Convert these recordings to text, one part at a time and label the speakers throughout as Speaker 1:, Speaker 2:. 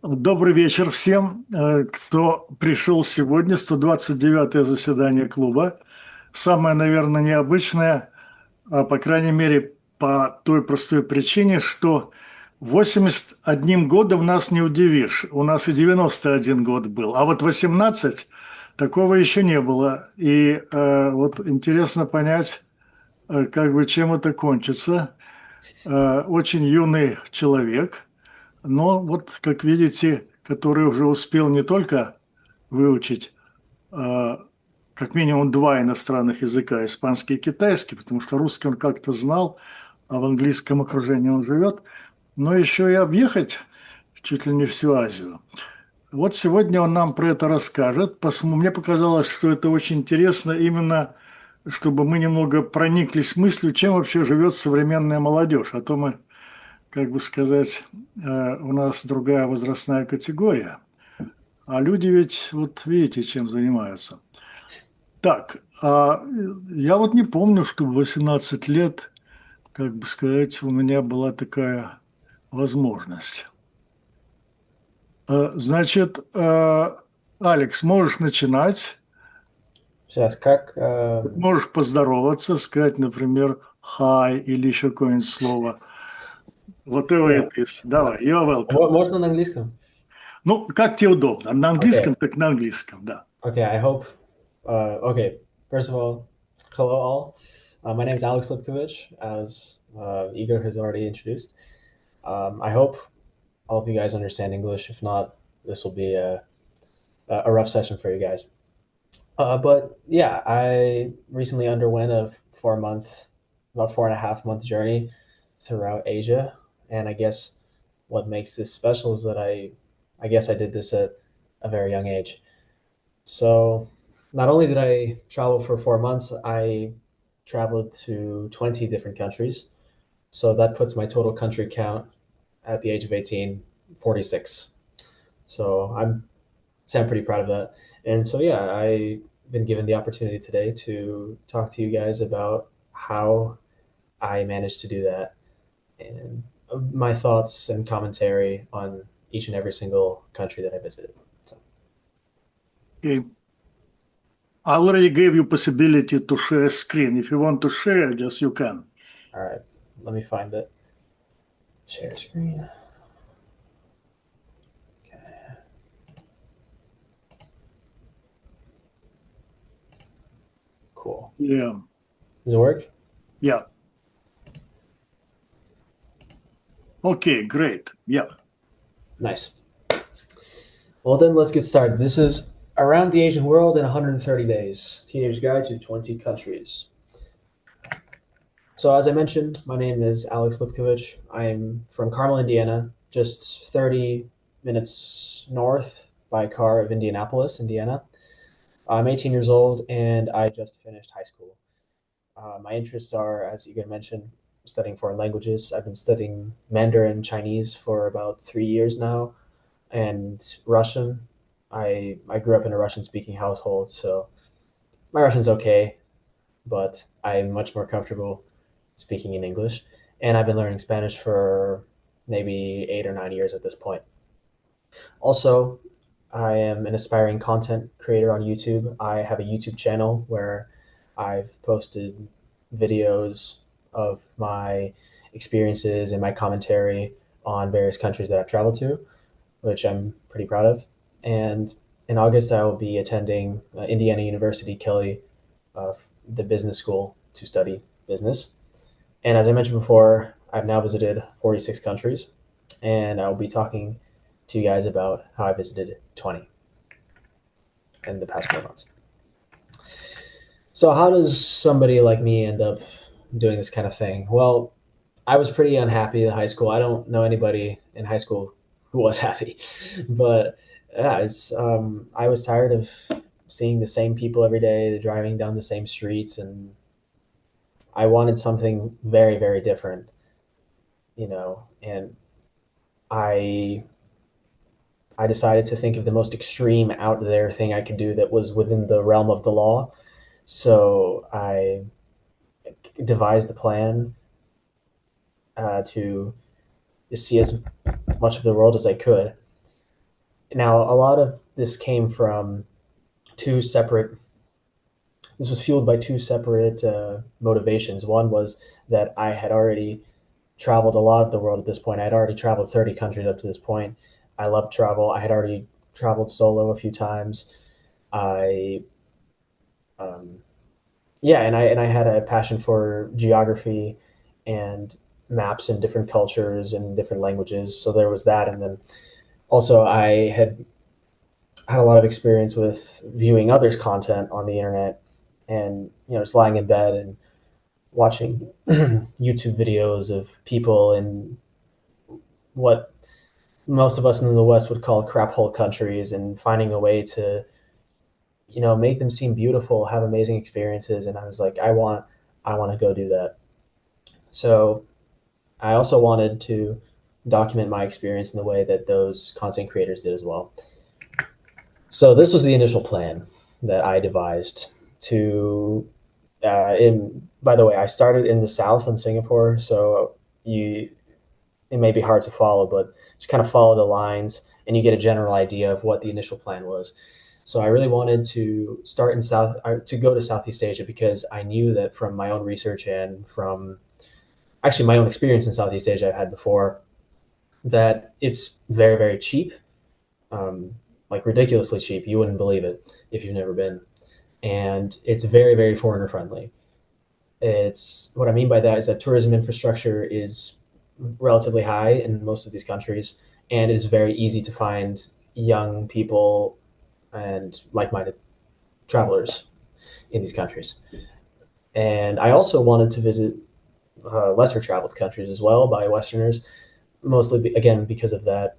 Speaker 1: Добрый вечер всем, кто пришел сегодня, 129-е заседание клуба. Самое, наверное, необычное, по крайней мере, по той простой причине, что 81 годом нас не удивишь. У нас и 91 год был, а вот 18 такого еще не было. И вот интересно понять, как бы чем это кончится. Очень юный человек, но вот, как видите, который уже успел не только выучить как минимум два иностранных языка, испанский и китайский, потому что русский он как-то знал, а в английском окружении он живет, но еще и объехать чуть ли не всю Азию. Вот сегодня он нам про это расскажет. Мне показалось, что это очень интересно именно, чтобы мы немного прониклись мыслью, чем вообще живет современная молодежь. А то мы, как бы сказать, у нас другая возрастная категория. А люди ведь, вот видите, чем занимаются. Так, я вот не помню, что в 18 лет, как бы сказать, у меня была такая возможность. Значит, Алекс, можешь начинать.
Speaker 2: Сейчас, как...
Speaker 1: Можешь поздороваться, сказать, например, hi или еще какое-нибудь слово. Whatever
Speaker 2: yeah,
Speaker 1: it is. Давай, you're welcome.
Speaker 2: можно на английском?
Speaker 1: Ну, как тебе удобно. На английском,
Speaker 2: Okay,
Speaker 1: так на английском, да.
Speaker 2: okay, I hope... okay, first of all, hello all. My name is Alex Lipkovich, as Igor has already introduced. I hope all of you guys understand English. If not, this will be a rough session for you guys. But yeah, I recently underwent a 4 month, about 4.5 month journey throughout Asia, and I guess what makes this special is that I guess I did this at a very young age. So not only did I travel for 4 months, I traveled to 20 different countries. So that puts my total country count at the age of 18, 46. So I'm pretty proud of that. And so yeah, I've been given the opportunity today to talk to you guys about how I managed to do that and my thoughts and commentary on each and every single country that I visited. So,
Speaker 1: Okay. I already gave you possibility to share screen. If you want to share, just you can.
Speaker 2: all right, let me find it. Share screen. Okay. Cool.
Speaker 1: Yeah,
Speaker 2: Does it work?
Speaker 1: yeah. Okay, great. Yeah.
Speaker 2: Nice. Well, then let's get started. This is Around the Asian World in 130 Days Teenage Guide to 20 Countries. So, as I mentioned, my name is Alex Lipkovich. I'm from Carmel, Indiana, just 30 minutes north by car of Indianapolis, Indiana. I'm 18 years old and I just finished high school. My interests are, as Igor mentioned, studying foreign languages. I've been studying Mandarin Chinese for about 3 years now, and Russian. I grew up in a Russian speaking household, so my Russian's okay, but I'm much more comfortable speaking in English. And I've been learning Spanish for maybe 8 or 9 years at this point. Also, I am an aspiring content creator on YouTube. I have a YouTube channel where I've posted videos of my experiences and my commentary on various countries that I've traveled to, which I'm pretty proud of. And in August, I will be attending Indiana University Kelley, the business school, to study business. And as I mentioned before, I've now visited 46 countries, and I will be talking to you guys about how I visited 20 in the past 4 months. So, how does somebody like me end up doing this kind of thing? Well, I was pretty unhappy in high school. I don't know anybody in high school who was happy, but yeah, I was tired of seeing the same people every day, driving down the same streets, and I wanted something very, very different, and I I decided to think of the most extreme out there thing I could do that was within the realm of the law. So I devised a plan to see as much of the world as I could. Now, a lot of this came from two separate, this was fueled by two separate motivations. One was that I had already traveled a lot of the world at this point. I had already traveled 30 countries up to this point. I loved travel. I had already traveled solo a few times. I, um, yeah, and I had a passion for geography and maps and different cultures and different languages. So there was that, and then also I had a lot of experience with viewing others' content on the internet, and just lying in bed and watching YouTube videos of people in what most of us in the West would call crap hole countries, and finding a way to make them seem beautiful, have amazing experiences. And I was like, I want to go do that. So I also wanted to document my experience in the way that those content creators did as well. So this was the initial plan that I devised to. By the way, I started in the south in Singapore, so it may be hard to follow, but just kind of follow the lines, and you get a general idea of what the initial plan was. So I really wanted to start in to go to Southeast Asia, because I knew that from my own research and from actually my own experience in Southeast Asia I've had before, that it's very, very cheap, like ridiculously cheap. You wouldn't believe it if you've never been. And it's very, very foreigner friendly. It's what I mean by that is that tourism infrastructure is relatively high in most of these countries, and it is very easy to find young people and like-minded travelers in these countries. And I also wanted to visit lesser traveled countries as well by Westerners, mostly again because of that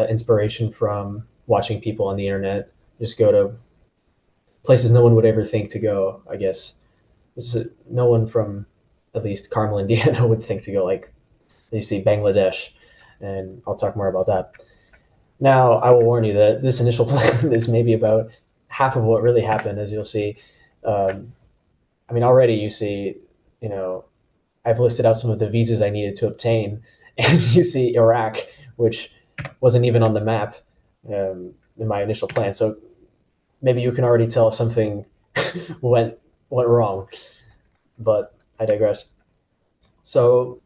Speaker 2: inspiration from watching people on the internet just go to places no one would ever think to go. I guess no one from at least Carmel, Indiana, would think to go. Like you see Bangladesh, and I'll talk more about that. Now, I will warn you that this initial plan is maybe about half of what really happened, as you'll see. I mean, already you see, I've listed out some of the visas I needed to obtain, and you see Iraq, which wasn't even on the map in my initial plan. So maybe you can already tell something went wrong, but I digress. So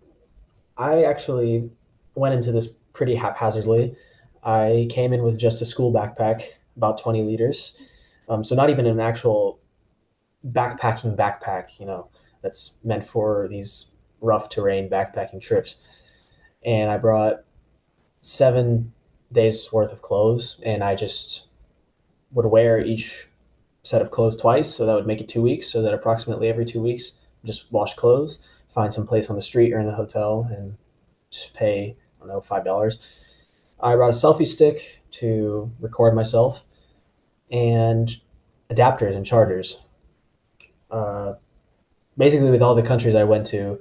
Speaker 2: I actually went into this pretty haphazardly. I came in with just a school backpack, about 20 liters. So not even an actual backpack, that's meant for these rough terrain backpacking trips. And I brought 7 days worth of clothes, and I just would wear each set of clothes twice, so that would make it 2 weeks. So that approximately every 2 weeks, just wash clothes, find some place on the street or in the hotel, and just pay, I don't know, $5. I brought a selfie stick to record myself, and adapters and chargers. Basically, with all the countries I went to,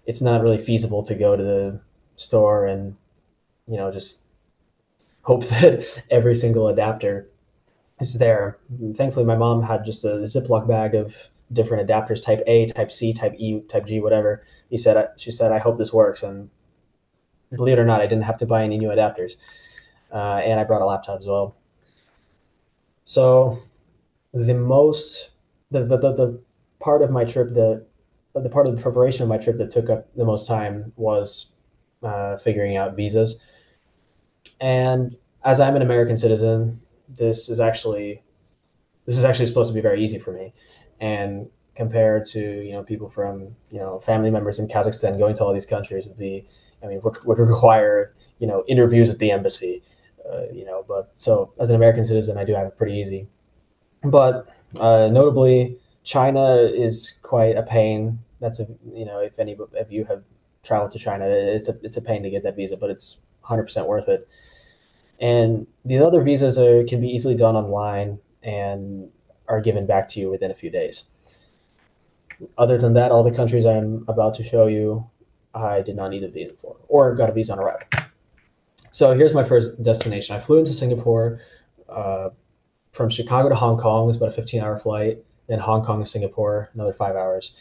Speaker 2: it's not really feasible to go to the store and just hope that every single adapter is there. Thankfully, my mom had just a Ziploc bag of different adapters, type A, type C, type E, type G, whatever. She said, I hope this works. And believe it or not, I didn't have to buy any new adapters. And I brought a laptop as well. So the part of my trip the part of the preparation of my trip that took up the most time was figuring out visas. And as I'm an American citizen, this is actually supposed to be very easy for me. And compared to people from family members in Kazakhstan, going to all these countries would require interviews at the embassy. But so as an American citizen, I do have it pretty easy. But notably, China is quite a pain. That's if any of you have traveled to China, it's a pain to get that visa, but it's 100% worth it. And the other visas can be easily done online and are given back to you within a few days. Other than that, all the countries I'm about to show you, I did not need a visa for, or got a visa on arrival. So here's my first destination. I flew into Singapore from Chicago to Hong Kong. It was about a 15-hour flight. Then Hong Kong to Singapore, another 5 hours.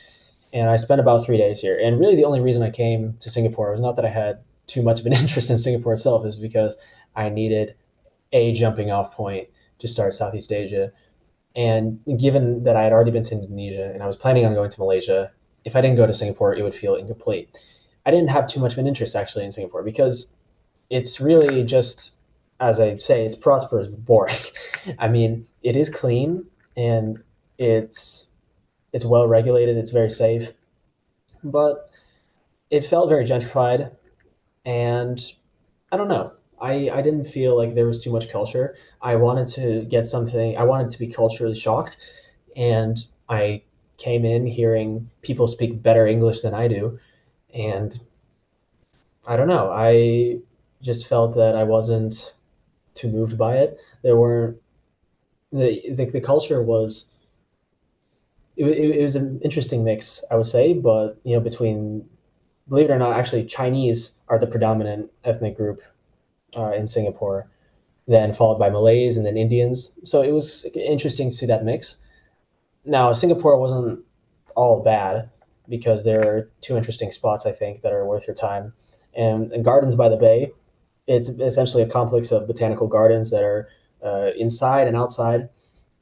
Speaker 2: And I spent about 3 days here. And really the only reason I came to Singapore was not that I had too much of an interest in Singapore itself is because I needed a jumping off point to start Southeast Asia. And given that I had already been to Indonesia and I was planning on going to Malaysia, if I didn't go to Singapore, it would feel incomplete. I didn't have too much of an interest actually in Singapore because it's really just, as I say, it's prosperous but boring. I mean, it is clean and it's well regulated, it's very safe, but it felt very gentrified, and I don't know. I didn't feel like there was too much culture. I wanted to get something. I wanted to be culturally shocked, and I came in hearing people speak better English than I do, and I don't know. I just felt that I wasn't too moved by it. There weren't the culture was it was an interesting mix, I would say, but between, believe it or not, actually Chinese are the predominant ethnic group in Singapore, then followed by Malays and then Indians. So it was interesting to see that mix. Now, Singapore wasn't all bad because there are two interesting spots, I think, that are worth your time. And Gardens by the Bay, it's essentially a complex of botanical gardens that are inside and outside.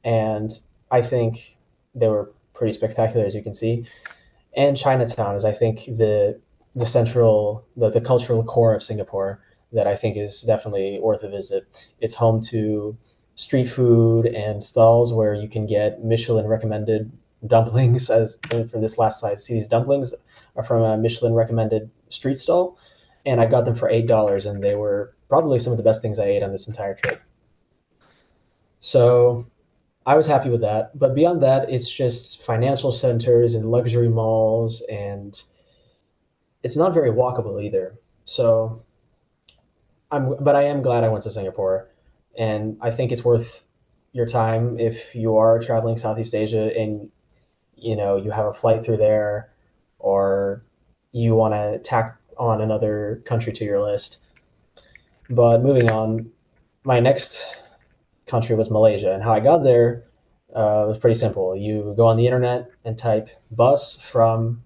Speaker 2: And I think they were pretty spectacular, as you can see. And Chinatown is, I think, the cultural core of Singapore that I think is definitely worth a visit. It's home to street food and stalls where you can get Michelin recommended dumplings. As from this last slide, see, these dumplings are from a Michelin recommended street stall, and I got them for $8, and they were probably some of the best things I ate on this entire trip. So I was happy with that. But beyond that, it's just financial centers and luxury malls, and it's not very walkable either. So but I am glad I went to Singapore, and I think it's worth your time if you are traveling Southeast Asia and you have a flight through there, or you want to tack on another country to your list. But moving on, my next country was Malaysia, and how I got there was pretty simple. You go on the internet and type bus from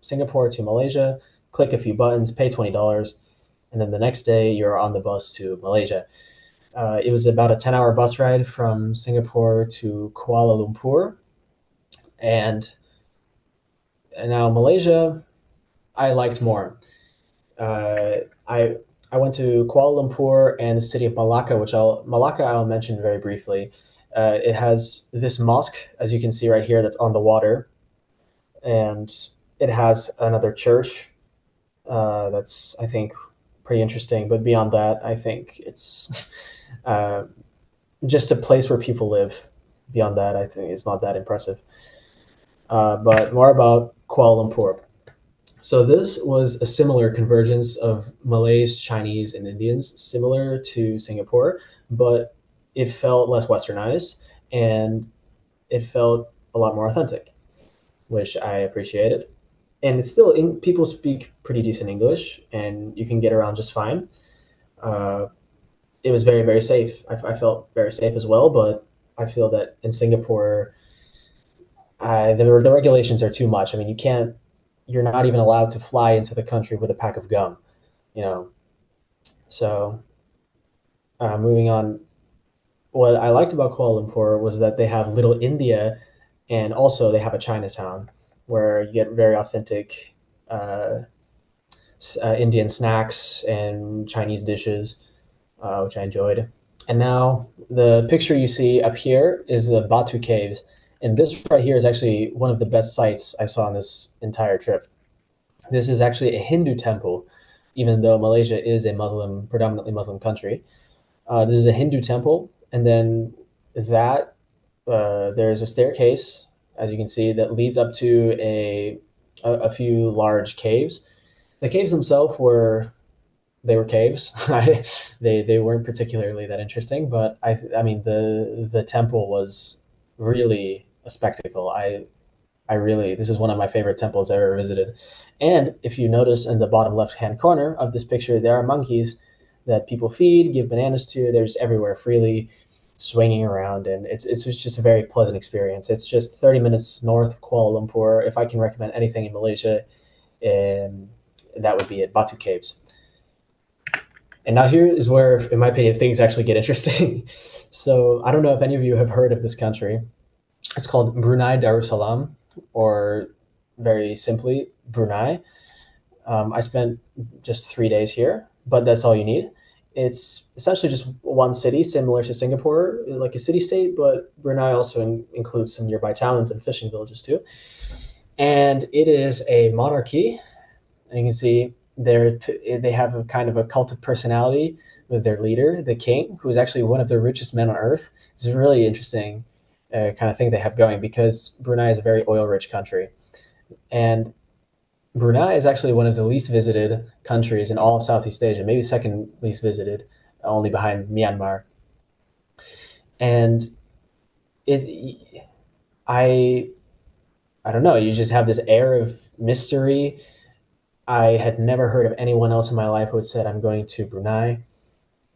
Speaker 2: Singapore to Malaysia, click a few buttons, pay $20, and then the next day you're on the bus to Malaysia. It was about a 10-hour bus ride from Singapore to Kuala Lumpur, and now Malaysia I liked more. I went to Kuala Lumpur and the city of Malacca, Malacca I'll mention very briefly. It has this mosque, as you can see right here, that's on the water, and it has another church that's, I think, pretty interesting. But beyond that, I think it's just a place where people live. Beyond that, I think it's not that impressive. But more about Kuala Lumpur. So this was a similar convergence of Malays, Chinese, and Indians, similar to Singapore, but it felt less westernized and it felt a lot more authentic, which I appreciated. And it's still, people speak pretty decent English and you can get around just fine. It was very, very safe. I felt very safe as well, but I feel that in Singapore, the regulations are too much. I mean, you're not even allowed to fly into the country with a pack of gum, So moving on, what I liked about Kuala Lumpur was that they have Little India, and also they have a Chinatown where you get very authentic Indian snacks and Chinese dishes, which I enjoyed. And now the picture you see up here is the Batu Caves. And this right here is actually one of the best sights I saw on this entire trip. This is actually a Hindu temple, even though Malaysia is a predominantly Muslim country. This is a Hindu temple, and then there's a staircase, as you can see, that leads up to a few large caves. The caves themselves were caves. They weren't particularly that interesting, but I mean the temple was really a spectacle. This is one of my favorite temples I've ever visited. And if you notice in the bottom left-hand corner of this picture, there are monkeys that people feed, give bananas to. They're just everywhere freely swinging around, and it's just a very pleasant experience. It's just 30 minutes north of Kuala Lumpur. If I can recommend anything in Malaysia, that would be at Batu Caves. And now here is where, in my opinion, things actually get interesting. So I don't know if any of you have heard of this country. It's called Brunei Darussalam, or very simply, Brunei. I spent just 3 days here, but that's all you need. It's essentially just one city, similar to Singapore, like a city-state, but Brunei also includes some nearby towns and fishing villages too. And it is a monarchy. And you can see they have a kind of a cult of personality with their leader, the king, who is actually one of the richest men on earth. It's a really interesting kind of thing they have going, because Brunei is a very oil-rich country. And Brunei is actually one of the least visited countries in all of Southeast Asia, maybe second least visited, only behind Myanmar. And I don't know, you just have this air of mystery. I had never heard of anyone else in my life who had said, I'm going to Brunei,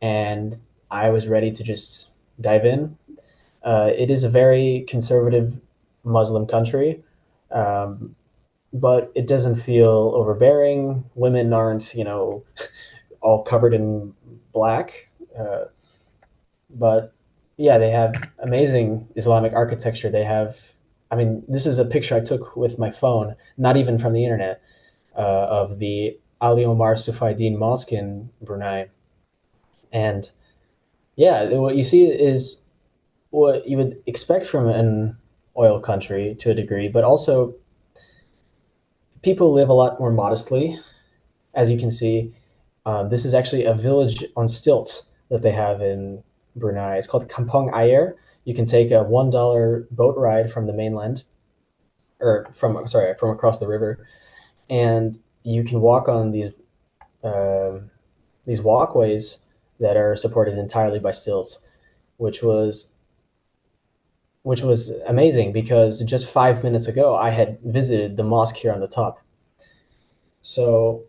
Speaker 2: and I was ready to just dive in. It is a very conservative Muslim country, but it doesn't feel overbearing. Women aren't, all covered in black. But yeah, they have amazing Islamic architecture. This is a picture I took with my phone, not even from the internet, of the Ali Omar Sufaiddin Mosque in Brunei. And yeah, what you see is what you would expect from an oil country to a degree, but also people live a lot more modestly. As you can see, this is actually a village on stilts that they have in Brunei. It's called Kampong Ayer. You can take a $1 boat ride from the mainland, or from across the river, and you can walk on these walkways that are supported entirely by stilts, which was amazing, because just 5 minutes ago I had visited the mosque here on the top. So,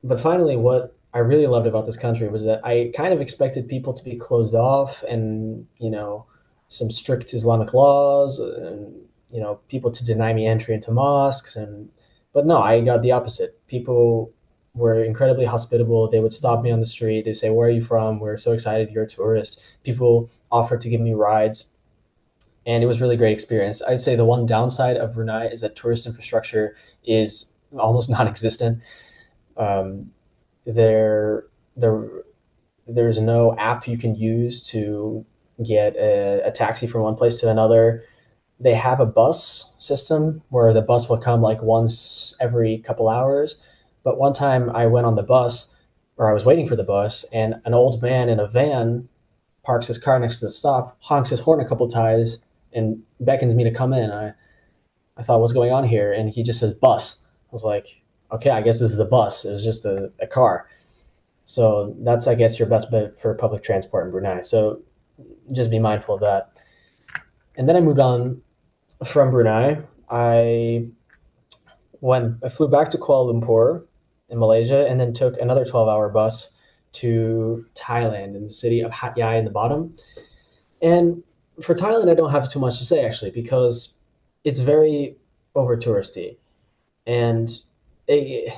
Speaker 2: but finally, what I really loved about this country was that I kind of expected people to be closed off and, some strict Islamic laws, and, people to deny me entry into mosques. But no, I got the opposite. People were incredibly hospitable. They would stop me on the street. They'd say, where are you from? We're so excited you're a tourist. People offered to give me rides. And it was a really great experience. I'd say the one downside of Brunei is that tourist infrastructure is almost non-existent. There's no app you can use to get a taxi from one place to another. They have a bus system where the bus will come like once every couple hours. But one time I went on the bus, or I was waiting for the bus, and an old man in a van parks his car next to the stop, honks his horn a couple times, and beckons me to come in. I thought, what's going on here? And he just says, bus. I was like, okay, I guess this is the bus. It was just a car. So that's, I guess, your best bet for public transport in Brunei. So just be mindful of that. And then I moved on from Brunei. I flew back to Kuala Lumpur in Malaysia, and then took another 12-hour bus to Thailand, in the city of Hat Yai in the bottom. And for Thailand, I don't have too much to say, actually, because it's very over touristy. And it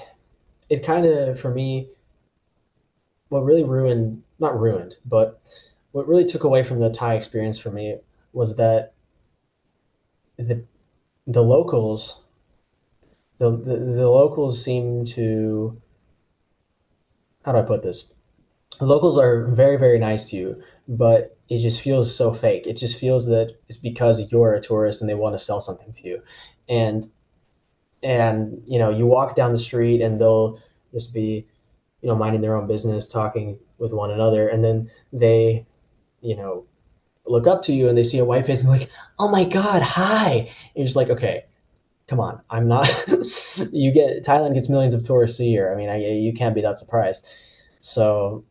Speaker 2: kind of, for me, what really not ruined, but what really took away from the Thai experience for me was that the locals, the locals seem to, how do I put this? The locals are very, very nice to you, but it just feels so fake. It just feels that it's because you're a tourist and they want to sell something to you. And you walk down the street and they'll just be, minding their own business, talking with one another, and then they, look up to you and they see a white face and like, oh my God, hi. And you're just like, okay, come on, I'm not. Thailand gets millions of tourists a year. I mean, you can't be that surprised. So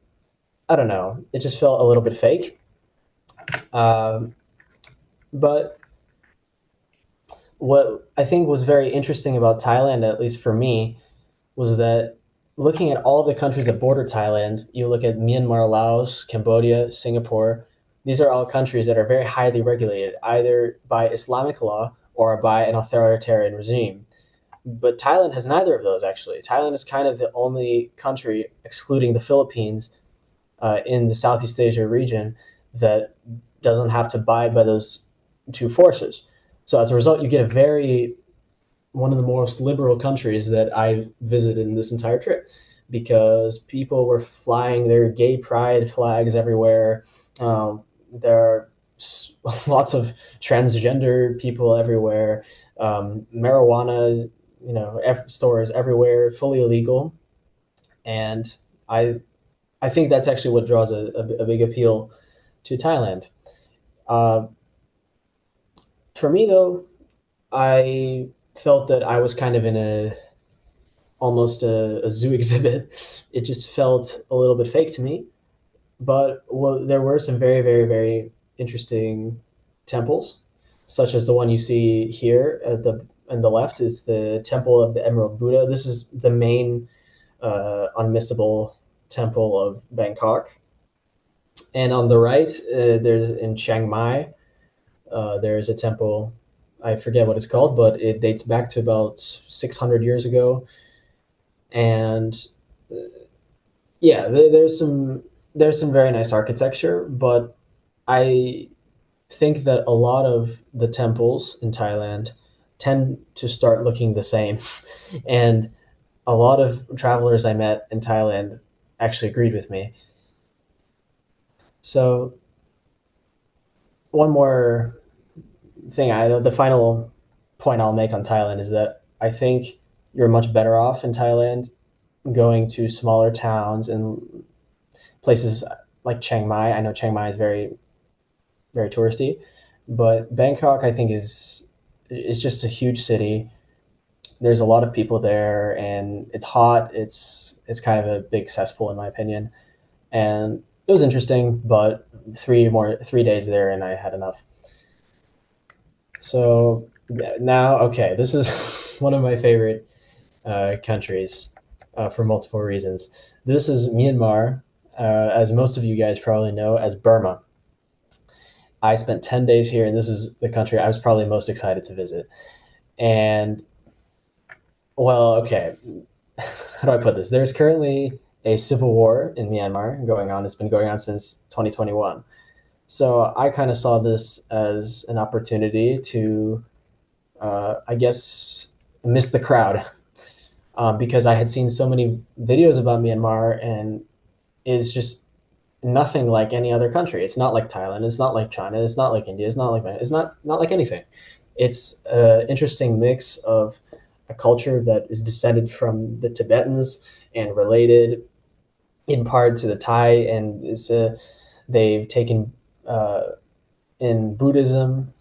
Speaker 2: I don't know. It just felt a little bit fake. But what I think was very interesting about Thailand, at least for me, was that looking at all the countries that border Thailand, you look at Myanmar, Laos, Cambodia, Singapore, these are all countries that are very highly regulated, either by Islamic law or by an authoritarian regime. But Thailand has neither of those, actually. Thailand is kind of the only country, excluding the Philippines, in the Southeast Asia region that doesn't have to abide by those two forces. So as a result, you get one of the most liberal countries that I visited in this entire trip, because people were flying their gay pride flags everywhere. There are lots of transgender people everywhere. Marijuana, stores everywhere, fully illegal. And I think that's actually what draws a big appeal to Thailand. For me, though, I felt that I was kind of in almost a zoo exhibit. It just felt a little bit fake to me. But there were some very, very, very interesting temples, such as the one you see here on the left is the Temple of the Emerald Buddha. This is the main unmissable temple of Bangkok. And on the right, there's in Chiang Mai, there's a temple. I forget what it's called, but it dates back to about 600 years ago. And yeah, there's some very nice architecture, but I think that a lot of the temples in Thailand tend to start looking the same. And a lot of travelers I met in Thailand actually agreed with me. So one more thing, the final point I'll make on Thailand is that I think you're much better off in Thailand going to smaller towns and places like Chiang Mai. I know Chiang Mai is very, very touristy, but Bangkok, I think, is just a huge city. There's a lot of people there, and it's hot. It's kind of a big cesspool, in my opinion. And it was interesting, but 3 days there, and I had enough. So now, okay, this is one of my favorite countries for multiple reasons. This is Myanmar, as most of you guys probably know, as Burma. I spent 10 days here, and this is the country I was probably most excited to visit. And, well, okay, how do I put this? There's currently a civil war in Myanmar going on. It's been going on since 2021. So I kind of saw this as an opportunity to, I guess, miss the crowd, because I had seen so many videos about Myanmar, and it's just nothing like any other country. It's not like Thailand. It's not like China. It's not like India. It's not like anything. It's an interesting mix of a culture that is descended from the Tibetans and related in part to the Thai, and they've taken in Buddhism.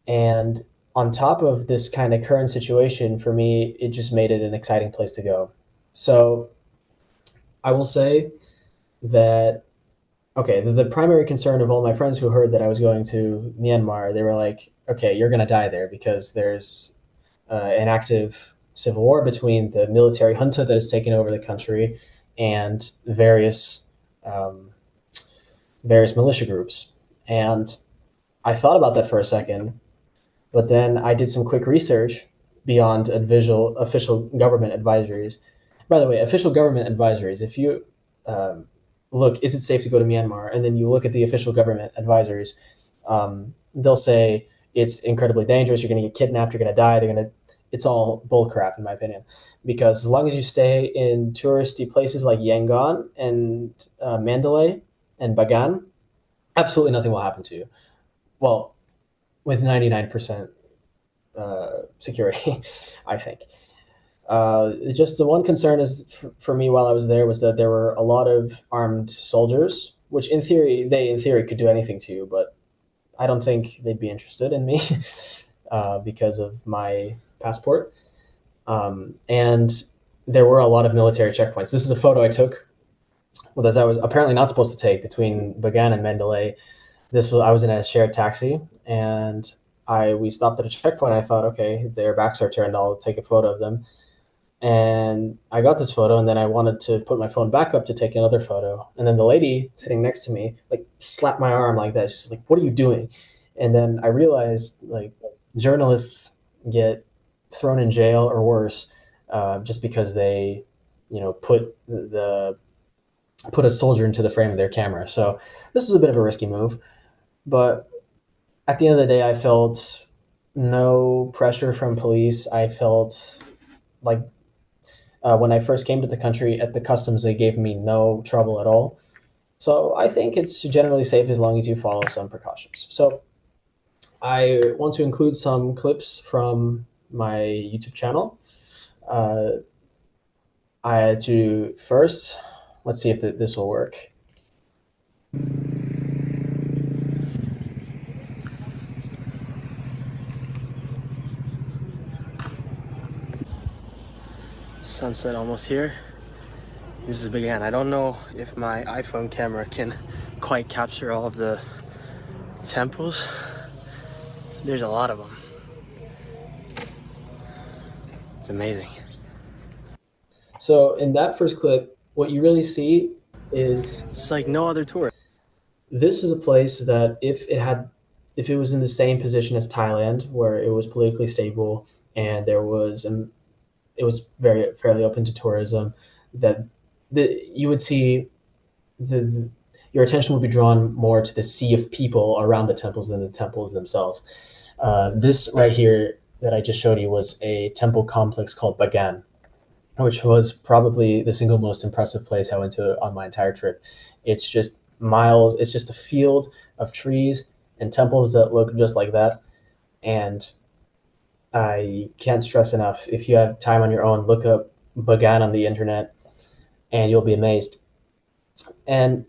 Speaker 2: And on top of this kind of current situation, for me, it just made it an exciting place to go. So I will say that, okay, the primary concern of all my friends who heard that I was going to Myanmar, they were like, okay, you're going to die there because there's an active civil war between the military junta that has taken over the country and various militia groups. And I thought about that for a second, but then I did some quick research beyond official government advisories. By the way, official government advisories, if you look, is it safe to go to Myanmar? And then you look at the official government advisories, they'll say it's incredibly dangerous. You're going to get kidnapped. You're going to die. It's all bullcrap, in my opinion, because as long as you stay in touristy places like Yangon and Mandalay and Bagan, absolutely nothing will happen to you. Well, with 99% security, I think. Just the one concern is for me while I was there was that there were a lot of armed soldiers, which in theory could do anything to you, but I don't think they'd be interested in me because of my passport. And there were a lot of military checkpoints. This is a photo I took, that I was apparently not supposed to take, between Bagan and Mandalay. I was in a shared taxi, and we stopped at a checkpoint. I thought, okay, their backs are turned, I'll take a photo of them. And I got this photo, and then I wanted to put my phone back up to take another photo. And then the lady sitting next to me, like, slapped my arm like that. She's like, "What are you doing?" And then I realized, like, journalists get thrown in jail or worse, just because they, put a soldier into the frame of their camera. So this was a bit of a risky move, but at the end of the day, I felt no pressure from police. I felt like when I first came to the country at the customs, they gave me no trouble at all. So I think it's generally safe as long as you follow some precautions. So I want to include some clips from my YouTube channel. Let's see if this will work. Sunset almost here. This is Bagan. I don't know if my iPhone camera can quite capture all of the temples. There's a lot of them. It's amazing. So in that first clip, what you really see is it's like no other tour. This is a place that if it was in the same position as Thailand, where it was politically stable and it was fairly open to tourism, you would see your attention would be drawn more to the sea of people around the temples than the temples themselves. This right here that I just showed you was a temple complex called Bagan, which was probably the single most impressive place I went to on my entire trip. It's just miles. It's just a field of trees and temples that look just like that. And I can't stress enough, if you have time on your own, look up Bagan on the internet and you'll be amazed. And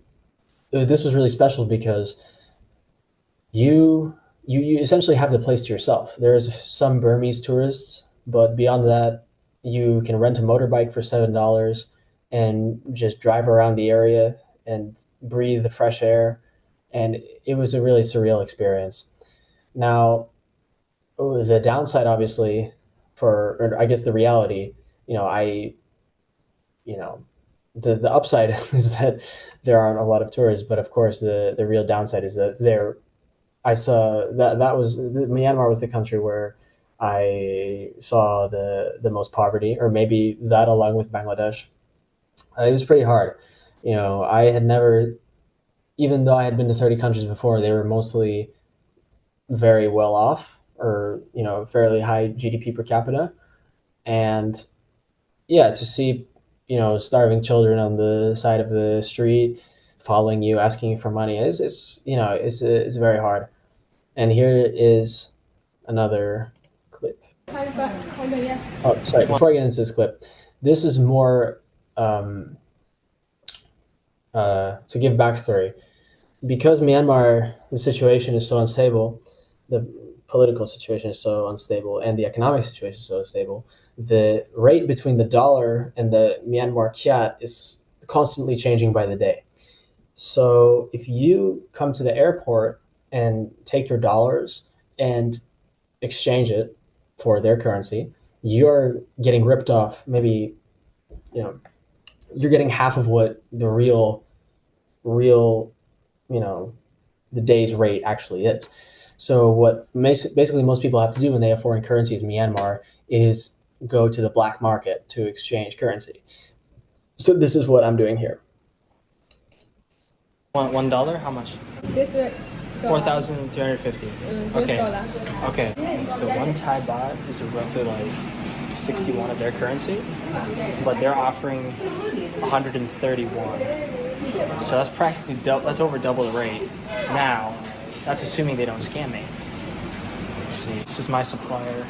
Speaker 2: this was really special because you essentially have the place to yourself. There's some Burmese tourists, but beyond that, you can rent a motorbike for $7 and just drive around the area and breathe the fresh air. And it was a really surreal experience. Now, the downside, obviously, or I guess the reality, the upside is that there aren't a lot of tourists, but of course the real downside is that Myanmar was the country where I saw the most poverty, or maybe that along with Bangladesh. It was pretty hard. I had never, even though I had been to 30 countries before, they were mostly very well off, or fairly high GDP per capita. And yeah, to see starving children on the side of the street following you, asking you for money, it's very hard. And here is another clip. Oh, sorry, before I get into this clip, this is more to give backstory. Because Myanmar, the situation is so unstable, the political situation is so unstable, and the economic situation is so unstable, the rate between the dollar and the Myanmar kyat is constantly changing by the day. So if you come to the airport and take your dollars and exchange it for their currency, you're getting ripped off. Maybe, you're getting half of what the real, the day's rate actually is. So what basically most people have to do when they have foreign currencies in Myanmar is go to the black market to exchange currency. So this is what I'm doing here. $1? How much?
Speaker 3: This way.
Speaker 2: 4,350. Okay. Okay. So one Thai baht is roughly like 61 of their currency, but they're offering 131. So that's practically that's over double the rate. Now, that's assuming they don't scam me. Let's see. This is my supplier.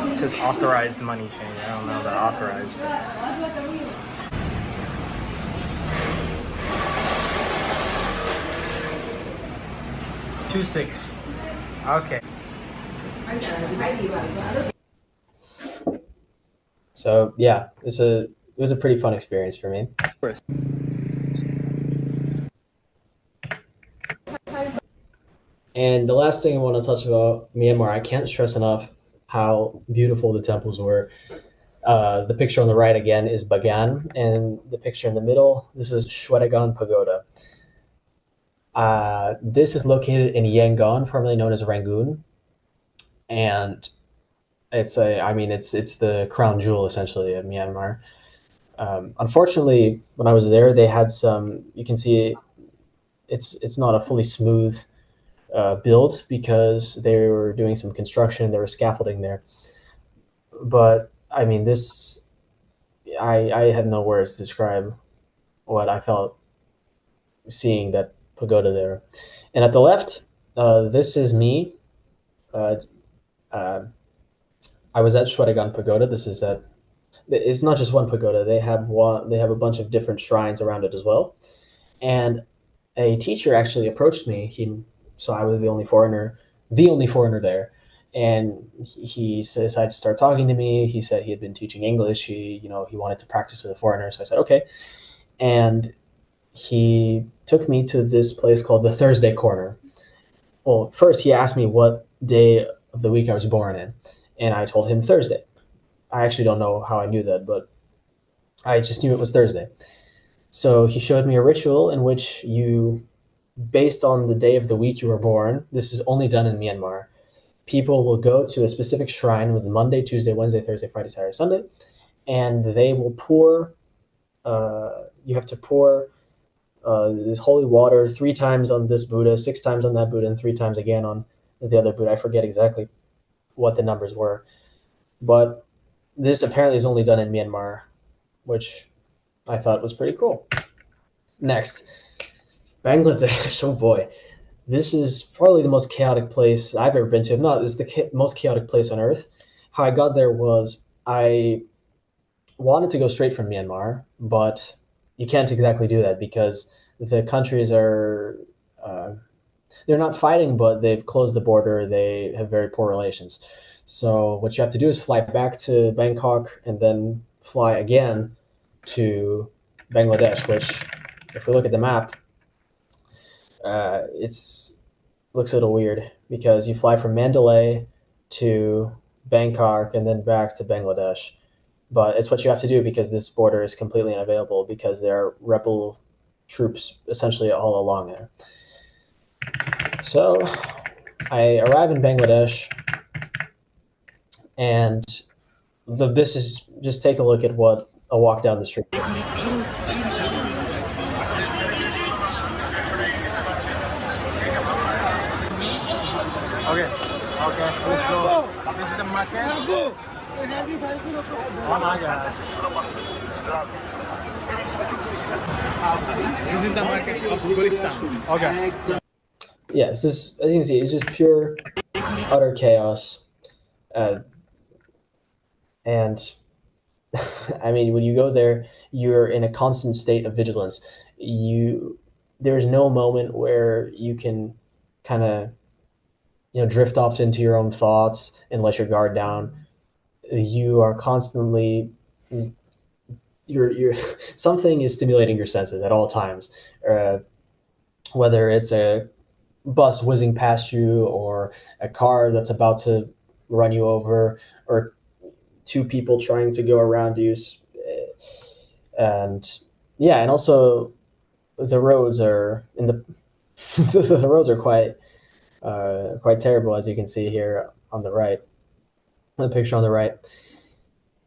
Speaker 2: It says authorized money change. I don't know about authorized. $2.6. Okay. So yeah, it was a pretty fun experience for me. And the last thing I want to touch about Myanmar, I can't stress enough how beautiful the temples were. The picture on the right again is Bagan, and the picture in the middle, this is Shwedagon Pagoda. This is located in Yangon, formerly known as Rangoon, and it's the crown jewel essentially of Myanmar. Unfortunately, when I was there, they had some. You can see it's not a fully smooth build because they were doing some construction. There was scaffolding there, but I mean this. I had no words to describe what I felt seeing that pagoda there. And at the left, this is me. Uh, uh, I was at Shwedagon Pagoda. This is at. It's not just one pagoda. They have one. They have a bunch of different shrines around it as well. And a teacher actually approached me. So I was the only foreigner there, and he decided to start talking to me. He said he had been teaching English. He wanted to practice with a foreigner. So I said okay, and he took me to this place called the Thursday Corner. Well, first he asked me what day of the week I was born in, and I told him Thursday. I actually don't know how I knew that, but I just knew it was Thursday. So he showed me a ritual in which you, based on the day of the week you were born, this is only done in Myanmar, people will go to a specific shrine with Monday, Tuesday, Wednesday, Thursday, Friday, Saturday, Sunday, and they will pour, you have to pour this holy water 3 times on this Buddha, 6 times on that Buddha, and 3 times again on the other Buddha. I forget exactly what the numbers were. But this apparently is only done in Myanmar, which I thought was pretty cool. Next, Bangladesh. Oh boy. This is probably the most chaotic place I've ever been to. If not, it's the most chaotic place on earth. How I got there was I wanted to go straight from Myanmar, but you can't exactly do that because the countries are they're not fighting, but they've closed the border. They have very poor relations. So what you have to do is fly back to Bangkok and then fly again to Bangladesh, which, if we look at the map, looks a little weird because you fly from Mandalay to Bangkok and then back to Bangladesh. But it's what you have to do because this border is completely unavailable because there are rebel troops essentially all along there. So I arrive in Bangladesh, and this is just take a look at what a walk down the street.
Speaker 3: Okay. Let's go. This is the market. Oh my God. This is the market of Kyrgyzstan. Okay.
Speaker 2: Yeah, as you can see, it's just pure, utter chaos. And I mean, when you go there, you're in a constant state of vigilance. There's no moment where you can kind of, drift off into your own thoughts and let your guard down. You are constantly, you're something is stimulating your senses at all times. Whether it's a bus whizzing past you or a car that's about to run you over or 2 people trying to go around you, and also the roads are the roads are quite terrible, as you can see here on the right, the picture on the right.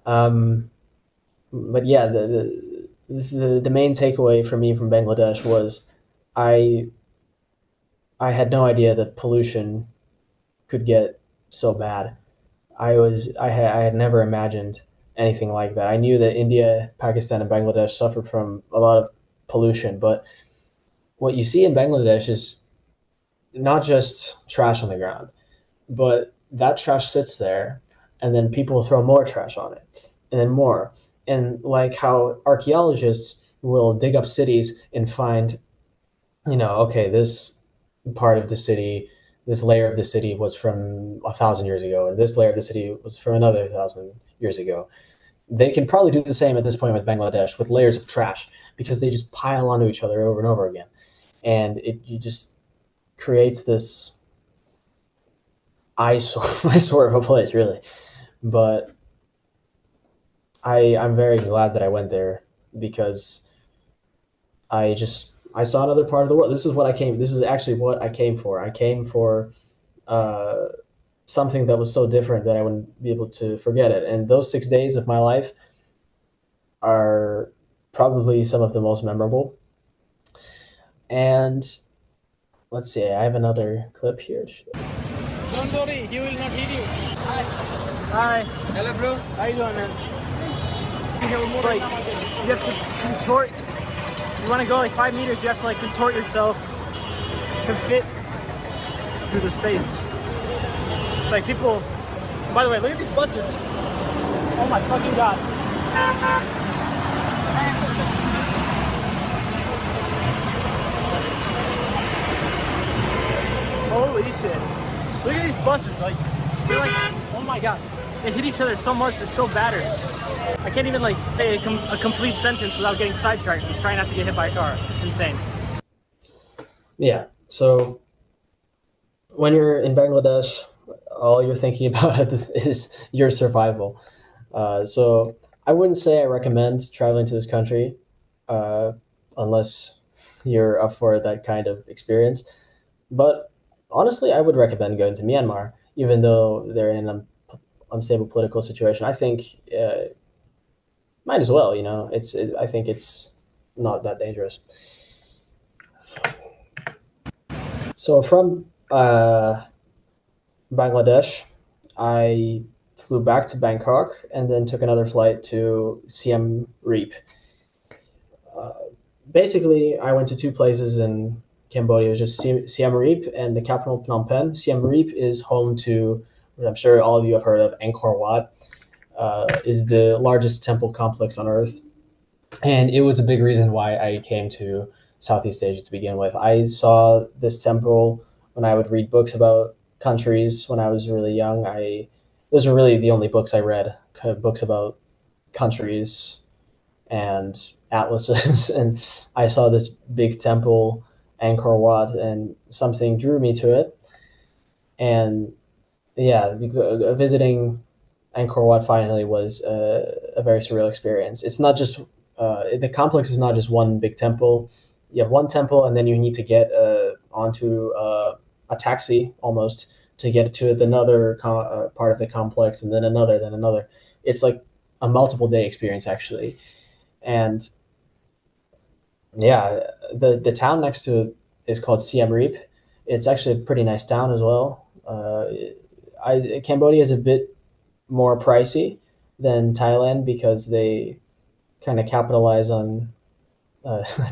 Speaker 2: But yeah, the main takeaway for me from Bangladesh was I had no idea that pollution could get so bad. I had never imagined anything like that. I knew that India, Pakistan, and Bangladesh suffered from a lot of pollution, but what you see in Bangladesh is not just trash on the ground, but that trash sits there, and then people throw more trash on it, and then more. And like how archaeologists will dig up cities and find, okay, this part of the city, this layer of the city was from 1,000 years ago, and this layer of the city was from another 1,000 years ago. They can probably do the same at this point with Bangladesh, with layers of trash, because they just pile onto each other over and over again. And you just creates this eyesore of a place, really. But I'm very glad that I went there because I saw another part of the world. This is actually what I came for. I came for something that was so different that I wouldn't be able to forget it. And those 6 days of my life are probably some of the most memorable. And let's see, I have another clip here.
Speaker 3: Don't worry, he will not hit you. Hi. Hi. Hello, bro. How you doing, man? It's like you have to contort. You want to go like 5 meters, you have to like contort yourself to fit through the space. It's like people. By the way, look at these buses. Oh my fucking god. Holy shit. Look at these buses, like, they're like, oh my god. They hit each other so much, they're so battered. I can't even like say a complete sentence without getting sidetracked and trying not to get hit by a car. It's insane.
Speaker 2: Yeah, so when you're in Bangladesh, all you're thinking about is your survival. So I wouldn't say I recommend traveling to this country unless you're up for that kind of experience. But honestly, I would recommend going to Myanmar, even though they're in an unstable political situation. I think might as well, you know. I think it's not that dangerous. So from Bangladesh, I flew back to Bangkok and then took another flight to Siem Reap. Basically, I went to two places in Cambodia. It was just Siem Reap and the capital Phnom Penh. Siem Reap is home to, what I'm sure all of you have heard of, Angkor Wat. Is the largest temple complex on earth. And it was a big reason why I came to Southeast Asia to begin with. I saw this temple when I would read books about countries when I was really young. Those were really the only books I read, kind of books about countries and atlases. And I saw this big temple, Angkor Wat, and something drew me to it. And yeah, visiting Angkor Wat finally was a very surreal experience. It's not just the complex is not just one big temple. You have one temple, and then you need to get onto a taxi almost to get to another part of the complex, and then another. It's like a multiple day experience actually, and yeah, the town next to it is called Siem Reap. It's actually a pretty nice town as well. Cambodia is a bit more pricey than Thailand because they kind of capitalize on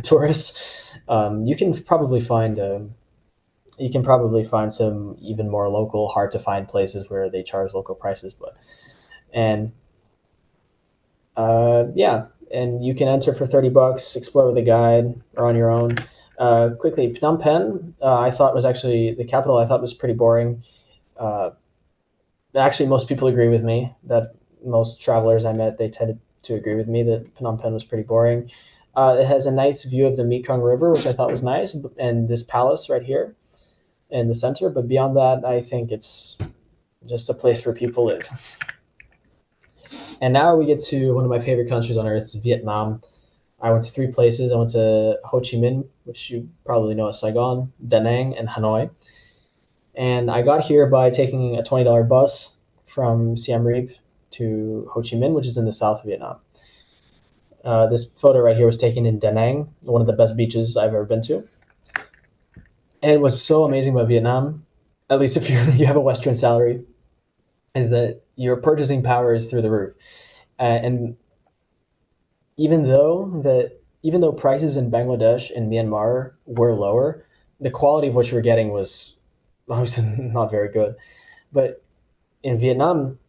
Speaker 2: tourists. You can probably find some even more local, hard to find places where they charge local prices, and you can enter for $30, explore with a guide or on your own. Quickly, Phnom Penh, I thought was actually the capital. I thought was pretty boring. Actually, most people agree with me. That most travelers I met, they tended to agree with me that Phnom Penh was pretty boring. It has a nice view of the Mekong River, which I thought was nice, and this palace right here in the center. But beyond that, I think it's just a place where people live. And now we get to one of my favorite countries on earth, Vietnam. I went to three places. I went to Ho Chi Minh, which you probably know as Saigon, Da Nang, and Hanoi. And I got here by taking a $20 bus from Siem Reap to Ho Chi Minh, which is in the south of Vietnam. This photo right here was taken in Da Nang, one of the best beaches I've ever been to. And what's so amazing about Vietnam, at least if you have a Western salary, is that your purchasing power is through the roof. And even though prices in Bangladesh and Myanmar were lower, the quality of what you were getting was obviously not very good. But in Vietnam,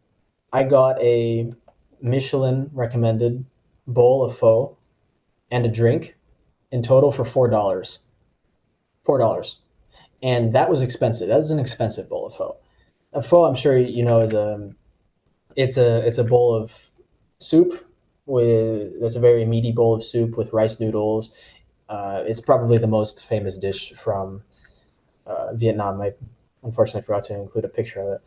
Speaker 2: I got a Michelin recommended bowl of pho and a drink in total for $4. $4. And that was expensive. That is an expensive bowl of pho. A pho, I'm sure you know, is a bowl of soup that's a very meaty bowl of soup with rice noodles. It's probably the most famous dish from Vietnam. I unfortunately forgot to include a picture of it.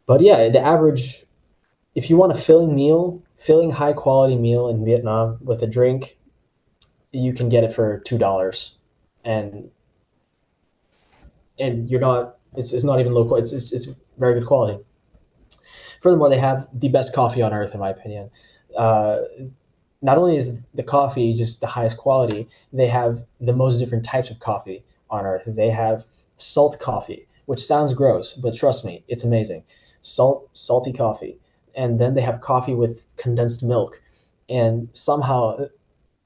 Speaker 2: But yeah, the average, if you want a filling high quality meal in Vietnam with a drink, you can get it for $2. And you're not It's not even local. It's very good quality. Furthermore, they have the best coffee on earth, in my opinion. Not only is the coffee just the highest quality, they have the most different types of coffee on earth. They have salt coffee, which sounds gross, but trust me, it's amazing. Salty coffee. And then they have coffee with condensed milk. And somehow,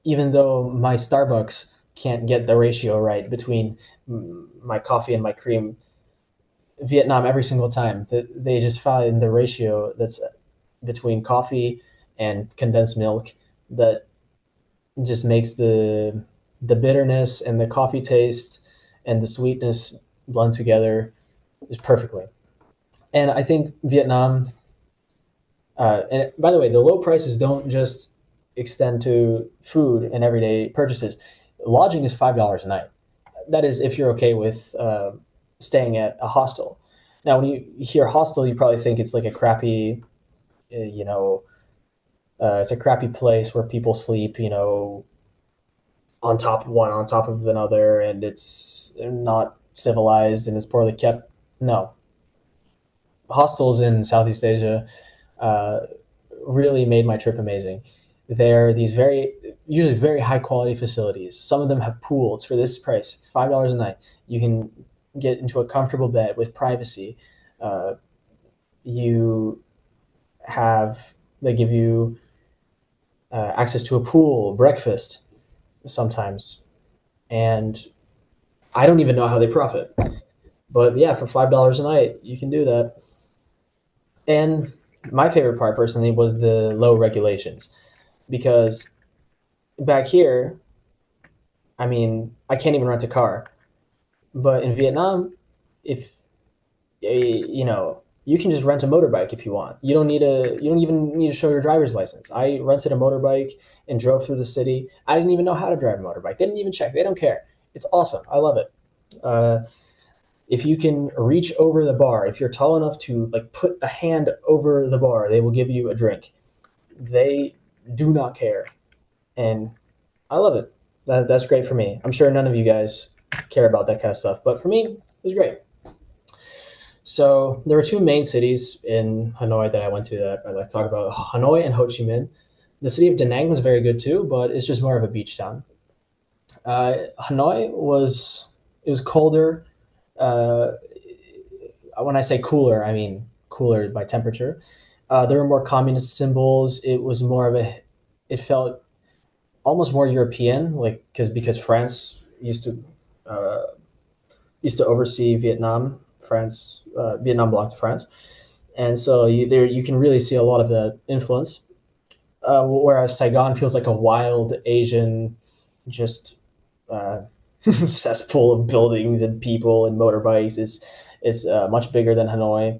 Speaker 2: even though my Starbucks can't get the ratio right between my coffee and my cream, Vietnam, every single time, they just find the ratio that's between coffee and condensed milk that just makes the bitterness and the coffee taste and the sweetness blend together just perfectly. And I think Vietnam, and by the way, the low prices don't just extend to food and everyday purchases. Lodging is $5 a night. That is if you're okay with staying at a hostel. Now, when you hear hostel, you probably think it's like a crappy, it's a crappy place where people sleep, on top of another, and it's not civilized and it's poorly kept. No. Hostels in Southeast Asia really made my trip amazing. They're these usually very high quality facilities. Some of them have pools for this price, $5 a night. You can get into a comfortable bed with privacy. They give you access to a pool, breakfast sometimes, and I don't even know how they profit. But yeah, for $5 a night, you can do that. And my favorite part personally was the low regulations, because back here, I mean, I can't even rent a car. But in Vietnam, if you can just rent a motorbike if you want. You don't even need to show your driver's license. I rented a motorbike and drove through the city. I didn't even know how to drive a motorbike. They didn't even check. They don't care. It's awesome. I love it. If you can reach over the bar, if you're tall enough to put a hand over the bar, they will give you a drink. They do not care, and I love it. That's great for me. I'm sure none of you guys care about that kind of stuff, but for me, it was great. So there were two main cities in Hanoi that I went to that I'd like to talk about: Hanoi and Ho Chi Minh. The city of Da Nang was very good too, but it's just more of a beach town. Hanoi was colder. When I say cooler, I mean cooler by temperature. There were more communist symbols. It felt almost more European, because France used to oversee Vietnam. Vietnam belonged to France, and so you can really see a lot of the influence. Whereas Saigon feels like a wild Asian, just cesspool of buildings and people and motorbikes. It's much bigger than Hanoi.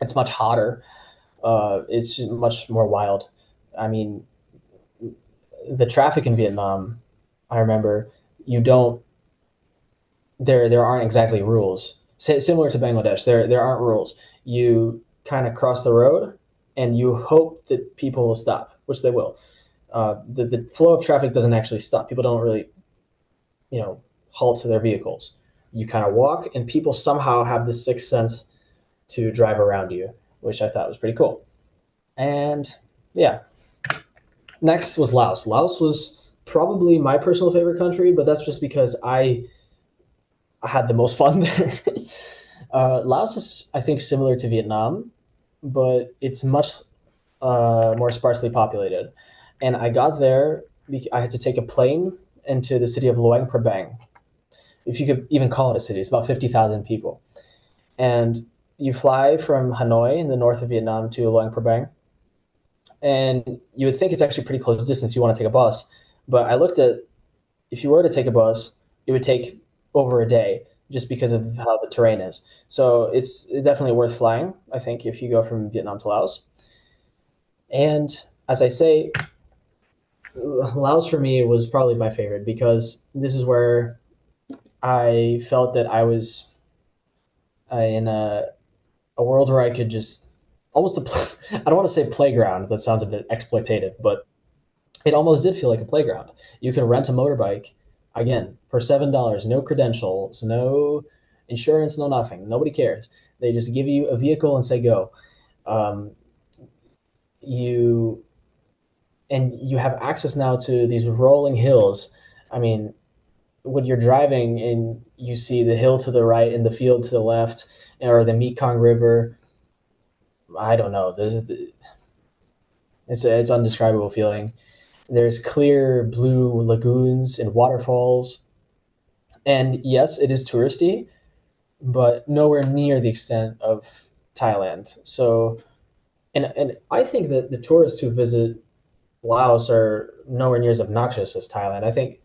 Speaker 2: It's much hotter. It's much more wild. I mean, the traffic in Vietnam, I remember, there aren't exactly rules. Similar to Bangladesh, there aren't rules. You kind of cross the road, and you hope that people will stop, which they will. The flow of traffic doesn't actually stop. People don't really, halt to their vehicles. You kind of walk, and people somehow have this sixth sense to drive around you, which I thought was pretty cool. And yeah, next was Laos. Laos was probably my personal favorite country, but that's just because I had the most fun there. Laos is, I think, similar to Vietnam, but it's much more sparsely populated. And I got there, I had to take a plane into the city of Luang Prabang, if you could even call it a city. It's about 50,000 people. And you fly from Hanoi in the north of Vietnam to Luang Prabang, and you would think it's actually pretty close distance. You want to take a bus, but I looked at, if you were to take a bus, it would take over a day just because of how the terrain is. So it's definitely worth flying, I think, if you go from Vietnam to Laos. And as I say, Laos for me was probably my favorite, because this is where I felt that I was in a world where I could just almost I don't want to say playground. That sounds a bit exploitative, but it almost did feel like a playground. You could rent a motorbike, again, for $7, no credentials, no insurance, no nothing. Nobody cares. They just give you a vehicle and say go. You have access now to these rolling hills. I mean, when you're driving and you see the hill to the right and the field to the left, or the Mekong River, I don't know. It's an indescribable feeling. There's clear blue lagoons and waterfalls. And yes, it is touristy, but nowhere near the extent of Thailand. So, and I think that the tourists who visit Laos are nowhere near as obnoxious as Thailand. I think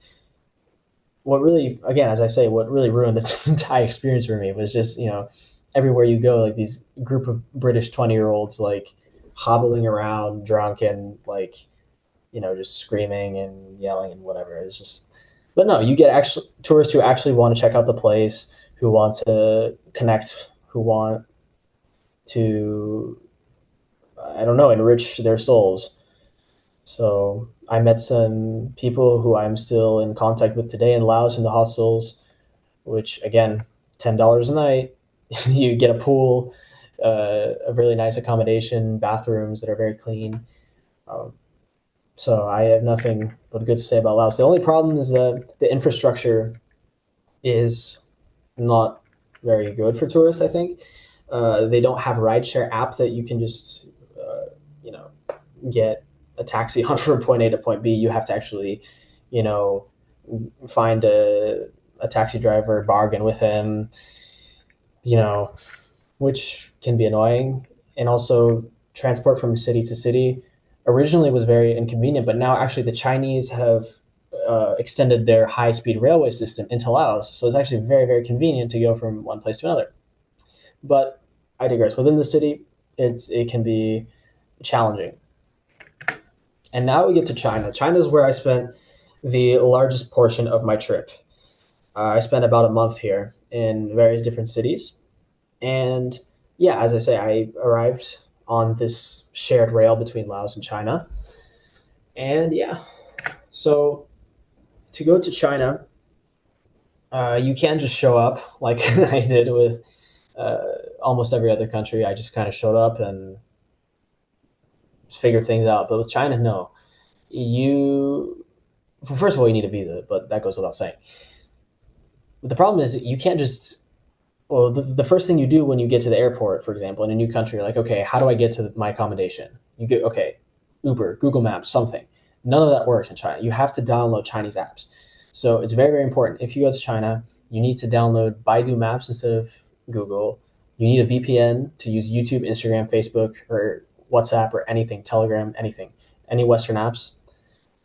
Speaker 2: what really, again, as I say, what really ruined the Thai experience for me was just, everywhere you go, like these group of British 20-year-olds, like hobbling around drunk and like, just screaming and yelling and whatever. It's just, but no, you get actual tourists who actually want to check out the place, who want to connect, who want to, I don't know, enrich their souls. So I met some people who I'm still in contact with today in Laos in the hostels, which again, $10 a night. You get a pool, a really nice accommodation, bathrooms that are very clean. So I have nothing but good to say about Laos. The only problem is that the infrastructure is not very good for tourists, I think. They don't have a rideshare app that you can just, get a taxi on from point A to point B. You have to actually, find a taxi driver, bargain with him, which can be annoying. And also transport from city to city originally was very inconvenient, but now actually the Chinese have extended their high-speed railway system into Laos. So it's actually very, very convenient to go from one place to another. But I digress. Within the city, it can be challenging. And now we get to China. China is where I spent the largest portion of my trip. I spent about a month here in various different cities. And yeah, as I say, I arrived on this shared rail between Laos and China. And yeah, so to go to China, you can't just show up like I did with almost every other country. I just kind of showed up and figure things out. But with China, no. First of all, you need a visa, but that goes without saying. But the problem is you can't just, well, the first thing you do when you get to the airport, for example, in a new country, you're like, okay, how do I get to my accommodation? You get, okay, Uber, Google Maps, something. None of that works in China. You have to download Chinese apps. So it's very, very important. If you go to China, you need to download Baidu Maps instead of Google. You need a VPN to use YouTube, Instagram, Facebook, or WhatsApp, or anything, Telegram, anything, any Western apps.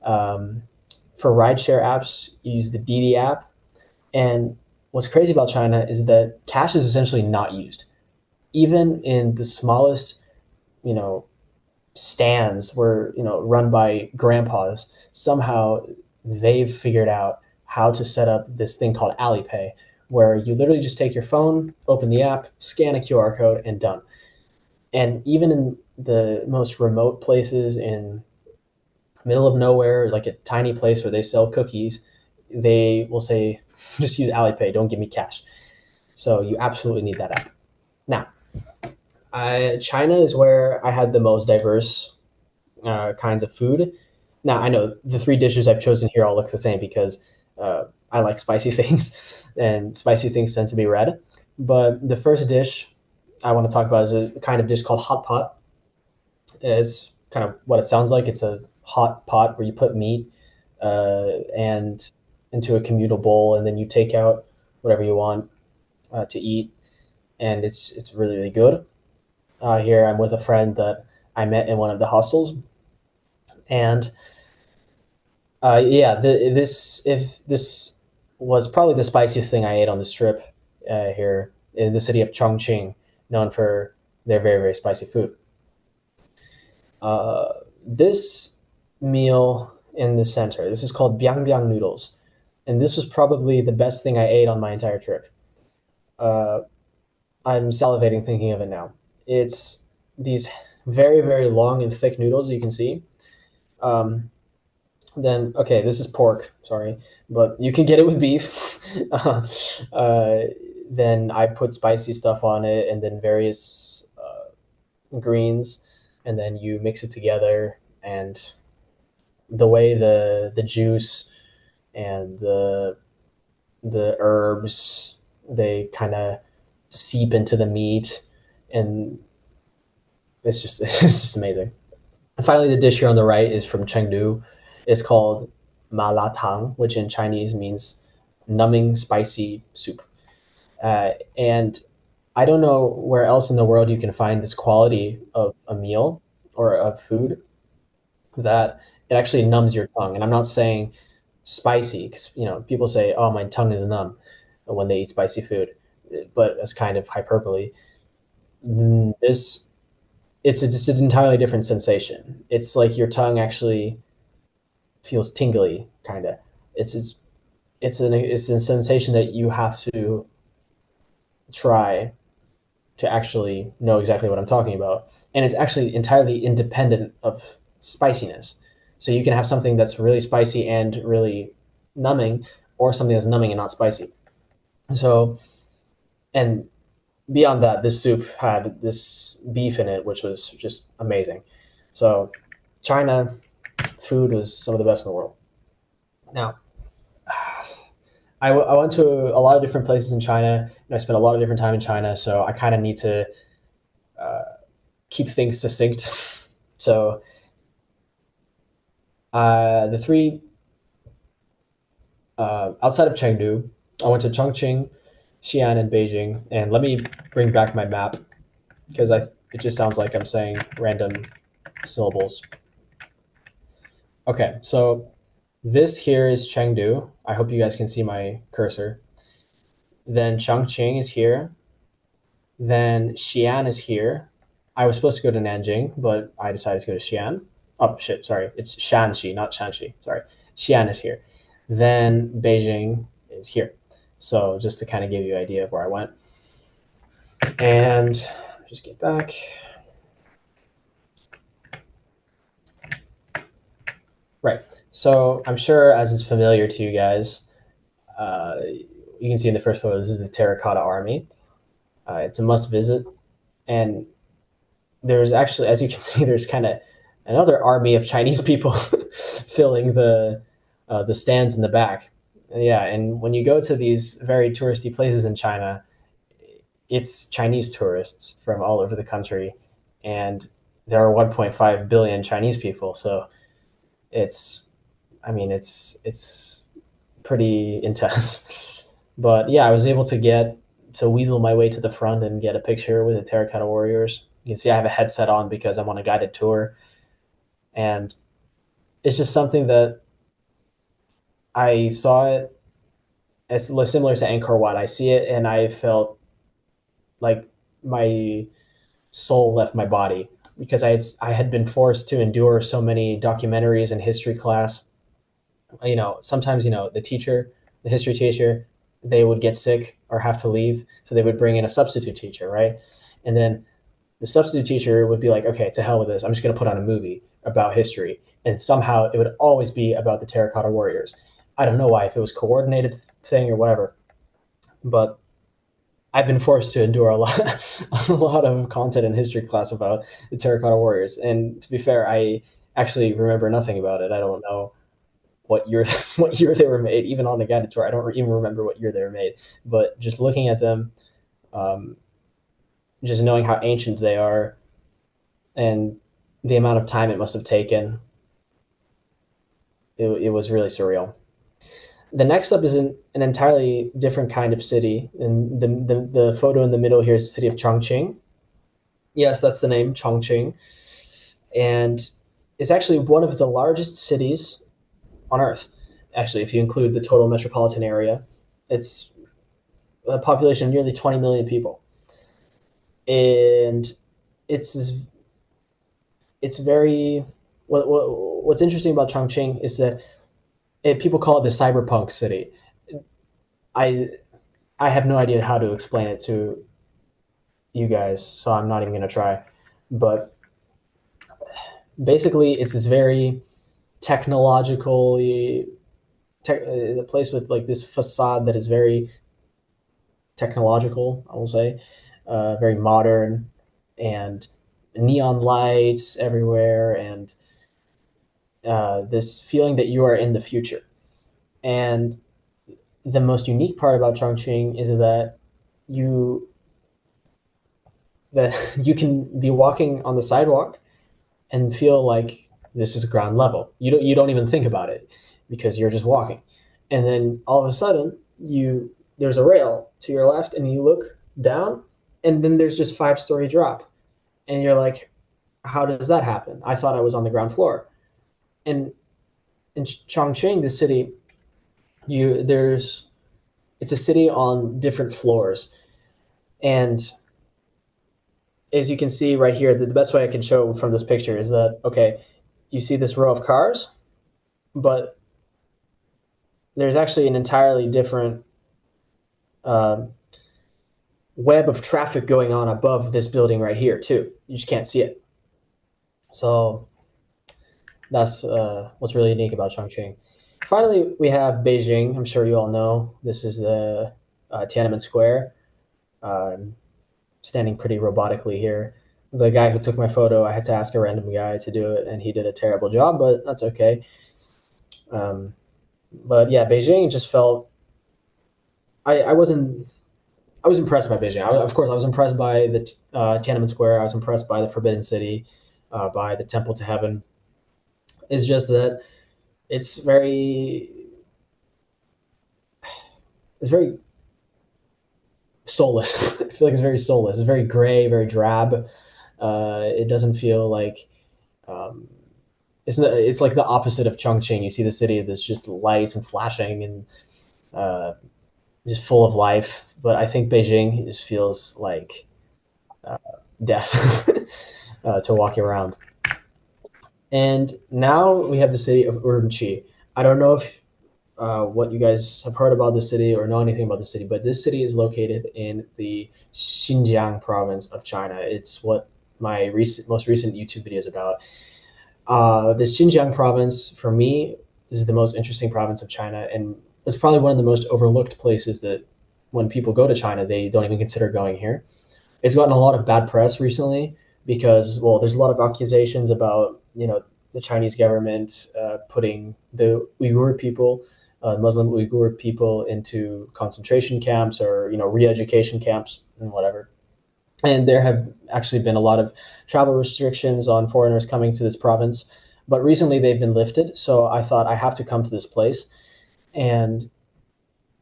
Speaker 2: For rideshare apps, you use the Didi app. And what's crazy about China is that cash is essentially not used. Even in the smallest, stands were, run by grandpas, somehow they've figured out how to set up this thing called Alipay, where you literally just take your phone, open the app, scan a QR code, and done. And even in the most remote places in middle of nowhere, like a tiny place where they sell cookies, they will say, just use Alipay, don't give me cash. So you absolutely need that app. Now, China is where I had the most diverse kinds of food. Now, I know the three dishes I've chosen here all look the same because I like spicy things, and spicy things tend to be red. But the first dish I want to talk about is a kind of dish called hot pot. It's kind of what it sounds like. It's a hot pot where you put meat and into a communal bowl, and then you take out whatever you want to eat, and it's really, really good. Here I'm with a friend that I met in one of the hostels, and this was probably the spiciest thing I ate on this trip here in the city of Chongqing, known for their very, very spicy food. This meal in the center, this is called biang biang noodles, and this was probably the best thing I ate on my entire trip. I'm salivating thinking of it now. It's these very, very long and thick noodles you can see. Then, okay, this is pork, sorry, but you can get it with beef. then I put spicy stuff on it, and then various greens, and then you mix it together, and the way the juice and the herbs, they kind of seep into the meat, and it's just amazing. And finally, the dish here on the right is from Chengdu. It's called ma la tang, which in Chinese means numbing spicy soup. And I don't know where else in the world you can find this quality of a meal or of food that it actually numbs your tongue. And I'm not saying spicy, because people say, "Oh, my tongue is numb," when they eat spicy food, but it's kind of hyperbole. It's just an entirely different sensation. It's like your tongue actually feels tingly, kind of. It's a sensation that you have to try to actually know exactly what I'm talking about. And it's actually entirely independent of spiciness. So you can have something that's really spicy and really numbing, or something that's numbing and not spicy. So, and beyond that, this soup had this beef in it, which was just amazing. So China food was some of the best in the world. Now, I went to a lot of different places in China, and I spent a lot of different time in China, so I kind of need to keep things succinct. So the three, outside of Chengdu, I went to Chongqing, Xi'an, and Beijing. And let me bring back my map, because it just sounds like I'm saying random syllables. Okay, so this here is Chengdu. I hope you guys can see my cursor. Then Chongqing is here. Then Xi'an is here. I was supposed to go to Nanjing, but I decided to go to Xi'an. Oh, shit, sorry. It's Shanxi, not Shanxi. Sorry. Xi'an is here. Then Beijing is here. So just to kind of give you an idea of where I went. And just get back. Right. So I'm sure, as is familiar to you guys, you can see in the first photo, this is the Terracotta Army. It's a must visit. And there's actually, as you can see, there's kind of another army of Chinese people filling the stands in the back. Yeah, and when you go to these very touristy places in China, it's Chinese tourists from all over the country, and there are 1.5 billion Chinese people, so it's pretty intense. But yeah, I was able to weasel my way to the front and get a picture with the Terracotta Warriors. You can see I have a headset on because I'm on a guided tour, and it's just something that I saw it as similar to Angkor Wat. I see it and I felt like my soul left my body, because I had been forced to endure so many documentaries in history class. Sometimes, the history teacher, they would get sick or have to leave, so they would bring in a substitute teacher, right? And then the substitute teacher would be like, okay, to hell with this. I'm just going to put on a movie about history. And somehow it would always be about the Terracotta Warriors. I don't know why, if it was coordinated thing or whatever, but I've been forced to endure a lot of content in history class about the Terracotta Warriors. And to be fair, I actually remember nothing about it. I don't know what year they were made. Even on the guided tour, I don't even remember what year they were made. But just looking at them, just knowing how ancient they are and the amount of time it must have taken, it was really surreal. The next up is an entirely different kind of city. And the photo in the middle here is the city of Chongqing. Yes, that's the name, Chongqing. And it's actually one of the largest cities on Earth. Actually, if you include the total metropolitan area, it's a population of nearly 20 million people. And it's very, what's interesting about Chongqing is that people call it the cyberpunk city. I have no idea how to explain it to you guys, so I'm not even going to try. But basically, it's this very technologically, a place with like this facade that is very technological, I will say, very modern, and neon lights everywhere, and this feeling that you are in the future. And the most unique part about Chongqing is that you can be walking on the sidewalk and feel like this is ground level. You don't even think about it because you're just walking. And then all of a sudden there's a rail to your left and you look down and then there's just 5-story drop. And you're like, how does that happen? I thought I was on the ground floor. And in Chongqing, the city, it's a city on different floors. And as you can see right here, the best way I can show from this picture is that, okay, you see this row of cars, but there's actually an entirely different web of traffic going on above this building right here too. You just can't see it. So that's what's really unique about Chongqing. Finally, we have Beijing. I'm sure you all know. This is the Tiananmen Square. Standing pretty robotically here. The guy who took my photo, I had to ask a random guy to do it, and he did a terrible job, but that's okay. But yeah, Beijing just felt... I was impressed by Beijing. Of course, I was impressed by the Tiananmen Square. I was impressed by the Forbidden City, by the Temple to Heaven. It's just that it's very soulless. I feel like it's very soulless. It's very gray, very drab. It doesn't feel like it's like the opposite of Chongqing. You see the city that's just lights and flashing and just full of life. But I think Beijing just feels like death to walk around. And now we have the city of Urumqi. I don't know if what you guys have heard about the city or know anything about the city, but this city is located in the Xinjiang province of China. It's what my most recent YouTube video is about. The Xinjiang province, for me, is the most interesting province of China, and it's probably one of the most overlooked places that when people go to China, they don't even consider going here. It's gotten a lot of bad press recently because, well, there's a lot of accusations about, the Chinese government putting the Uyghur people, Muslim Uyghur people, into concentration camps or, re-education camps and whatever. And there have actually been a lot of travel restrictions on foreigners coming to this province, but recently they've been lifted. So I thought I have to come to this place, and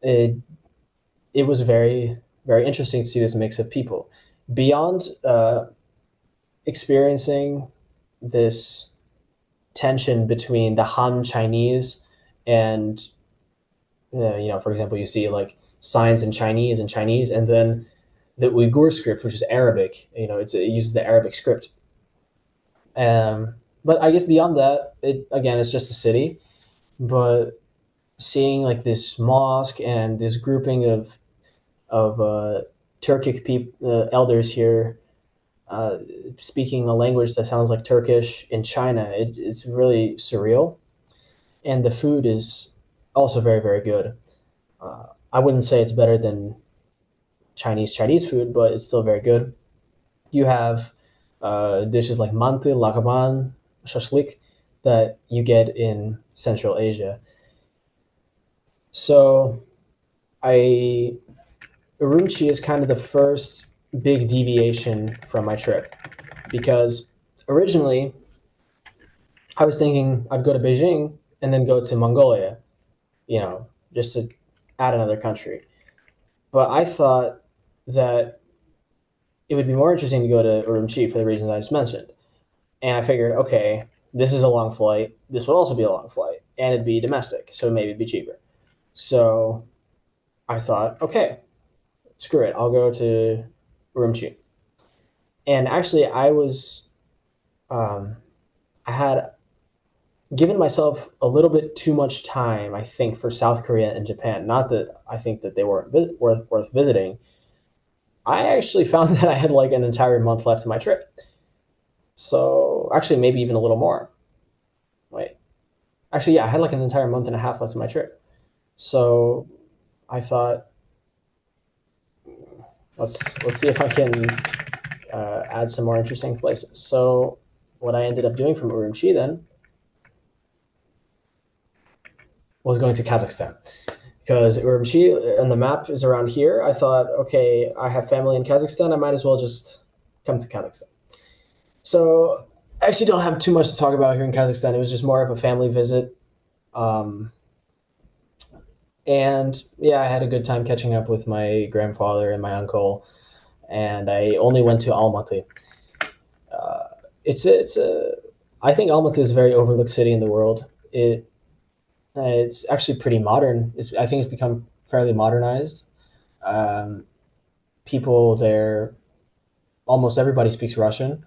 Speaker 2: it was very, very interesting to see this mix of people. Beyond experiencing this tension between the Han Chinese and, for example, you see like signs in Chinese, and then the Uyghur script, which is Arabic. It uses the Arabic script. But I guess beyond that, it's just a city. But seeing like this mosque and this grouping of Turkic elders here speaking a language that sounds like Turkish in China, it's really surreal. And the food is also very, very good. I wouldn't say it's better than Chinese food, but it's still very good. You have dishes like manti, lagaban, shashlik that you get in Central Asia. So Urumqi is kind of the first big deviation from my trip, because originally I was thinking I'd go to Beijing and then go to Mongolia, just to add another country. But I thought that it would be more interesting to go to Urumqi for the reasons I just mentioned. And I figured, okay, this is a long flight. This would also be a long flight, and it'd be domestic, so maybe it'd be cheaper. So I thought, okay, screw it. I'll go to Urumqi. And actually, I had given myself a little bit too much time, I think, for South Korea and Japan. Not that I think that they weren't worth visiting. I actually found that I had like an entire month left of my trip. So actually, maybe even a little more. Wait. Actually, yeah, I had like an entire month and a half left of my trip. So I thought, let's see if I can add some more interesting places. So what I ended up doing from Urumqi then was going to Kazakhstan, because Urumqi and the map is around here. I thought, okay, I have family in Kazakhstan, I might as well just come to Kazakhstan. So I actually don't have too much to talk about here in Kazakhstan. It was just more of a family visit. And yeah, I had a good time catching up with my grandfather and my uncle, and I only went to Almaty. I think Almaty is a very overlooked city in the world. It's actually pretty modern. I think it's become fairly modernized. People there, almost everybody speaks Russian,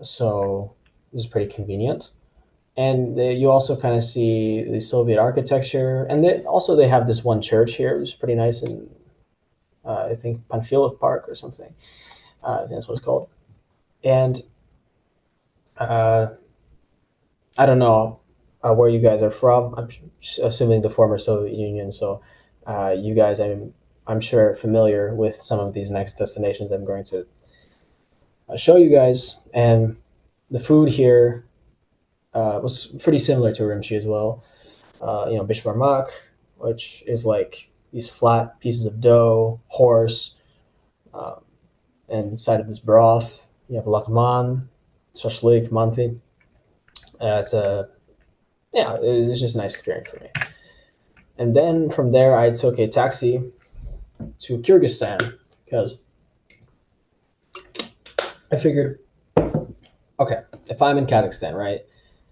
Speaker 2: so it was pretty convenient. And you also kind of see the Soviet architecture, and they have this one church here, which is pretty nice, in I think Panfilov Park or something. I think that's what it's called. And I don't know where you guys are from. I'm assuming the former Soviet Union, so you guys, I'm sure, familiar with some of these next destinations I'm going to show you guys. And the food here was pretty similar to Urumqi as well. Bishbarmak, which is like these flat pieces of dough, horse, and inside of this broth, you have lakman, shashlik, manti. It's just a nice experience for me. And then from there, I took a taxi to Kyrgyzstan, because I figured, okay, if I'm in Kazakhstan, right,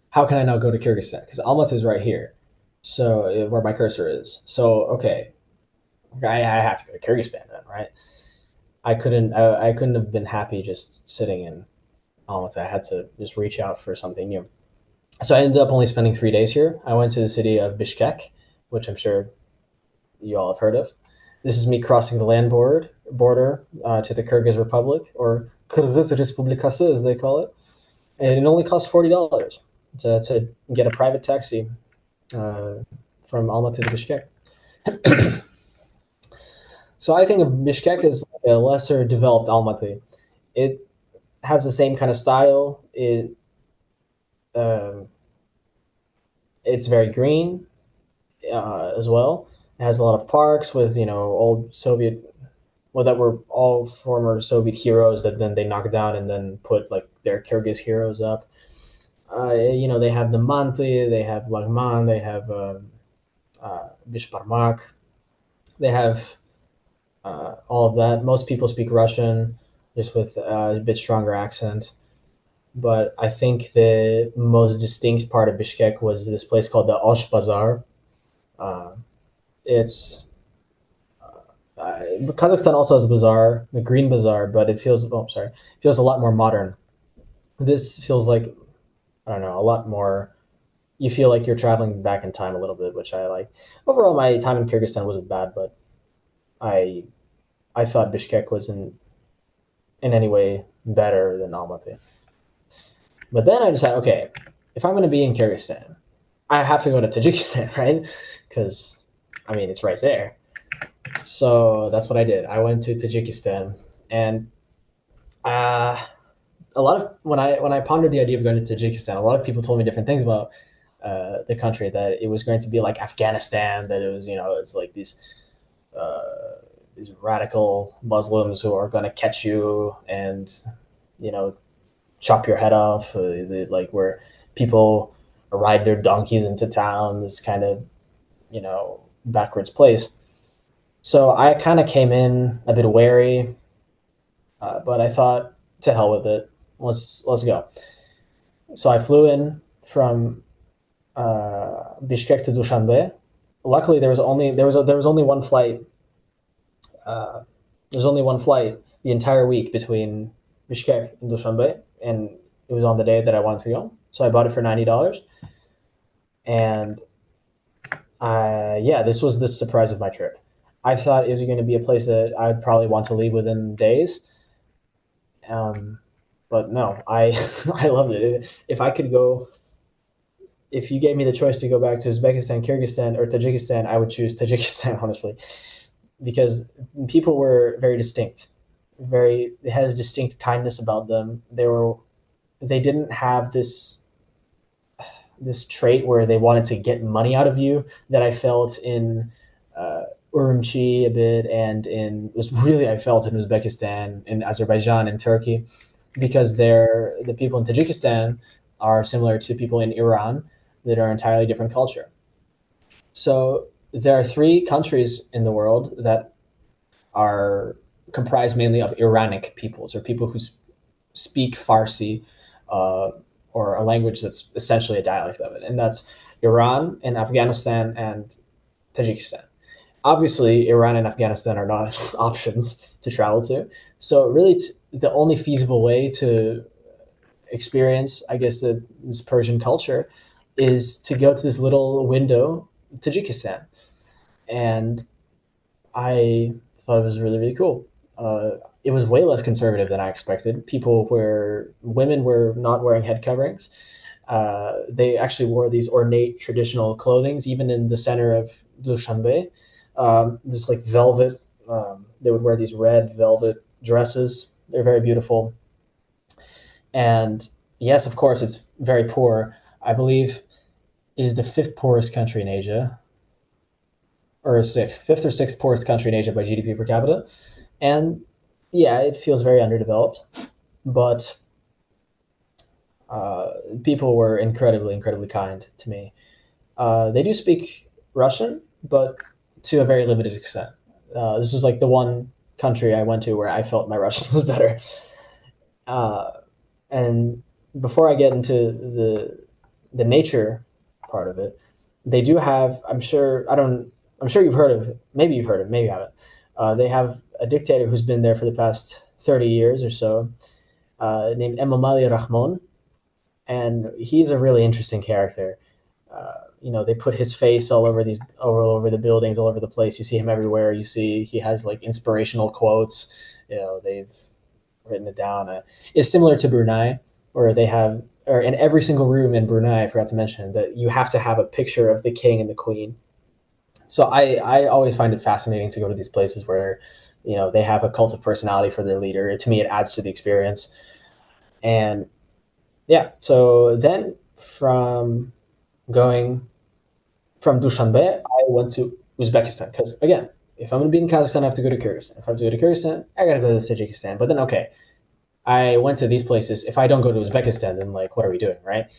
Speaker 2: how can I now go to Kyrgyzstan? Because Almaty is right here, so where my cursor is. So okay, I have to go to Kyrgyzstan then, right? I couldn't have been happy just sitting in Almaty. I had to just reach out for something new. So I ended up only spending 3 days here. I went to the city of Bishkek, which I'm sure you all have heard of. This is me crossing the land border to the Kyrgyz Republic, or Kyrgyz Respublikası as they call it. And it only cost $40 to get a private taxi from Almaty to Bishkek. So I think of Bishkek as a lesser developed Almaty. It has the same kind of style. It's very green as well. It has a lot of parks with old Soviet, that were all former Soviet heroes that then they knocked down and then put like their Kyrgyz heroes up. They have the Manti, they have Lagman, they have Bishbarmak, they have all of that. Most people speak Russian, just with a bit stronger accent. But I think the most distinct part of Bishkek was this place called the Osh Bazaar. Kazakhstan also has a bazaar, the Green Bazaar, but it feels a lot more modern. This feels like, I don't know, a lot more. You feel like you're traveling back in time a little bit, which I like. Overall, my time in Kyrgyzstan wasn't bad, but I thought Bishkek wasn't in any way better than Almaty. But then I decided, okay, if I'm going to be in Kyrgyzstan, I have to go to Tajikistan, right? Because, it's right there. So that's what I did. I went to Tajikistan, and a lot of when I pondered the idea of going to Tajikistan, a lot of people told me different things about the country. That it was going to be like Afghanistan. That it was, it's like these radical Muslims who are going to catch you and chop your head off. Like where people ride their donkeys into town. This kind of backwards place. So I kind of came in a bit wary, but I thought, to hell with it. Let's go. So I flew in from Bishkek to Dushanbe. Luckily, there was only one flight. There's only one flight the entire week between Bishkek and Dushanbe, and it was on the day that I wanted to go. So I bought it for $90, and this was the surprise of my trip. I thought it was going to be a place that I'd probably want to leave within days. But no, I loved it. If you gave me the choice to go back to Uzbekistan, Kyrgyzstan, or Tajikistan, I would choose Tajikistan, honestly. because people were very distinct. They had a distinct kindness about them. They didn't have this trait where they wanted to get money out of you that I felt in Urumqi a bit, and I felt in Uzbekistan, in Azerbaijan, and Turkey, because the people in Tajikistan are similar to people in Iran that are entirely different culture. So there are 3 countries in the world that are comprised mainly of Iranic peoples, or people who speak Farsi, or a language that's essentially a dialect of it, and that's Iran and Afghanistan and Tajikistan. Obviously, Iran and Afghanistan are not options to travel to, so really the only feasible way to experience, I guess, this Persian culture is to go to this little window, Tajikistan, and I thought it was really, really cool. It was way less conservative than I expected. Women were not wearing head coverings. They actually wore these ornate traditional clothings, even in the center of Dushanbe. This like velvet, they would wear these red velvet dresses. They're very beautiful. And yes, of course, it's very poor. I believe it is the 5th poorest country in Asia, or 5th or 6th poorest country in Asia by GDP per capita. And yeah, it feels very underdeveloped, but people were incredibly, incredibly kind to me. They do speak Russian, but to a very limited extent. This was like the one country I went to where I felt my Russian was better. And before I get into the nature part of it, they do have, I'm sure you've heard of it. Maybe you've heard of it, maybe you haven't. They have a dictator who's been there for the past 30 years or so, named Emomali Rahmon, and he's a really interesting character. They put his face all over the buildings, all over the place. You see him everywhere. You see he has like inspirational quotes. They've written it down. It's similar to Brunei, where they have, or in every single room in Brunei, I forgot to mention that you have to have a picture of the king and the queen. So I always find it fascinating to go to these places where, they have a cult of personality for their leader. To me, it adds to the experience. And yeah, so then from Dushanbe, I went to Uzbekistan, because again, if I'm going to be in Kazakhstan, I have to go to Kyrgyzstan. If I have to go to Kyrgyzstan, I got to go to Tajikistan. But then, okay, I went to these places. If I don't go to Uzbekistan, then like, what are we doing, right?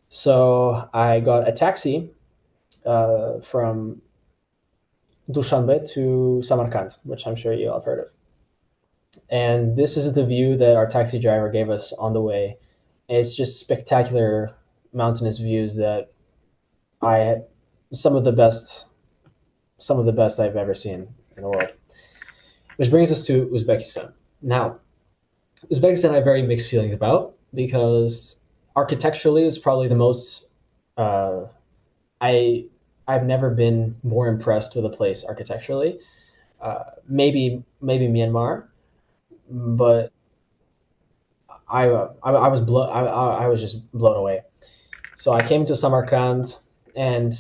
Speaker 2: So I got a taxi from Dushanbe to Samarkand, which I'm sure you all have heard of. And this is the view that our taxi driver gave us on the way. It's just spectacular mountainous views that I had some of the best I've ever seen in the world. Which brings us to Uzbekistan. Now, Uzbekistan I have very mixed feelings about, because architecturally it's probably the most I've never been more impressed with a place architecturally. Maybe Myanmar, but I was just blown away. So I came to Samarkand, and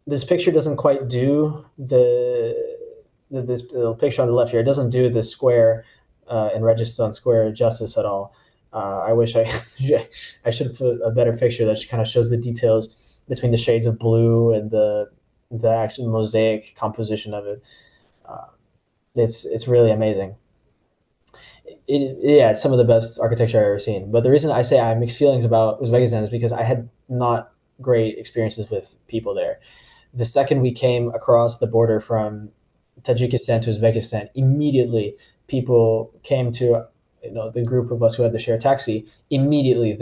Speaker 2: this picture doesn't quite do this picture on the left here. It doesn't do the square in Registan Square justice at all. I wish I should have put a better picture that kind of shows the details between the shades of blue and the actual mosaic composition of it. It's really amazing. It's some of the best architecture I've ever seen. But the reason I say I have mixed feelings about Uzbekistan is because I had not great experiences with people there. The second we came across the border from Tajikistan to Uzbekistan, immediately people came to the group of us who had the shared taxi. Immediately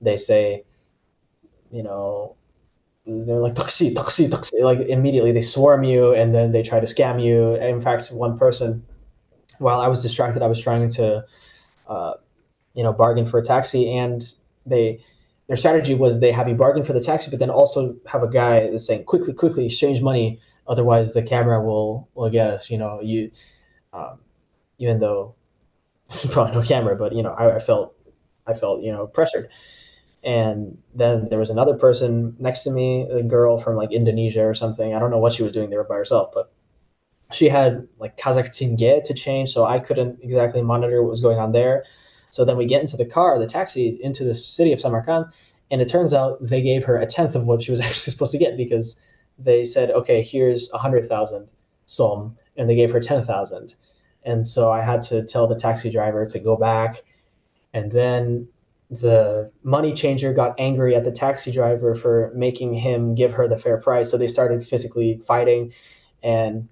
Speaker 2: they say, they're like taxi, taxi, taxi. Like immediately they swarm you, and then they try to scam you. In fact, one person, while I was distracted, I was trying to, bargain for a taxi, and their strategy was they have you bargain for the taxi, but then also have a guy that's saying, quickly exchange money, otherwise the camera will get us. Even though probably no camera, but I felt pressured. And then there was another person next to me, a girl from like Indonesia or something. I don't know what she was doing there by herself, but she had like Kazakh tenge to change, so I couldn't exactly monitor what was going on there. So then we get into the car, the taxi, into the city of Samarkand, and it turns out they gave her a tenth of what she was actually supposed to get, because they said, okay, here's 100,000 som, and they gave her 10,000. And so I had to tell the taxi driver to go back, and then the money changer got angry at the taxi driver for making him give her the fair price. So they started physically fighting, and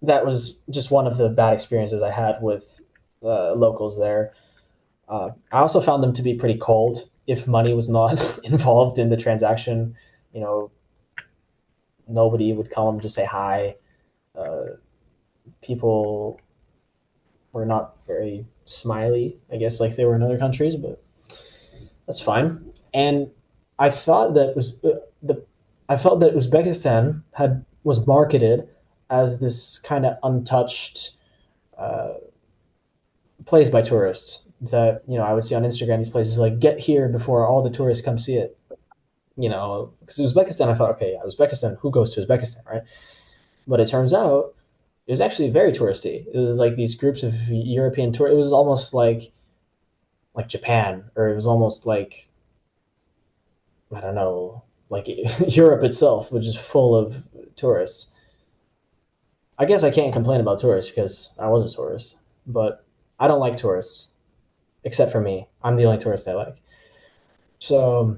Speaker 2: that was just one of the bad experiences I had with locals there. I also found them to be pretty cold. If money was not involved in the transaction, nobody would come to say hi. People were not very smiley, I guess, like they were in other countries, but that's fine. And I thought that Uzbekistan was marketed as this kind of untouched place by tourists that, I would see on Instagram, these places like, get here before all the tourists come see it. Because Uzbekistan, I thought, okay, Uzbekistan, who goes to Uzbekistan, right? But it turns out it was actually very touristy. It was like these groups of European tourists. It was almost like Japan, or it was almost like, I don't know, like Europe itself, which is full of tourists. I guess I can't complain about tourists because I was a tourist, but I don't like tourists, except for me. I'm the only tourist I like. So,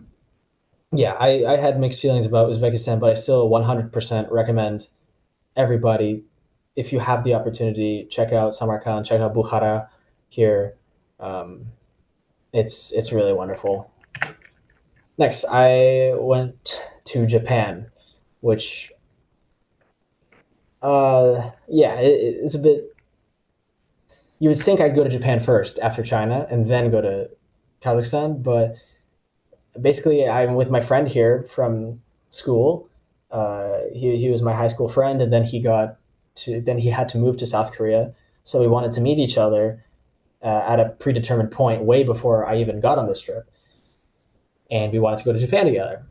Speaker 2: yeah, I had mixed feelings about Uzbekistan, but I still 100% recommend everybody, if you have the opportunity, check out Samarkand, check out Bukhara here. It's really wonderful. Next, I went to Japan, which, it's a bit. You would think I'd go to Japan first after China and then go to Kazakhstan, but basically I'm with my friend here from school. He was my high school friend, and then he had to move to South Korea, so we wanted to meet each other at a predetermined point way before I even got on this trip, and we wanted to go to Japan together.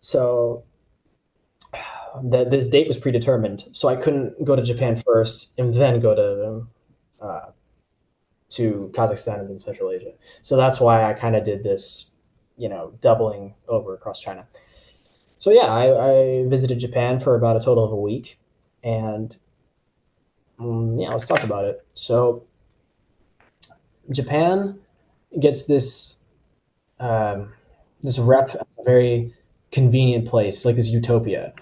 Speaker 2: So this date was predetermined, so I couldn't go to Japan first and then go to Kazakhstan and then Central Asia. So that's why I kind of did this, doubling over across China. So yeah, I visited Japan for about a total of a week, and let's talk about it. So Japan gets this rep as a very convenient place, like this utopia,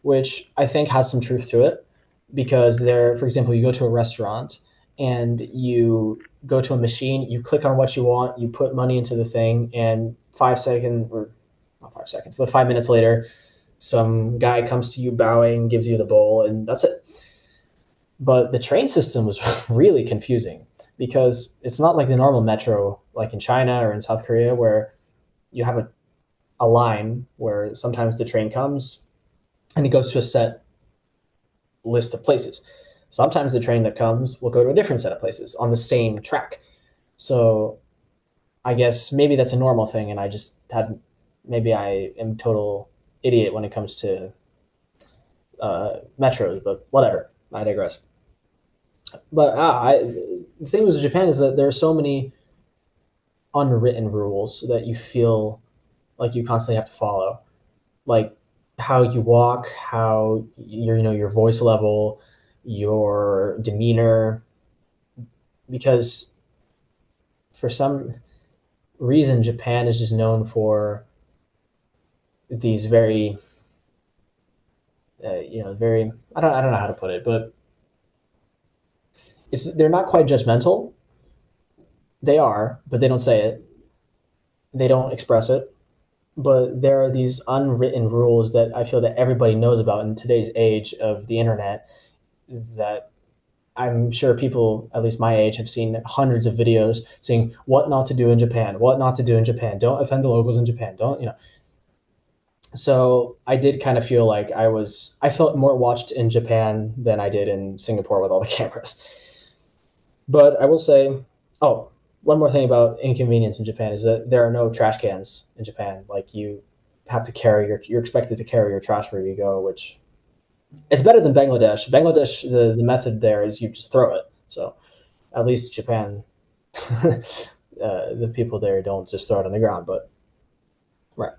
Speaker 2: which I think has some truth to it, because there, for example, you go to a restaurant and you go to a machine, you click on what you want, you put money into the thing, and 5 minutes later, some guy comes to you bowing, gives you the bowl, and that's it. But the train system was really confusing, because it's not like the normal metro, like in China or in South Korea, where you have a line where sometimes the train comes and it goes to a set list of places. Sometimes the train that comes will go to a different set of places on the same track. So I guess maybe that's a normal thing, and maybe I am total idiot when it comes to metros, but whatever. I digress. But the thing with Japan is that there are so many unwritten rules that you feel like you constantly have to follow, like how you walk, how your voice level, your demeanor, because for some reason Japan is just known for these very very, I don't know how to put it, but they're not quite judgmental. They are, but they don't say it. They don't express it. But there are these unwritten rules that I feel that everybody knows about in today's age of the internet, that I'm sure people, at least my age, have seen hundreds of videos saying what not to do in Japan, what not to do in Japan, don't offend the locals in Japan, So I did kind of feel like I felt more watched in Japan than I did in Singapore with all the cameras. But I will say, one more thing about inconvenience in Japan is that there are no trash cans in Japan. Like, you have to you're expected to carry your trash wherever you go, which It's better than Bangladesh. Bangladesh, the method there is you just throw it. So at least Japan, the people there don't just throw it on the ground. But right.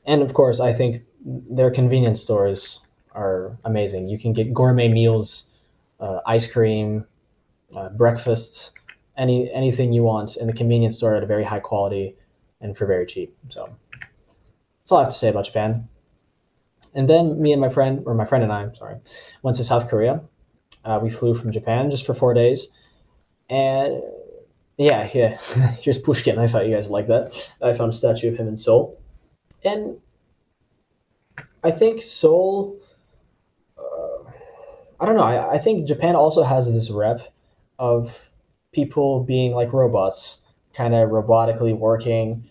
Speaker 2: And of course, I think their convenience stores are amazing. You can get gourmet meals, ice cream, breakfast, anything you want in the convenience store at a very high quality and for very cheap. So that's all I have to say about Japan. And then me and my friend and I, went to South Korea. We flew from Japan just for 4 days. And yeah. Here's Pushkin. I thought you guys would like that. I found a statue of him in Seoul. And I think Seoul, I don't know. I think Japan also has this rep of people being like robots, kind of robotically working,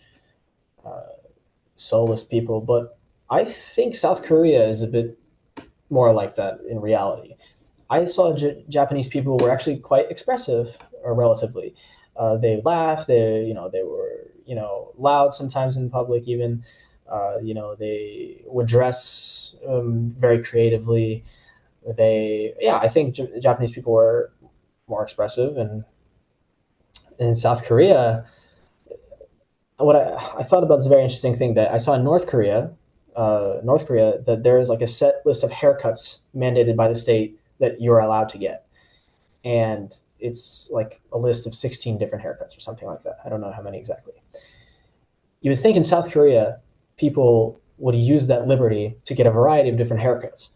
Speaker 2: soulless people. But I think South Korea is a bit more like that in reality. I saw Japanese people were actually quite expressive, or relatively. They laughed. They were loud sometimes in public. Even they would dress very creatively. I think Japanese people were more expressive, and in South Korea, what I thought about this very interesting thing that I saw in North Korea, that there is like a set list of haircuts mandated by the state that you're allowed to get, and it's like a list of 16 different haircuts or something like that. I don't know how many exactly. You would think in South Korea people would use that liberty to get a variety of different haircuts,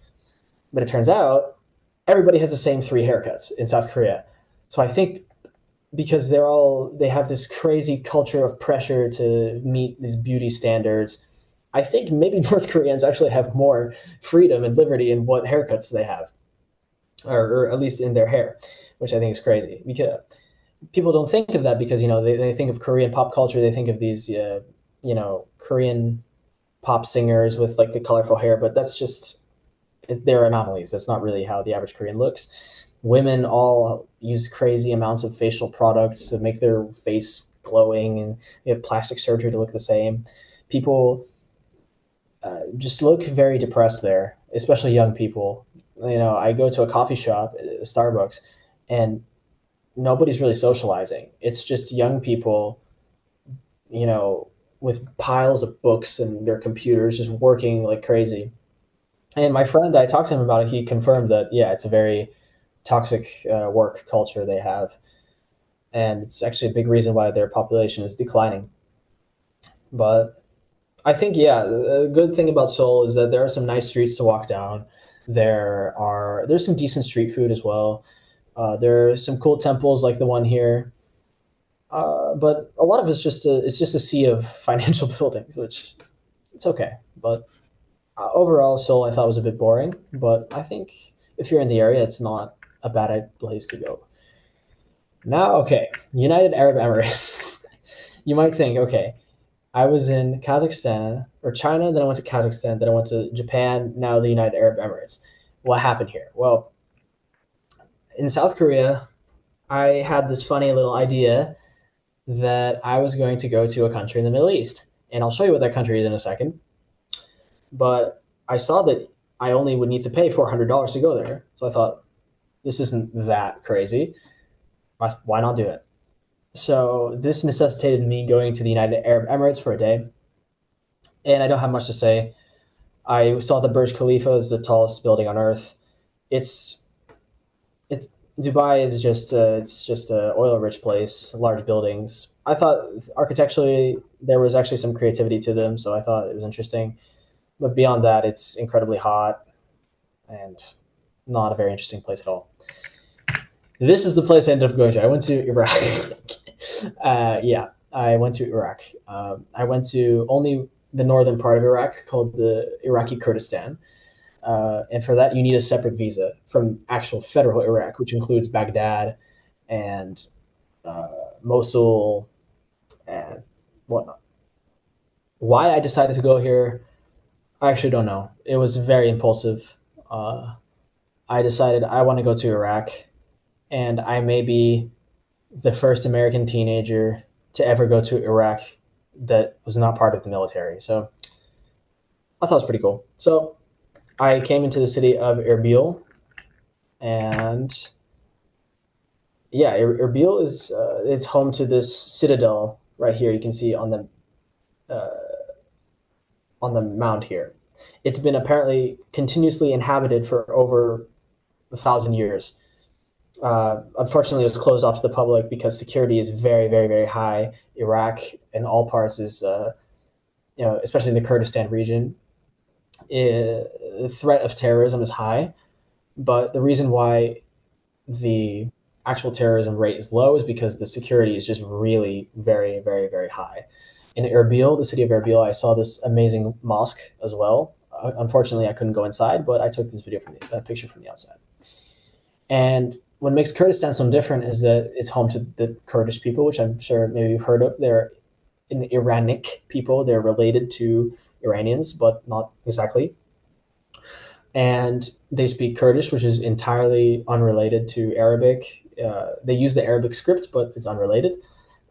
Speaker 2: but it turns out everybody has the same 3 haircuts in South Korea. So I think because they have this crazy culture of pressure to meet these beauty standards, I think maybe North Koreans actually have more freedom and liberty in what haircuts they have, or at least in their hair, which I think is crazy. Because people don't think of that because, they think of Korean pop culture. They think of these, Korean pop singers with like the colorful hair, but that's just, they're anomalies. That's not really how the average Korean looks. Women all use crazy amounts of facial products to make their face glowing, and they have plastic surgery to look the same. People just look very depressed there, especially young people. I go to a coffee shop, Starbucks, and nobody's really socializing. It's just young people, with piles of books and their computers just working like crazy. And my friend, I talked to him about it. He confirmed that, yeah, it's a very toxic work culture they have. And it's actually a big reason why their population is declining. But I think, a good thing about Seoul is that there are some nice streets to walk down. There's some decent street food as well. There are some cool temples like the one here. But a lot of it's just a sea of financial buildings, which it's okay. But overall, Seoul I thought was a bit boring. But I think if you're in the area, it's not a bad place to go. Now, okay, United Arab Emirates. You might think, okay, I was in Kazakhstan or China, then I went to Kazakhstan, then I went to Japan, now the United Arab Emirates. What happened here? Well, in South Korea, I had this funny little idea that I was going to go to a country in the Middle East. And I'll show you what that country is in a second. But I saw that I only would need to pay $400 to go there. So I thought, this isn't that crazy. Why not do it? So this necessitated me going to the United Arab Emirates for a day. And I don't have much to say. I saw the Burj Khalifa is the tallest building on earth. Dubai is just a oil-rich place, large buildings. I thought architecturally there was actually some creativity to them, so I thought it was interesting. But beyond that, it's incredibly hot and not a very interesting place at all. This is the place I ended up going to. I went to Iraq. I went to Iraq. I went to only the northern part of Iraq called the Iraqi Kurdistan. And for that, you need a separate visa from actual federal Iraq, which includes Baghdad and Mosul and whatnot. Why I decided to go here, I actually don't know. It was very impulsive. I decided I want to go to Iraq, and I may be the first American teenager to ever go to Iraq that was not part of the military. So I thought it was pretty cool. So I came into the city of Erbil, and yeah, Erbil is it's home to this citadel right here. You can see on the mound here. It's been apparently continuously inhabited for over 1,000 years. Unfortunately, it was closed off to the public because security is very, very, very high. Iraq in all parts is, especially in the Kurdistan region, the threat of terrorism is high. But the reason why the actual terrorism rate is low is because the security is just really very, very, very high. In Erbil, the city of Erbil, I saw this amazing mosque as well. Unfortunately, I couldn't go inside, but I took this picture from the outside. And what makes Kurdistan so different is that it's home to the Kurdish people, which I'm sure maybe you've heard of. They're an Iranic people. They're related to Iranians, but not exactly. And they speak Kurdish, which is entirely unrelated to Arabic. They use the Arabic script, but it's unrelated.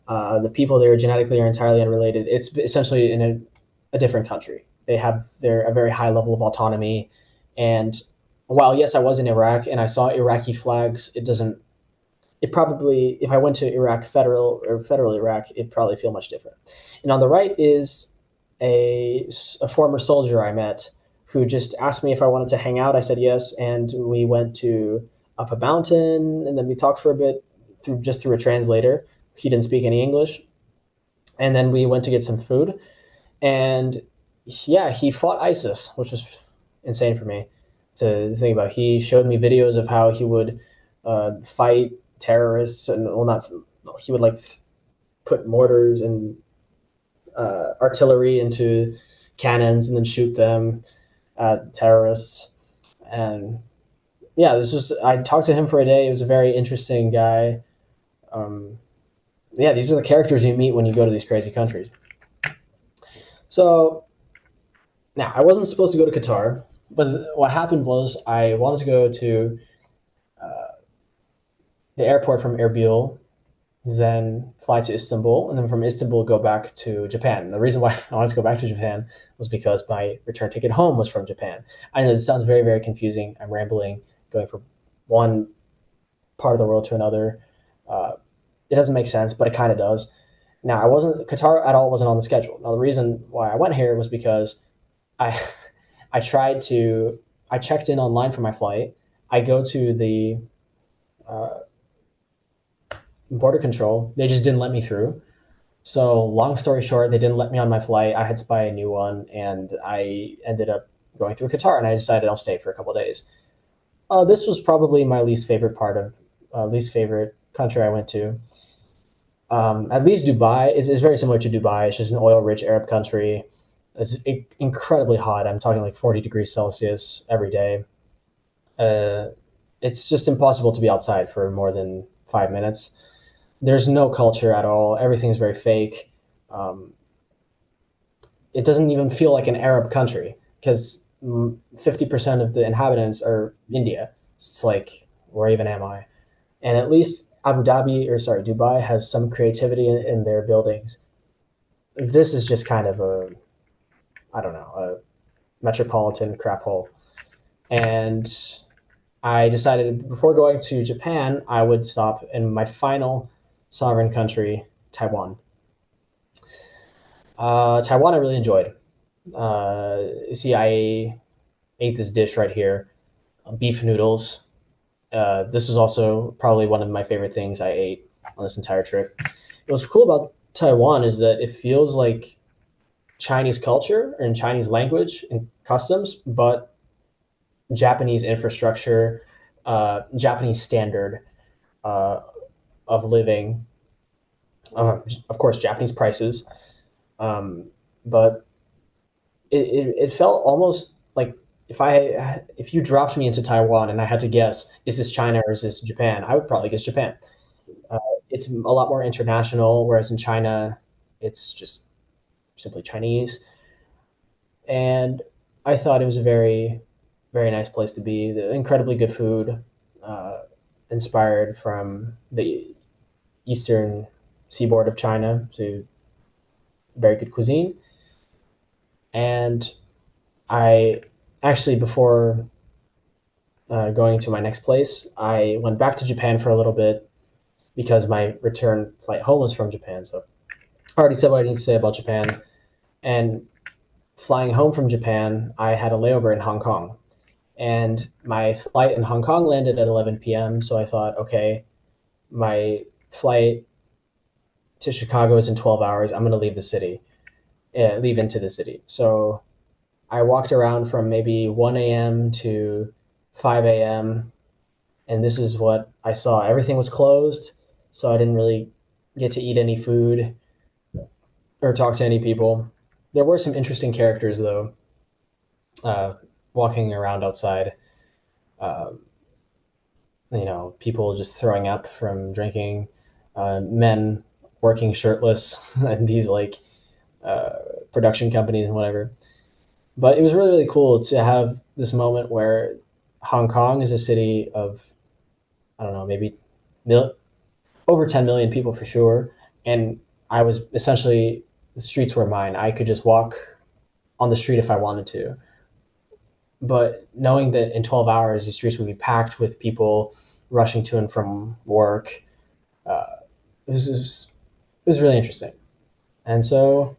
Speaker 2: The people there genetically are entirely unrelated. It's essentially in a different country. They have a very high level of autonomy. And while, yes, I was in Iraq and I saw Iraqi flags, if I went to Iraq, federal Iraq, it'd probably feel much different. And on the right is a former soldier I met who just asked me if I wanted to hang out. I said yes, and we went up a mountain, and then we talked for a bit through a translator. He didn't speak any English. And then we went to get some food. And yeah, he fought ISIS, which was insane for me to think about. He showed me videos of how he would fight terrorists, and he would put mortars and artillery into cannons and then shoot them at terrorists. And yeah, I talked to him for a day. He was a very interesting guy. Yeah, these are the characters you meet when you go to these crazy countries. So now, I wasn't supposed to go to Qatar, but what happened was I wanted to go to the airport from Erbil, then fly to Istanbul, and then from Istanbul go back to Japan. And the reason why I wanted to go back to Japan was because my return ticket home was from Japan. I know this sounds very, very confusing. I'm rambling, going from one part of the world to another. It doesn't make sense, but it kind of does. Now, Qatar at all wasn't on the schedule. Now, the reason why I went here was because I checked in online for my flight. I go to the border control. They just didn't let me through. So long story short, they didn't let me on my flight. I had to buy a new one, and I ended up going through Qatar, and I decided I'll stay for a couple of days. This was probably my least favorite country I went to. At least Dubai is very similar to Dubai. It's just an oil-rich Arab country. It's incredibly hot. I'm talking like 40 degrees Celsius every day. It's just impossible to be outside for more than 5 minutes. There's no culture at all. Everything's very fake. It doesn't even feel like an Arab country because 50% of the inhabitants are India. It's like, where even am I? And at least Dubai has some creativity in their buildings. This is just kind of a metropolitan crap hole. And I decided before going to Japan, I would stop in my final sovereign country, Taiwan. Taiwan I really enjoyed. See, I ate this dish right here, beef noodles. This was also probably one of my favorite things I ate on this entire trip. What's cool about Taiwan is that it feels like Chinese culture and Chinese language and customs, but Japanese infrastructure, Japanese standard of living, of course, Japanese prices. But it felt almost like if you dropped me into Taiwan and I had to guess, is this China or is this Japan? I would probably guess Japan. It's a lot more international, whereas in China, it's just simply Chinese. And I thought it was a very, very nice place to be. Incredibly good food, inspired from the eastern seaboard of China, so very good cuisine. And I actually, before going to my next place, I went back to Japan for a little bit because my return flight home was from Japan. So I already said what I need to say about Japan. And flying home from Japan, I had a layover in Hong Kong. And my flight in Hong Kong landed at 11 p.m. So I thought, okay, my flight to Chicago is in 12 hours. I'm going to leave the city, leave into the city. So I walked around from maybe 1 a.m. to 5 a.m. And this is what I saw. Everything was closed, so I didn't really get to eat any food or talk to any people. There were some interesting characters, though, walking around outside. People just throwing up from drinking, men working shirtless at these production companies and whatever. But it was really, really cool to have this moment where Hong Kong is a city of, I don't know, maybe over 10 million people for sure. And I was essentially, the streets were mine. I could just walk on the street if I wanted to. But knowing that in 12 hours, the streets would be packed with people rushing to and from work, it was really interesting. And so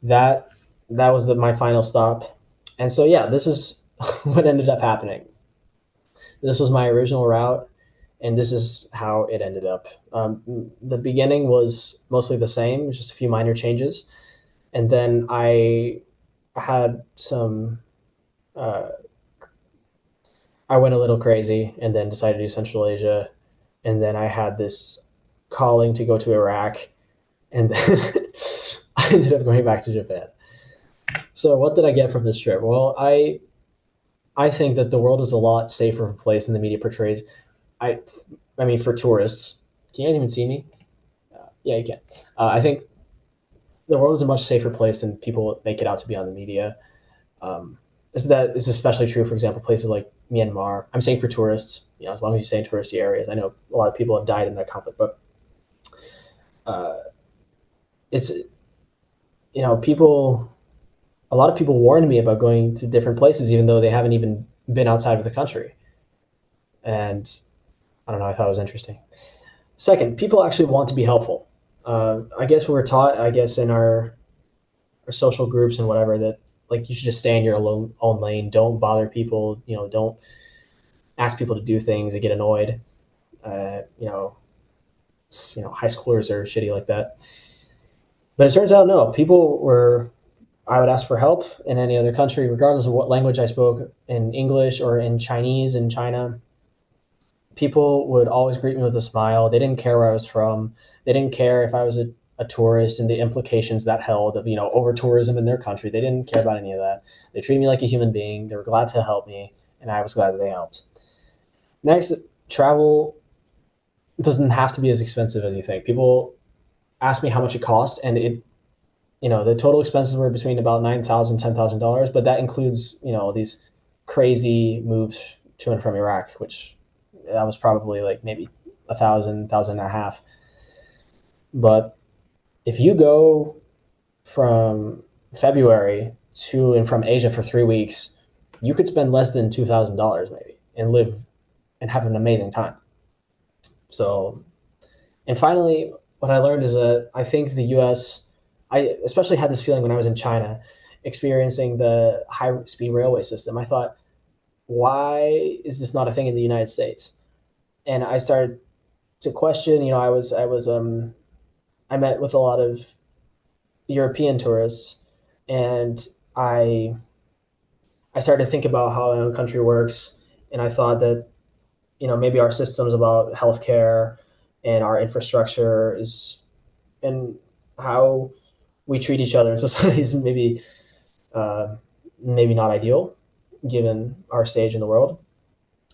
Speaker 2: that was my final stop. And so, yeah, this is what ended up happening. This was my original route, and this is how it ended up. The beginning was mostly the same, just a few minor changes. And then I had some, I went a little crazy and then decided to do Central Asia. And then I had this calling to go to Iraq. And then I ended up going back to Japan. So what did I get from this trip? Well, I think that the world is a lot safer place than the media portrays. I mean, for tourists. Can you guys even see me? Yeah, you can. I think the world is a much safer place than people make it out to be on the media. That is especially true, for example, places like Myanmar. I'm saying for tourists, as long as you stay in touristy areas. I know a lot of people have died in that conflict, but it's, a lot of people warned me about going to different places, even though they haven't even been outside of the country. And I don't know, I thought it was interesting. Second, people actually want to be helpful. I guess we were taught, in our social groups and whatever, that you should just stay in your own lane. Don't bother people. Don't ask people to do things and get annoyed. High schoolers are shitty like that. But it turns out, no, I would ask for help in any other country, regardless of what language I spoke, in English or in Chinese in China. People would always greet me with a smile. They didn't care where I was from. They didn't care if I was a tourist and the implications that held of, over tourism in their country. They didn't care about any of that. They treated me like a human being. They were glad to help me, and I was glad that they helped. Next, travel doesn't have to be as expensive as you think. People ask me how much it costs, and the total expenses were between about $9,000, $10,000, but that includes, these crazy moves to and from Iraq, which that was probably maybe $1,000, $1,500. But if you go from February to and from Asia for 3 weeks, you could spend less than $2,000 maybe and live and have an amazing time. So, and finally, what I learned is that I think the U.S., I especially had this feeling when I was in China, experiencing the high-speed railway system. I thought, why is this not a thing in the United States? And I started to question. I met with a lot of European tourists, and I started to think about how my own country works, and I thought that, maybe our systems about healthcare and our infrastructure and how we treat each other in society is maybe not ideal given our stage in the world.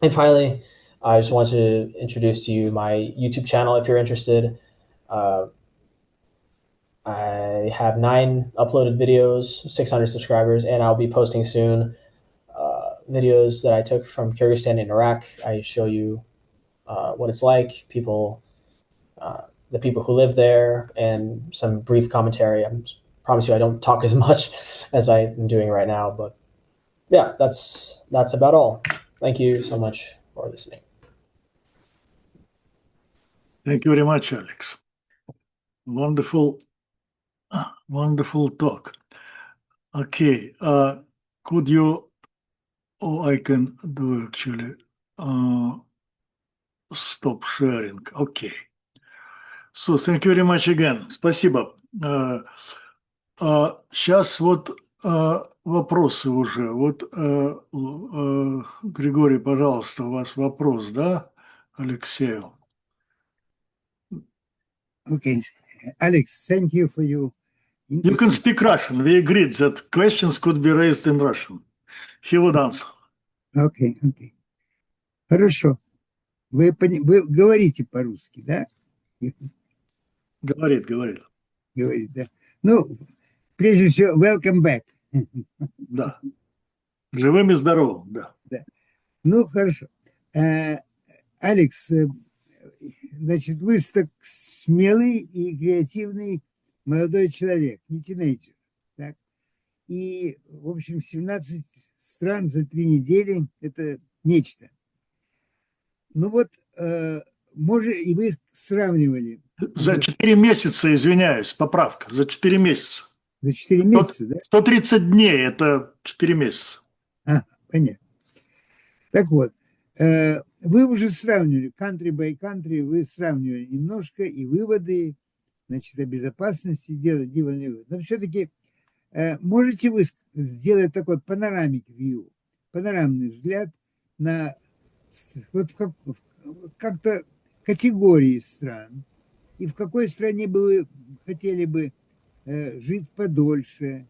Speaker 2: And finally, I just want to introduce to you my YouTube channel if you're interested. I have 9 uploaded videos, 600 subscribers, and I'll be posting soon videos that I took from Kyrgyzstan and Iraq. I show you what it's like, the people who live there, and some brief commentary. I promise you I don't talk as much as I'm doing right now, but yeah, that's about all. Thank you so much for listening.
Speaker 1: Thank you very much, Alex. Wonderful talk. Okay, could you, I can do actually, stop sharing. Okay. So, thank you very much again. Спасибо. Сейчас вот вопросы уже. Вот, Григорий, пожалуйста, у вас вопрос, да, Алексею?
Speaker 4: Okay, Alex, thank you for your
Speaker 1: You can speak Russian. We agreed that questions could be raised in Russian. He would answer.
Speaker 4: Okay. Хорошо. Вы говорите по-русски, да?
Speaker 1: Говорит.
Speaker 4: Говорит, да. Ну, прежде всего, welcome back.
Speaker 1: Да. Живым и здоровым, да.
Speaker 4: Ну, хорошо. Алекс, значит, вы так смелый и креативный молодой человек, не тинейджер. Так? И, в общем, 17 стран за 3 недели – это нечто. Ну вот, может, и вы сравнивали.
Speaker 1: За 4 месяца, извиняюсь, поправка, за 4 месяца.
Speaker 4: За 4 месяца, да?
Speaker 1: 130 дней – это 4 месяца.
Speaker 4: Понятно. Так вот, вы уже сравнивали, country by country, вы сравнивали немножко, и выводы, значит, о безопасности делали вы. Но все-таки можете вы сделать такой панорамик view, панорамный взгляд на вот как-то категории стран, и в какой стране бы вы хотели бы жить подольше,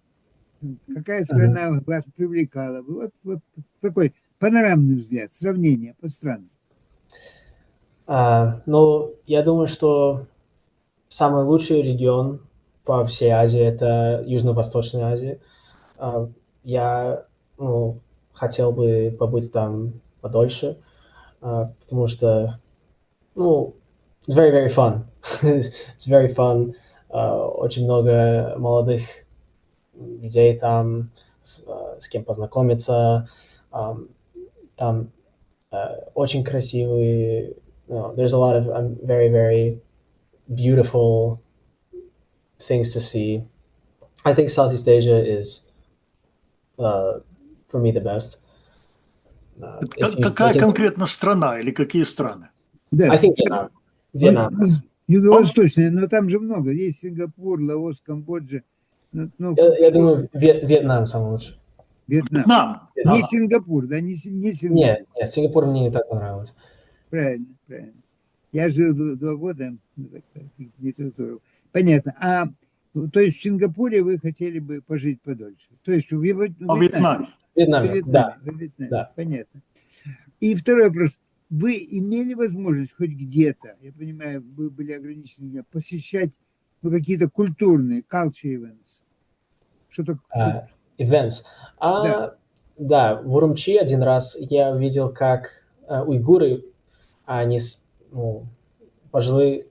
Speaker 4: какая страна вас привлекала бы? Вот такой панорамный взгляд, сравнение по странам.
Speaker 2: Ну, я думаю, что самый лучший регион по всей Азии – это Южно-Восточная Азия. Я хотел бы побыть там подольше, потому что, it's very, very fun. It's very fun. Очень много молодых людей там, с кем познакомиться. Там очень красивые, there's a lot of very, very beautiful things to see. I think Southeast Asia is, for me, the best.
Speaker 1: Какая конкретно страна или какие страны?
Speaker 4: Да,
Speaker 2: I think Vietnam.
Speaker 4: Юго-восточная, но там же много. Есть Сингапур, Лаос, Камбоджа.
Speaker 2: Я думаю, Вьетнам самый лучший.
Speaker 4: Вьетнам. Не Сингапур, да? Не Сингапур.
Speaker 2: Нет, Сингапур мне не так понравился.
Speaker 4: Правильно. Я жил 2 года. Понятно. То есть в Сингапуре вы хотели бы пожить подольше? То есть в Вьетнаме?
Speaker 2: Вьетнаме, да.
Speaker 4: Понятно. И второй вопрос. Вы имели возможность хоть где-то, я понимаю, вы были ограничены, посещать какие-то культурные, culture events?
Speaker 2: Events. Да, в Урумчи один раз я видел, как уйгуры, они, пожилые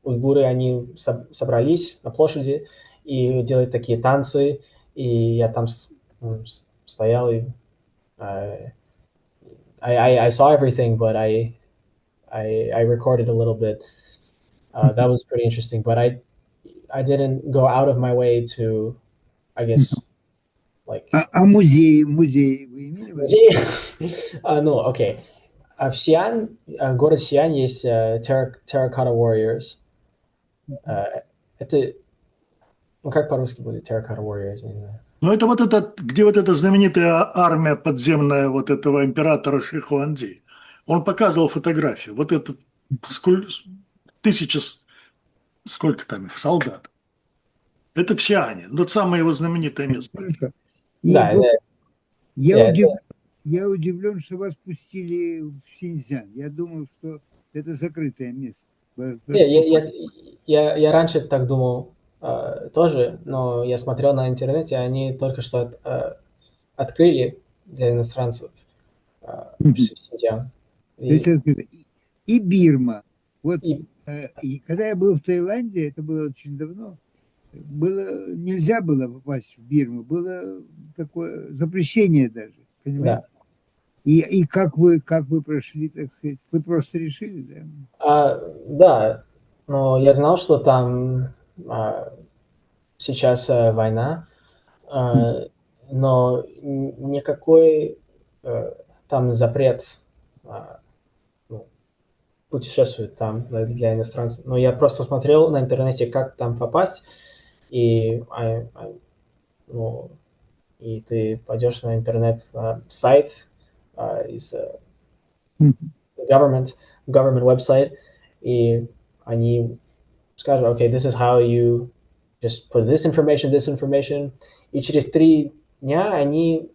Speaker 2: уйгуры, они собрались на площади и делают такие танцы, и я там стоял и I saw everything, but I recorded a little bit. That was pretty interesting, but I didn't go out of my way to, I guess, like.
Speaker 4: Музей вы имели?
Speaker 2: Музей? Окей. В Сиань, город Сиань есть Terracotta Warriors. Это, как по-русски будет Terracotta Warriors? Я не знаю.
Speaker 1: Ну, это вот это, где вот эта знаменитая армия подземная вот этого императора Шихуанди. Он показывал фотографию. Вот это сколько там их, солдат. Это в Сиане. Вот самое его знаменитое место.
Speaker 2: Да,
Speaker 4: я удивлен, что вас пустили в Синьцзян. Я думал, что это закрытое место.
Speaker 2: Я раньше так думал тоже, но я смотрел на интернете, они только что открыли для иностранцев Синьцзян.
Speaker 4: И Бирма. Вот, и когда я был в Таиланде, это было очень давно, нельзя было попасть в Бирму, было такое запрещение даже. Понимаете? И как вы прошли, так сказать? Вы просто решили, да?
Speaker 2: Да, но я знал, что там сейчас война, но никакой там запрет ну, путешествовать там для иностранцев. Но я просто смотрел на интернете, как там попасть, и, ну, и ты пойдешь на интернет-сайт из government website, и они скажут, okay, this is how you just put this information, и через 3 дня они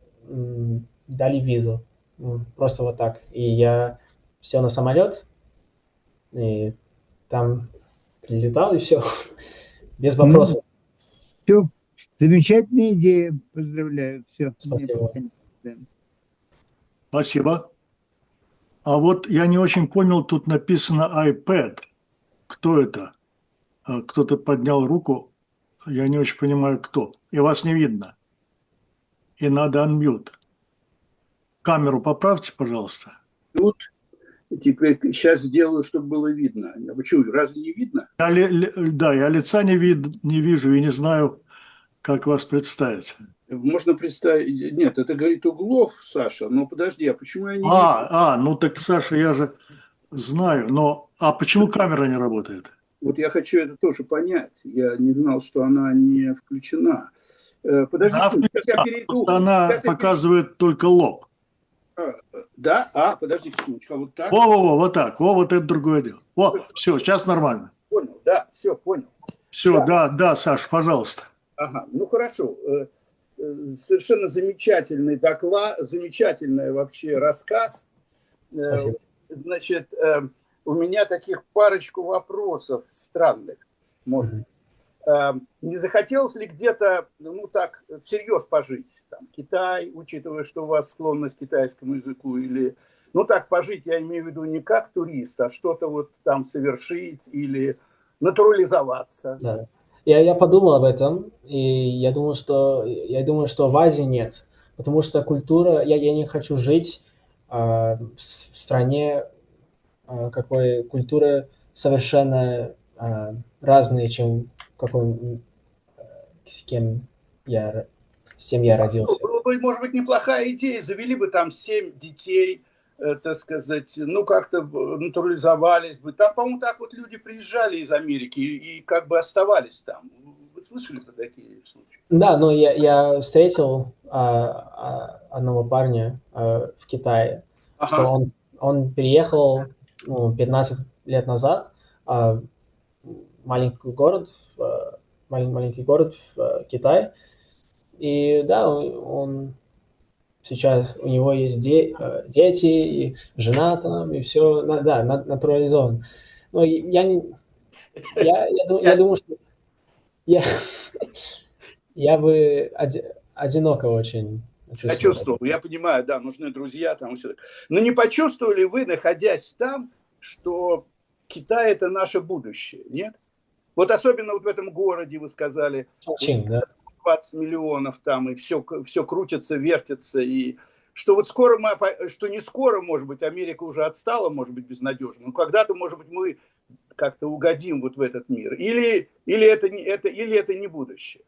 Speaker 2: дали визу, просто вот так. И я сел на самолет, и там прилетал, и все, без вопросов.
Speaker 4: Все, замечательная идея, поздравляю, все.
Speaker 2: Спасибо.
Speaker 1: Спасибо. А вот я не очень понял, тут написано iPad. Кто это? Кто-то поднял руку. Я не очень понимаю, кто. И вас не видно. И надо unmute. Камеру поправьте, пожалуйста.
Speaker 5: Тут теперь сейчас сделаю, чтобы было видно. А почему? Разве не видно?
Speaker 1: Да, я лица не вижу и не знаю, как вас представить.
Speaker 5: Можно представить... Нет, это говорит Углов, Саша. Но подожди, а почему я не вижу?
Speaker 1: Ну так, Саша, я же знаю. Но почему камера не работает?
Speaker 5: Вот я хочу это тоже понять. Я не знал, что она не включена. Подожди, сейчас я перейду.
Speaker 1: Просто она показывает только лоб.
Speaker 5: Да? Подожди секундочку. А вот так?
Speaker 1: Вот так. Вот это другое дело. Все, сейчас нормально.
Speaker 5: Понял, да, все, понял.
Speaker 1: Все, да, Саш, пожалуйста.
Speaker 5: Ага, ну хорошо. Совершенно замечательный доклад, замечательный вообще рассказ.
Speaker 2: Спасибо.
Speaker 5: Значит, у меня таких парочку вопросов странных, может быть. Не захотелось ли где-то, ну так, всерьез пожить? Там, Китай, учитывая, что у вас склонность к китайскому языку, или, ну так, пожить, я имею в виду не как турист, а что-то вот там совершить или натурализоваться.
Speaker 2: Да. Я подумал об этом, и я думаю, что в Азии нет, потому что культура, я не хочу жить в стране, какой культура совершенно разные, чем с кем я родился.
Speaker 5: Было бы, может быть, неплохая идея. Завели бы там 7 детей, так сказать, ну, как-то натурализовались бы. Там, по-моему, так вот люди приезжали из Америки и как бы оставались там. Вы слышали про такие случаи?
Speaker 2: Да, но я встретил одного парня в Китае, что он переехал 15 лет назад в маленький город в Китае. И да, он сейчас, у него есть дети, и жена там, и все, да, натурализован. Но я думаю, что я бы одиноко очень
Speaker 5: чувствовал. Я понимаю, да, нужны друзья там и все. Но не почувствовали вы, находясь там, что Китай – это наше будущее, нет? Вот особенно вот в этом городе, вы сказали, 20 миллионов там, и все крутится, вертится, и что вот скоро что не скоро, может быть, Америка уже отстала, может быть, безнадежно, но когда-то, может быть, мы как-то угодим вот в этот мир, или это не будущее?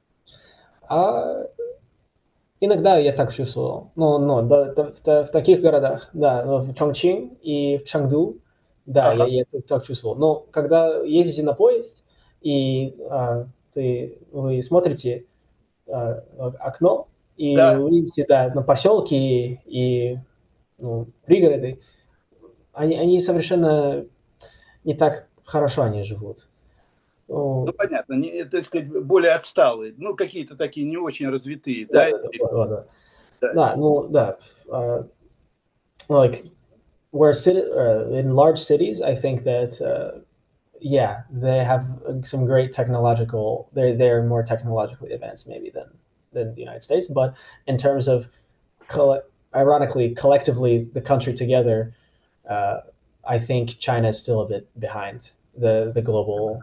Speaker 2: Иногда я так чувствовал, но в таких городах, да, в Чончин и в Чангду, да, я так чувствовал. Но когда ездите на поезд, и вы смотрите окно, и вы видите, да, на поселки и пригороды, они совершенно не так хорошо они живут.
Speaker 5: Ну, понятно, так сказать, более отсталые, ну, какие-то такие не очень развитые, да?
Speaker 2: Like, in large cities, I think that, they have some great technological, they're more technologically advanced maybe than the United States, but in terms of, ironically, collectively, the country together, I think China is still a bit behind the global,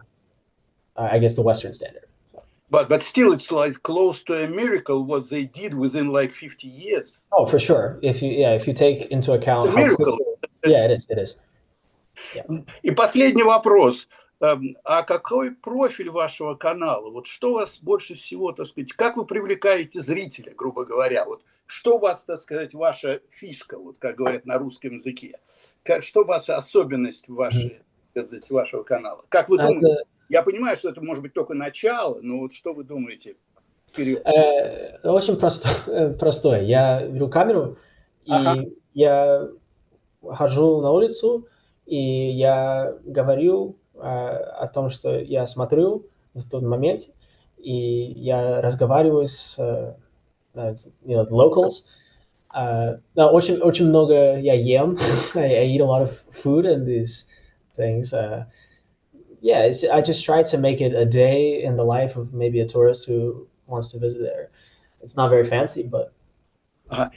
Speaker 2: I guess, the Western standard.
Speaker 5: But still, it's like close to a miracle what they did within like 50 years.
Speaker 2: Oh, for sure. If you take into account
Speaker 5: It's a
Speaker 2: how
Speaker 5: miracle.
Speaker 2: quickly, yeah, it is.
Speaker 5: И последний вопрос. А какой профиль вашего канала? Вот что вас больше всего, так сказать, как вы привлекаете зрителя, грубо говоря? Вот что у вас, так сказать, ваша фишка, вот как говорят на русском языке? Что ваша особенность вашей, так сказать, вашего канала? Как вы думаете? Я понимаю, что это может быть только начало, но вот что вы думаете? Вперед.
Speaker 2: Очень простое. Я беру камеру, и я хожу на улицу, и я говорю о том, что я смотрю в тот момент, и я разговариваю с locals. Очень много я ем. I eat a lot of food and these things. I just try to make it a day in the life of maybe a tourist who wants to visit there. It's not very fancy, but...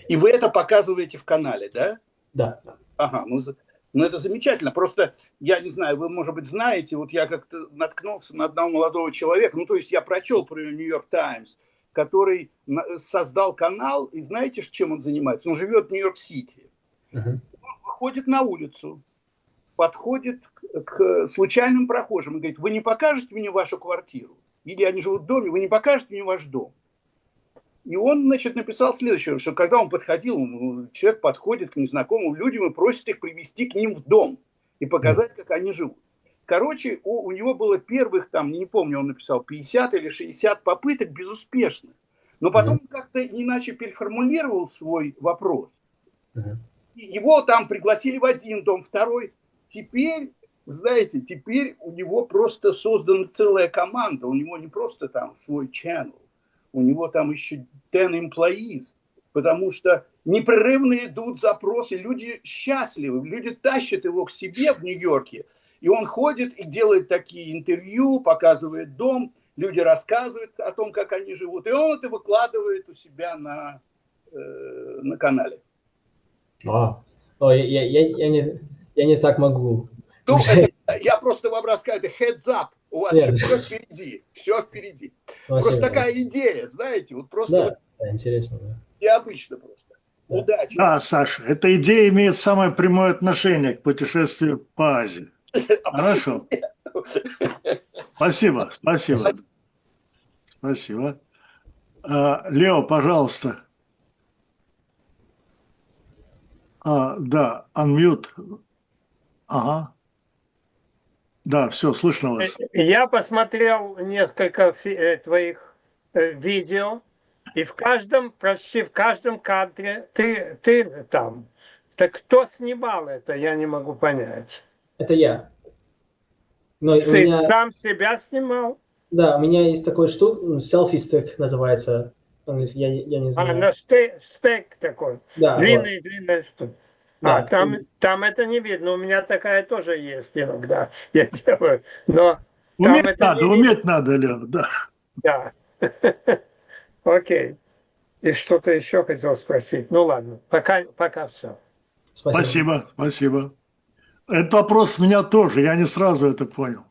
Speaker 5: И вы это показываете в канале, да?
Speaker 2: Да.
Speaker 5: Ага, ну это замечательно. Просто, я не знаю, вы, может быть, знаете, вот я как-то наткнулся на одного молодого человека, ну, то есть я прочел про Нью-Йорк Таймс, который создал канал, и знаете, чем он занимается? Он живет в Нью-Йорк-Сити. Он выходит на улицу, подходит к случайным прохожим и говорит: вы не покажете мне вашу квартиру? Или они живут в доме, вы не покажете мне ваш дом? И он, значит, написал следующее, что когда он подходил, человек подходит к незнакомым людям и просит их привести к ним в дом и показать, как они живут. Короче, у него было первых, там, не помню, он написал 50 или 60 попыток безуспешных. Но потом как-то иначе переформулировал свой вопрос. Его там пригласили в один дом, второй. Теперь, знаете, теперь у него просто создана целая команда. У него не просто там свой channel. У него там еще 10 employees, потому что непрерывно идут запросы, люди счастливы, люди тащат его к себе в Нью-Йорке, и он ходит и делает такие интервью, показывает дом, люди рассказывают о том, как они живут, и он это выкладывает у себя на канале.
Speaker 2: Я не так могу.
Speaker 5: Ну, я просто вам рассказываю, heads up. У вас все впереди, все впереди. Просто такая идея, знаете, вот просто...
Speaker 2: Да, интересно, да.
Speaker 5: Необычно просто. Удачи.
Speaker 1: Да, Саша, эта идея имеет самое прямое отношение к путешествию по Азии. Хорошо. Спасибо. Лео, пожалуйста. Да, unmute. Ага. Да, все, слышно вас.
Speaker 6: Я посмотрел несколько твоих видео, и почти в каждом кадре ты там. Так кто снимал это, я не могу понять.
Speaker 2: Это я. Но
Speaker 6: Ты сам себя снимал?
Speaker 2: Да, у меня есть такой штук, селфи-стик называется. Я не знаю.
Speaker 6: Стек такой.
Speaker 2: Да,
Speaker 6: длинная штука.
Speaker 2: Да.
Speaker 6: Там это не видно. У меня такая тоже есть иногда. Я делаю. Но
Speaker 1: уметь надо, Лев, да.
Speaker 6: Да. Окей. И что-то еще хотел спросить. Ну ладно, пока все.
Speaker 1: Спасибо. Этот вопрос меня тоже. Я не сразу это понял.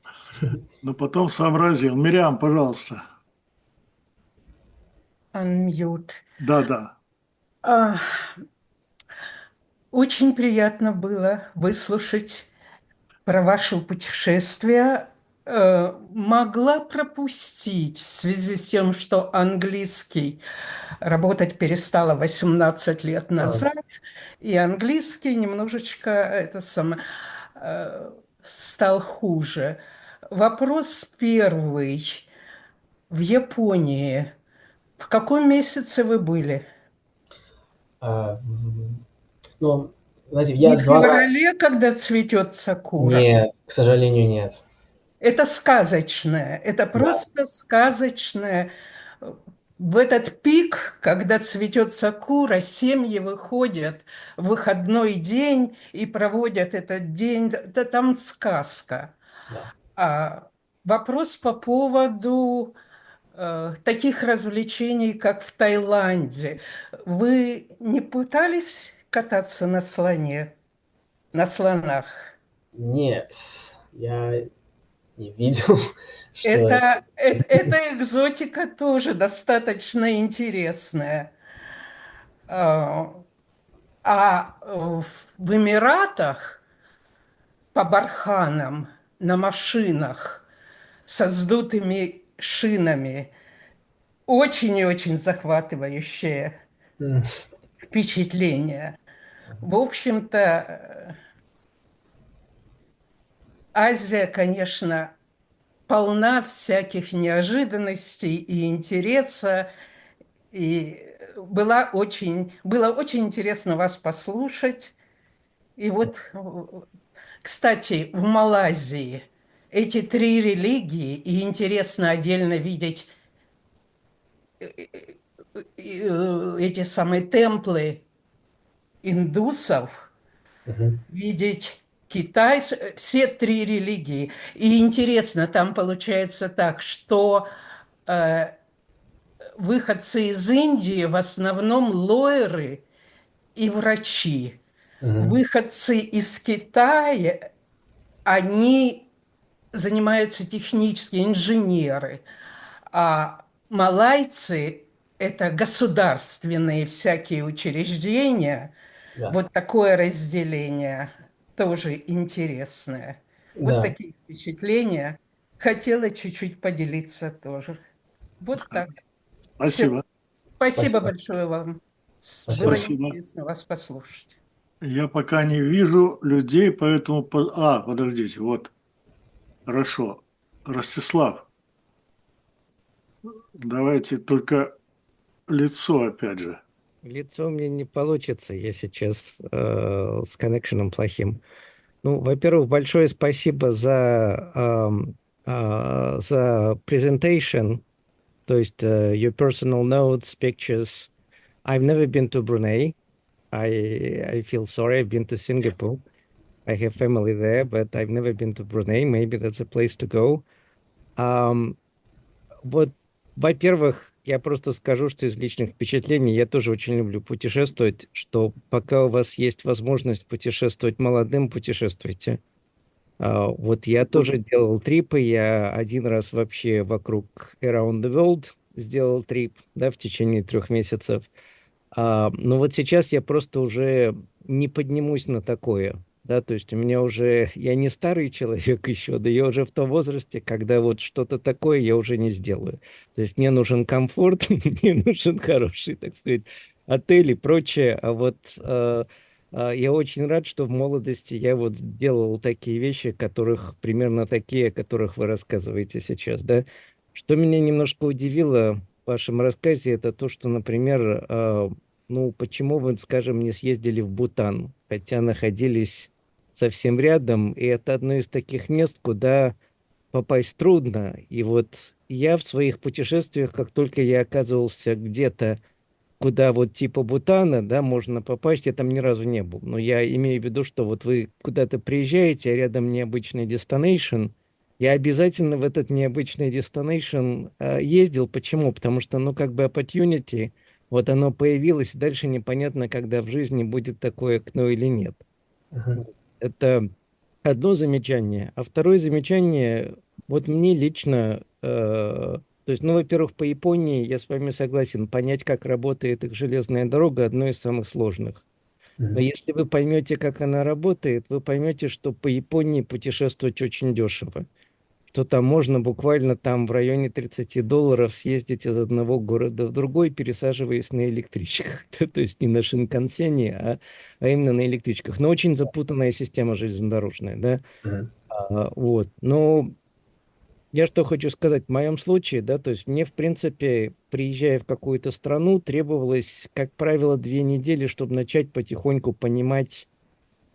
Speaker 1: Но потом сообразил. Мириам, пожалуйста.
Speaker 7: Unmute.
Speaker 1: Да.
Speaker 7: Очень приятно было выслушать про ваше путешествие. Могла пропустить в связи с тем, что английский работать перестала 18 лет назад, и английский немножечко стал хуже. Вопрос первый. В Японии в каком месяце вы были?
Speaker 2: Ну, знаете,
Speaker 7: Не в феврале, когда цветет сакура?
Speaker 2: Нет, к сожалению, нет.
Speaker 7: Это сказочное, это просто сказочное. В этот пик, когда цветет сакура, семьи выходят в выходной день и проводят этот день. Это там сказка.
Speaker 2: Да.
Speaker 7: Вопрос по поводу таких развлечений, как в Таиланде. Вы не пытались кататься на слоне, на слонах?
Speaker 2: Нет, не видел. Что
Speaker 7: Эта экзотика тоже достаточно интересная. В Эмиратах по барханам на машинах со сдутыми шинами очень и очень захватывающее впечатление. В общем-то, Азия, конечно, полна всяких неожиданностей и интереса. И было очень интересно вас послушать. И вот, кстати, в Малайзии эти 3 религии, и интересно отдельно видеть эти самые темплы индусов, видеть Китай, все 3 религии. И интересно, там получается так, что выходцы из Индии в основном лоеры и врачи. Выходцы из Китая, они занимаются технические инженеры, а малайцы – это государственные всякие учреждения.
Speaker 2: Да.
Speaker 7: Вот такое разделение тоже интересное. Вот
Speaker 2: Да.
Speaker 7: такие впечатления. Хотела чуть-чуть поделиться тоже. Вот так.
Speaker 1: Спасибо.
Speaker 7: Спасибо большое вам. Было
Speaker 1: Спасибо.
Speaker 7: интересно вас послушать.
Speaker 1: Я пока не вижу людей, поэтому... подождите, вот. Хорошо. Ростислав, давайте только лицо опять же.
Speaker 8: Лицо у меня не получится, я сейчас с коннекшеном плохим. Ну, во-первых, большое спасибо за presentation, то есть your personal notes, pictures. I've never been to Brunei. I feel sorry. I've been to Singapore. I have family there, but I've never been to Brunei. Maybe that's a place to go. Вот, во-первых, я просто скажу, что из личных впечатлений я тоже очень люблю путешествовать, что пока у вас есть возможность путешествовать молодым, путешествуйте. Вот я тоже делал трипы, я один раз вообще вокруг Around the World сделал трип, да, в течение 3 месяцев. Но вот сейчас я просто уже не поднимусь на такое, да, то есть у меня уже, я не старый человек еще, да я уже в том возрасте, когда вот что-то такое я уже не сделаю. То есть мне нужен комфорт, мне нужен хороший, так сказать, отель и прочее, а вот я очень рад, что в молодости я вот делал такие вещи, которых примерно такие, о которых вы рассказываете сейчас, да. Что меня немножко удивило в вашем рассказе, это то, что, например, ну, почему вы, скажем, не съездили в Бутан, хотя находились совсем рядом, и это одно из таких мест, куда попасть трудно. И вот я в своих путешествиях, как только я оказывался где-то, куда вот типа Бутана, да, можно попасть, я там ни разу не был. Но я имею в виду, что вот вы куда-то приезжаете, а рядом необычный destination, я обязательно в этот необычный destination ездил. Почему? Потому что, ну, как бы opportunity, вот оно появилось, дальше непонятно, когда в жизни будет такое окно или нет. Это одно замечание. А второе замечание, вот мне лично, то есть, ну, во-первых, по Японии я с вами согласен, понять, как работает их железная дорога, одно из самых сложных. Но если вы поймете, как она работает, вы поймете, что по Японии путешествовать очень дешево. Что там можно буквально там в районе $30 съездить из одного города в другой, пересаживаясь на электричках. То есть не на шинкансене, а именно на электричках. Но очень запутанная система железнодорожная, да. Вот. Но я что хочу сказать, в моем случае, да, то есть мне, в принципе, приезжая в какую-то страну, требовалось, как правило, 2 недели, чтобы начать потихоньку понимать,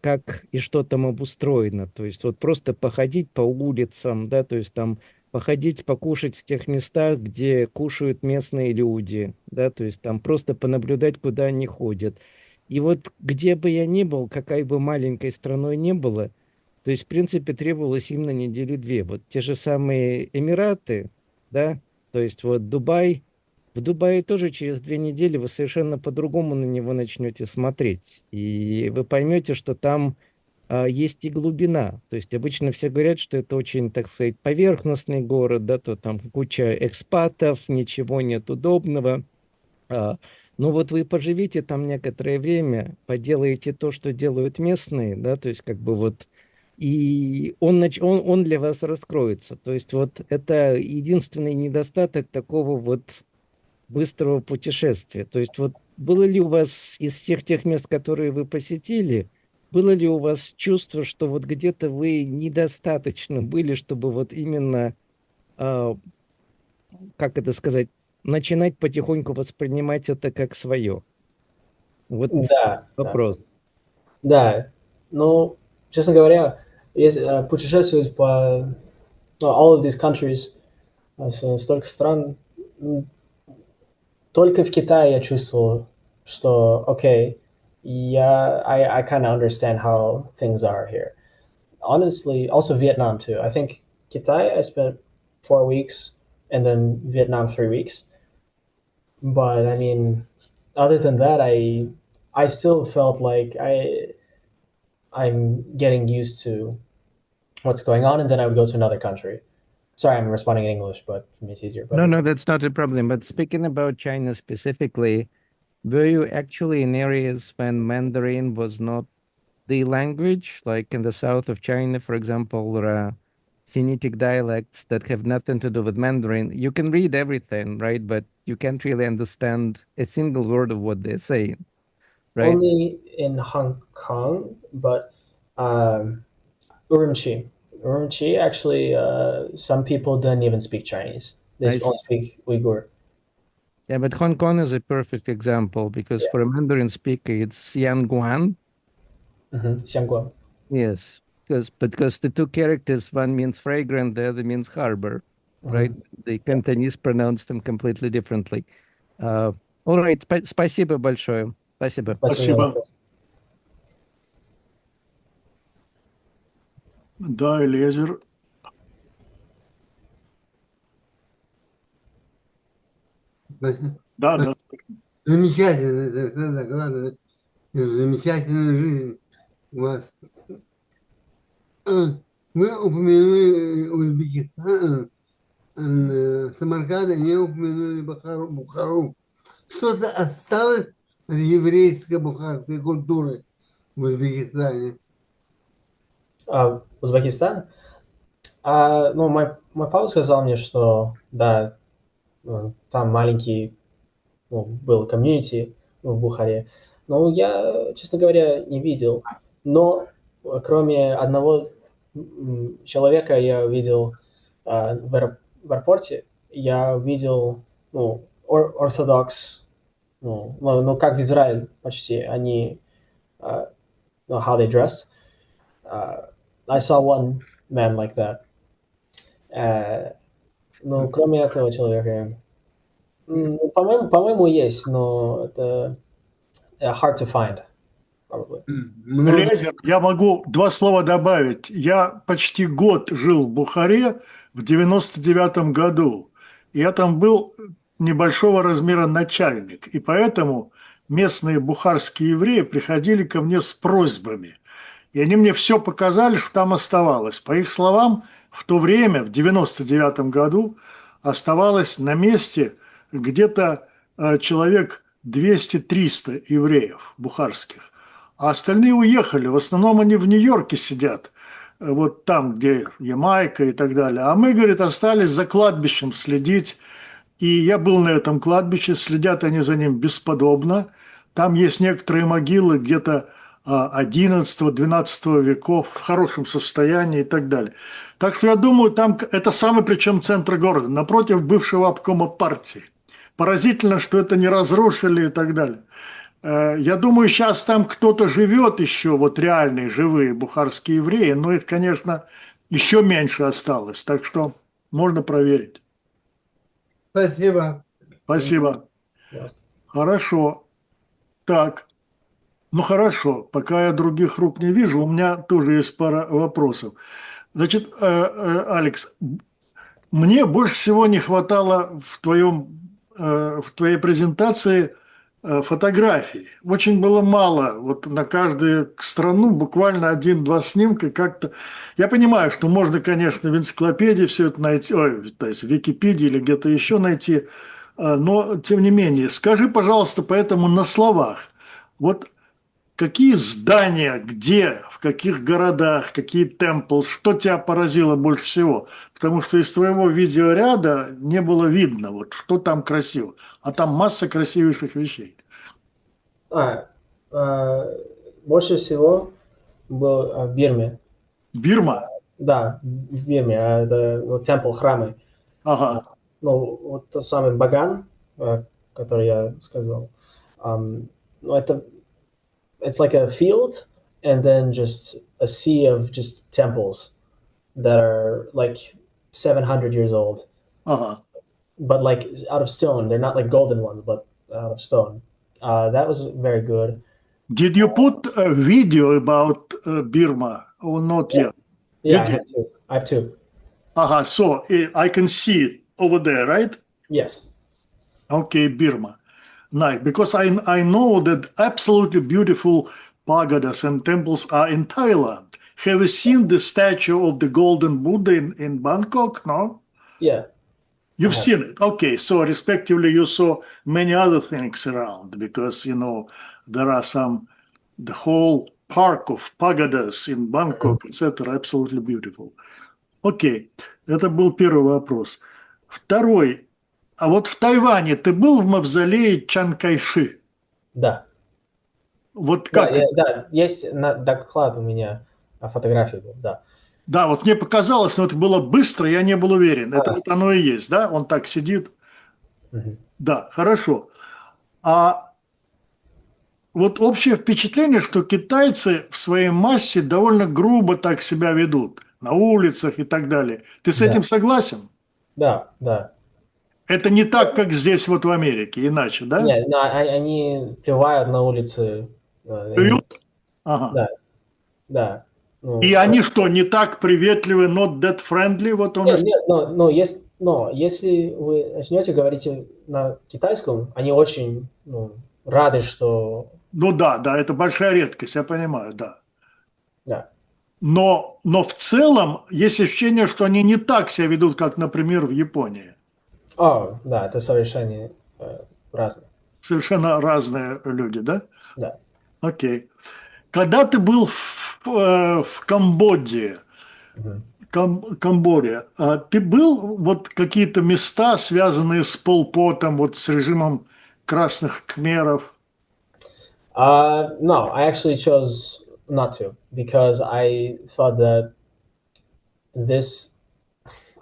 Speaker 8: как и что там обустроено. То есть вот просто походить по улицам, да, то есть там походить, покушать в тех местах, где кушают местные люди, да, то есть там просто понаблюдать, куда они ходят. И вот где бы я ни был, какая бы маленькой страной ни было, то есть, в принципе, требовалось именно недели 2. Вот те же самые Эмираты, да, то есть вот Дубай. В Дубае тоже через 2 недели вы совершенно по-другому на него начнете смотреть. И вы поймете, что там есть и глубина. То есть обычно все говорят, что это очень, так сказать, поверхностный город, да, то там куча экспатов, ничего нет удобного. Но вот вы поживите там некоторое время, поделаете то, что делают местные, да, то есть как бы вот, и он для вас раскроется. То есть вот это единственный недостаток такого вот быстрого путешествия. То есть вот было ли у вас из всех тех мест, которые вы посетили, было ли у вас чувство, что вот где-то вы недостаточно были, чтобы вот именно, а, как это сказать, начинать потихоньку воспринимать это как свое? Вот
Speaker 2: Да, да,
Speaker 8: вопрос.
Speaker 2: да. Ну, честно говоря, если путешествовать по all of these countries, столько стран, только в Китае я чувствовал, что, окей, I kind of understand how things are here. Honestly, also Vietnam too. I think Kitai, I spent 4 weeks, and then Vietnam 3 weeks. But I mean, other than that, I still felt like I'm getting used to what's going on, and then I would go to another country. Sorry, I'm responding in English, but for me it's easier. But
Speaker 8: No, that's not a problem. But speaking about China specifically, were you actually in areas when Mandarin was not the language, like in the south of China, for example, there are Sinitic dialects that have nothing to do with Mandarin? You can read everything, right? But you can't really understand a single word of what they're saying, right?
Speaker 2: only in Hong Kong, but Urumqi. Urumqi, actually, some people don't even speak Chinese. They
Speaker 8: I see.
Speaker 2: only speak Uyghur.
Speaker 8: Yeah, but Hong Kong is a perfect example because for a Mandarin speaker, it's Xianguan.
Speaker 2: Xiangguan.
Speaker 8: Yes, because the two characters, one means fragrant, the other means harbor, right? The Cantonese pronounce them completely differently. All right, спасибо большое. Спасибо.
Speaker 1: Спасибо. Да, Элиезер. Да, да.
Speaker 9: Замечательно, это главное, замечательная жизнь у вас. Вы упомянули Узбекистан, Самарканд, не упомянули Бухару. Что-то осталось от еврейской бухарской культуры в Узбекистане?
Speaker 2: Узбекистан? Ну, мой папа сказал мне, что да, там маленький был комьюнити в Бухаре. Но я, честно говоря, не видел. Но кроме одного человека я видел в аэропорте, я видел ортодокс, как в Израиле почти, они how they dress. I saw one man like that. Но кроме этого человека, по-моему, есть, но это hard to find, probably.
Speaker 1: Лезер, я могу 2 слова добавить. Я почти год жил в Бухаре в 99 году. Я там был небольшого размера начальник. И поэтому местные бухарские евреи приходили ко мне с просьбами. И они мне все показали, что там оставалось. По их словам, в то время, в 99 году, оставалось на месте где-то человек 200-300 евреев бухарских. А остальные уехали. В основном они в Нью-Йорке сидят. Вот там, где Ямайка и так далее. А мы, говорит, остались за кладбищем следить. И я был на этом кладбище. Следят они за ним бесподобно. Там есть некоторые могилы где-то 11-12 веков в хорошем состоянии и так далее. Так что я думаю, там это самый причем центр города, напротив бывшего обкома партии. Поразительно, что это не разрушили и так далее. Я думаю, сейчас там кто-то живет еще, вот реальные живые бухарские евреи, но их, конечно, еще меньше осталось. Так что можно проверить.
Speaker 9: Спасибо.
Speaker 1: Спасибо. Хорошо. Так. Ну хорошо, пока я других рук не вижу, у меня тоже есть пара вопросов. Значит, Алекс, мне больше всего не хватало в твоей презентации фотографий. Очень было мало. Вот на каждую страну буквально один-два снимка как-то. Я понимаю, что можно, конечно, в энциклопедии все это найти, то есть в Википедии или где-то еще найти, но тем не менее. Скажи, пожалуйста, поэтому на словах. Вот какие здания, где, в каких городах, какие темплы, что тебя поразило больше всего? Потому что из твоего видеоряда не было видно, вот что там красиво. А там масса красивейших вещей.
Speaker 2: Больше всего был в Бирме.
Speaker 1: Бирма?
Speaker 2: Да, в Бирме. Это темпл, храмы.
Speaker 1: Ага.
Speaker 2: Вот тот самый Баган, который я сказал. It's like a field and then just a sea of just temples that are like 700 years old. But like out of stone. They're not like golden ones, but out of stone. That was very good.
Speaker 1: Did you put a video about Burma or not yet?
Speaker 2: Yeah, I have two.
Speaker 1: So I can see it over there, right?
Speaker 2: Yes.
Speaker 1: Okay, Burma. Nice, because I know that absolutely beautiful pagodas and temples are in Thailand. Have you seen the statue of the Golden Buddha in Bangkok? No?
Speaker 2: Yeah.
Speaker 1: You've seen it. Okay, so respectively you saw many other things around because, there are the whole park of pagodas in Bangkok, etc. Absolutely beautiful. Окей, это был первый вопрос. Второй. А вот в Тайване ты был в мавзолее Чан Кайши?
Speaker 2: Да.
Speaker 1: Вот как?
Speaker 2: Да, есть доклад у меня, фотографии, да.
Speaker 1: Да, вот мне показалось, но это было быстро, я не был уверен. Это вот оно и есть, да? Он так сидит. Да, хорошо. А вот общее впечатление, что китайцы в своей массе довольно грубо так себя ведут. На улицах и так далее. Ты с этим согласен?
Speaker 2: Да.
Speaker 1: Это не так, как здесь вот в Америке, иначе, да?
Speaker 2: Нет, они плевают на улице.
Speaker 1: Плюют? Ага.
Speaker 2: Да.
Speaker 1: И они что, не так приветливы, not that friendly? Вот он
Speaker 2: Нет, но если вы начнете говорить на китайском, они очень рады, что...
Speaker 1: Да, это большая редкость, я понимаю, да.
Speaker 2: Да.
Speaker 1: Но в целом есть ощущение, что они не так себя ведут, как, например, в Японии.
Speaker 2: Да, это совершенно разные.
Speaker 1: Совершенно разные люди, да?
Speaker 2: Да.
Speaker 1: Окей. Когда ты был в Камбодже, Камбоджа, ты был вот какие-то места, связанные с Пол Потом, вот с режимом красных кхмеров?
Speaker 2: No, I actually chose not to because I thought that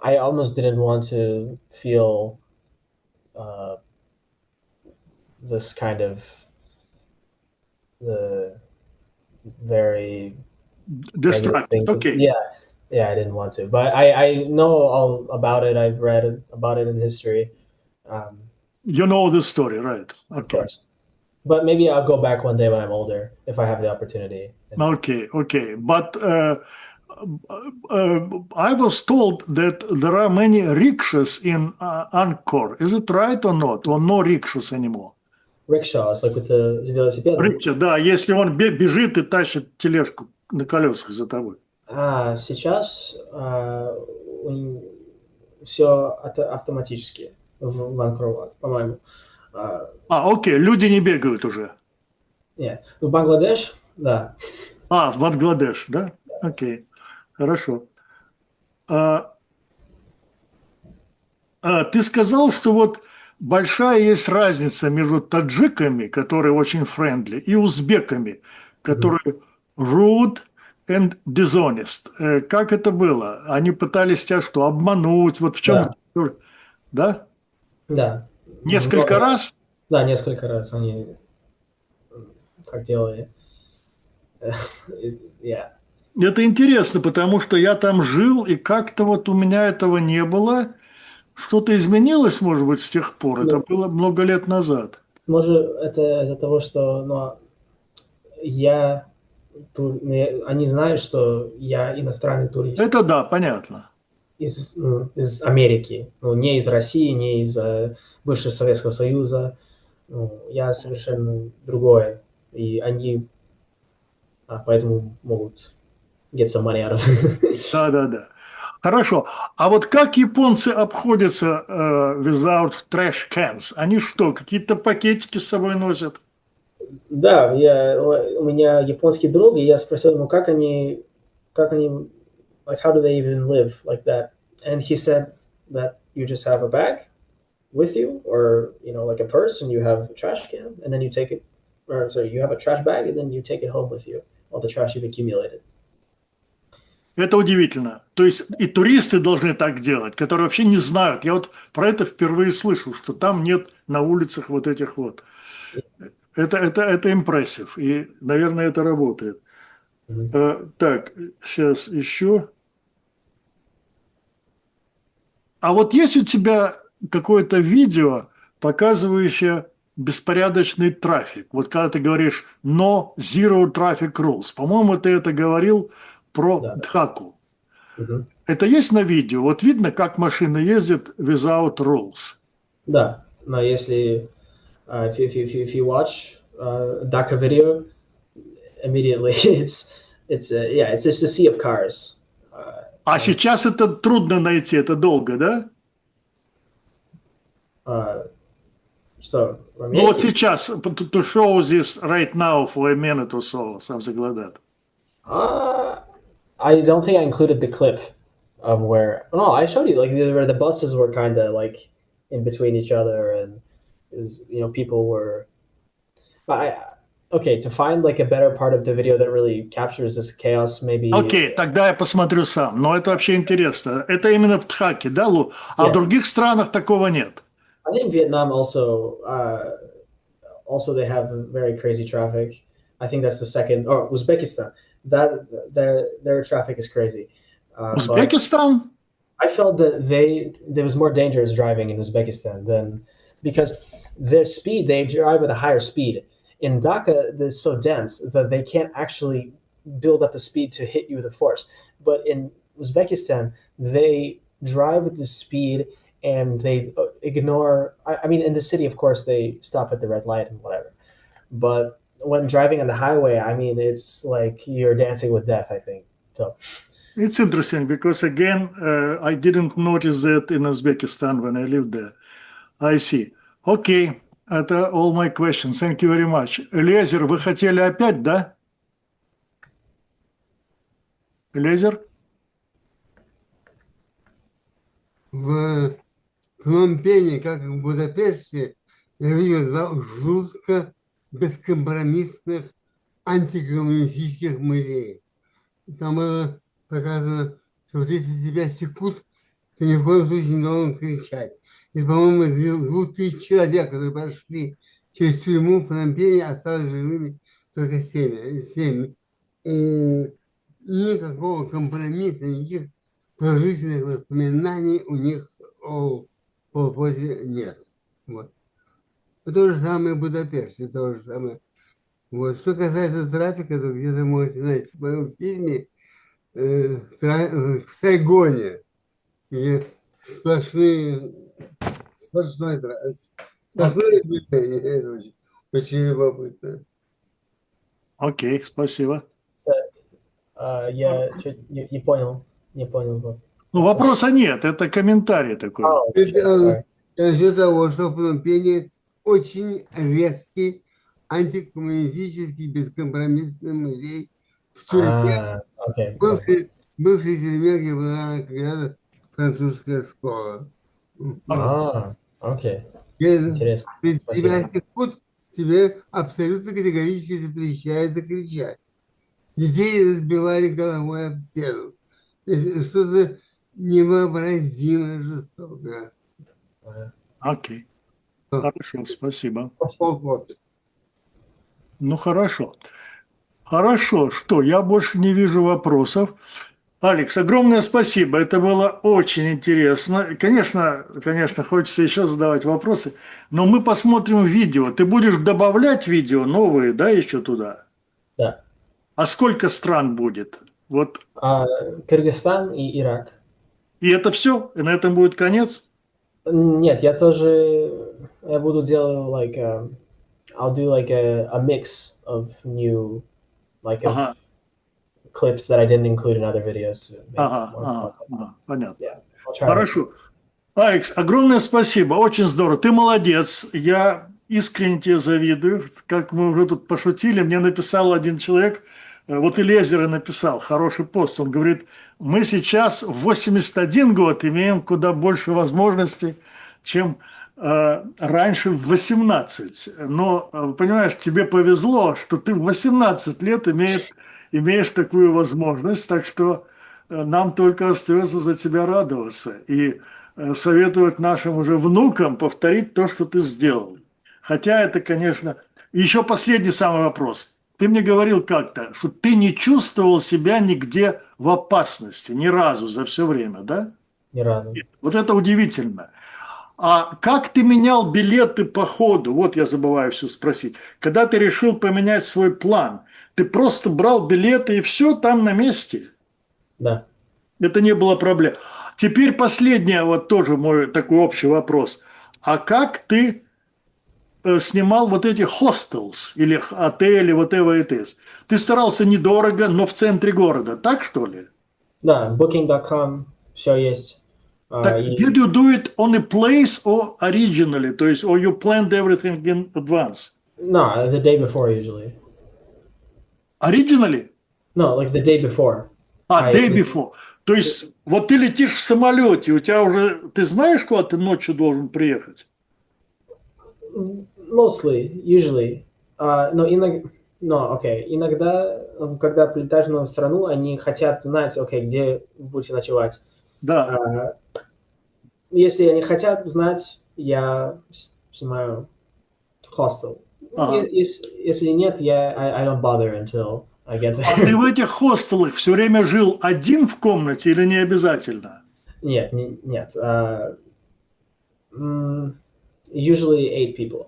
Speaker 2: I almost didn't want to feel this kind of the very
Speaker 1: destructive. Okay.
Speaker 2: Yeah, I didn't want to, but I know all about it. I've read about it in history.
Speaker 1: You know the story, right? Okay.
Speaker 2: Of course. But maybe I'll go back one day when I'm older if I have the opportunity.
Speaker 1: Okay. But I was told that there are many rickshaws in Angkor. Is it right or not? Or no rickshaws anymore?
Speaker 2: Rickshaws, like with the велосипед?
Speaker 1: Rickshaw, да, если он бежит и тащит тележку на колесах за тобой.
Speaker 2: Сейчас все автоматически в Angkor, по-моему.
Speaker 1: Окей, люди не бегают уже.
Speaker 2: Нет, в Бангладеш, да.
Speaker 1: В Бангладеш, да? Окей, хорошо. Ты сказал, что вот большая есть разница между таджиками, которые очень френдли, и узбеками, которые rude and dishonest. Как это было? Они пытались тебя что, обмануть? Вот в чем? Да?
Speaker 2: Да.
Speaker 1: Несколько раз?
Speaker 2: Да, несколько раз они так делали.
Speaker 1: Это интересно, потому что я там жил, и как-то вот у меня этого не было. Что-то изменилось, может быть, с тех пор? Это было много лет назад.
Speaker 2: Может, это из-за того, что они знают, что я иностранный турист.
Speaker 1: Это да, понятно.
Speaker 2: Из Америки. Не из России, не из бывшего Советского Союза. Ну, я совершенно другой, и они поэтому могут get some money out of it.
Speaker 1: Да. Хорошо. А вот как японцы обходятся without trash cans? Они что, какие-то пакетики с собой носят?
Speaker 2: Да, у меня японский друг, и я спросил ему, как они, like, how do they even live like that? And he said that you just have a bag with you, or, you know, like a purse, and you have a trash can, and then you take it, or sorry, you have a trash bag, and then you take it home with you, all the trash you've accumulated.
Speaker 1: Это удивительно. То есть и туристы должны так делать, которые вообще не знают. Я вот про это впервые слышу, что там нет на улицах вот этих вот. Это импрессив. И, наверное, это работает. Так, сейчас еще. А вот есть у тебя какое-то видео, показывающее беспорядочный трафик? Вот когда ты говоришь «no zero traffic rules», по-моему, ты это говорил про Дхаку. Это есть на видео? Вот видно, как машина ездит without rules?
Speaker 2: Да, но если if you watch Dhaka video, immediately it's just a sea of cars.
Speaker 1: А сейчас это трудно найти, это долго, да?
Speaker 2: So,
Speaker 1: Ну вот сейчас, to show this right now for a minute or so, something like that.
Speaker 2: I don't think I included the clip of where. No, I showed you like where the buses were kind of like in between each other, and it was, you know, people were. Okay, to find like a better part of the video that really captures this chaos, maybe.
Speaker 1: Окей, тогда я посмотрю сам. Но это вообще интересно. Это именно в Дхаке, да, Лу? А в других странах такого нет.
Speaker 2: I think Vietnam also they have very crazy traffic. I think that's the second. Or Uzbekistan. That their traffic is crazy.
Speaker 1: Uzbekistan?
Speaker 2: I felt that there was more dangerous driving in Uzbekistan than, because their speed, they drive at a higher speed. In Dhaka, they're so dense that they can't actually build up a speed to hit you with a force. But in Uzbekistan, they drive with the speed and they ignore. I mean, in the city, of course, they stop at the red light and whatever. But when driving on the highway, I mean, it's like you're dancing with death, I think. So.
Speaker 1: It's interesting because, again, I didn't notice that in Uzbekistan when I lived there. I see. Okay, это all my questions. Thank you very much. Элиезер, вы хотели опять, да? Элиезер?
Speaker 9: В Пномпене, как и в Будапеште, я видел два жутко бескомпромиссных антикоммунистических музея. Там было показано, что вот если тебя секут, то ни в коем случае не должен кричать. И, по-моему, из 2000 человек, которые прошли через тюрьму в Пномпене, осталось живыми только 7. И никакого компромисса, никаких положительных воспоминаний у них о Пол Поте нет. Вот. То же самое в Будапеште, то же самое. Вот. Что касается трафика, то где-то можете найти в моем фильме в Сайгоне, где сплошное движение. Это очень любопытно.
Speaker 1: Окей, спасибо.
Speaker 2: Я чуть не понял.
Speaker 1: Ну, вопроса нет, это комментарий такой.
Speaker 9: Из-за того, что в Пномпене очень резкий антикоммунистический бескомпромиссный музей в тюрьме. Бывшей тюрьме, где была когда-то французская школа.
Speaker 2: Интересно.
Speaker 9: Тебя секут, тебе абсолютно категорически запрещается кричать. Детей разбивали головой об стену. Что-то невообразимо жестокое.
Speaker 1: Окей. Хорошо, спасибо.
Speaker 9: Вот.
Speaker 1: Ну, хорошо. Хорошо, что, я больше не вижу вопросов. Алекс, огромное спасибо, это было очень интересно. Конечно, хочется еще задавать вопросы, но мы посмотрим видео. Ты будешь добавлять видео новые, да, еще туда?
Speaker 2: Да.
Speaker 1: А сколько стран будет? Вот.
Speaker 2: Кыргызстан и Ирак.
Speaker 1: И это все? И на этом будет конец?
Speaker 2: Нет, я буду делать I'll do like a mix of new, like of
Speaker 1: Ага,
Speaker 2: clips that I didn't include in other videos to make
Speaker 1: ага,
Speaker 2: more
Speaker 1: ага,
Speaker 2: content.
Speaker 1: ага, понятно.
Speaker 2: Yeah, I'll try.
Speaker 1: Хорошо. Алекс, огромное спасибо, очень здорово. Ты молодец. Я искренне тебе завидую. Как мы уже тут пошутили, мне написал один человек, вот и Лезера написал, хороший пост. Он говорит, мы сейчас в 81 год имеем куда больше возможностей, чем раньше в 18. Но, понимаешь, тебе повезло, что ты в 18 лет имеешь такую возможность, так что нам только остается за тебя радоваться и советовать нашим уже внукам повторить то, что ты сделал. Хотя это, конечно... Еще последний самый вопрос. Ты мне говорил как-то, что ты не чувствовал себя нигде в опасности, ни разу за все время, да?
Speaker 2: Ни разу.
Speaker 1: Вот это удивительно. А как ты менял билеты по ходу? Вот я забываю все спросить. Когда ты решил поменять свой план, ты просто брал билеты и все там на месте?
Speaker 2: Да.
Speaker 1: Это не было проблем. Теперь последний, вот тоже мой такой общий вопрос. А как ты снимал вот эти hostels или отели, whatever it is? Ты старался недорого, но в центре города, так что ли?
Speaker 2: Да, booking.com, все есть.
Speaker 1: Так, did you do it on a place or originally? То есть, or you planned everything in advance?
Speaker 2: No, the day before usually.
Speaker 1: Originally?
Speaker 2: No, like the day before.
Speaker 1: Day before. То есть, вот ты летишь в самолете, у тебя уже, ты знаешь, куда ты ночью должен приехать?
Speaker 2: Mostly, usually. Иногда, когда прилетаешь в новую страну, они хотят знать, где будете ночевать.
Speaker 1: Да.
Speaker 2: Если они хотят знать, я снимаю хостел. Если нет, I don't bother until I get there.
Speaker 1: А ты в этих хостелах все время жил один в комнате или не обязательно?
Speaker 2: Нет. Usually 8 people.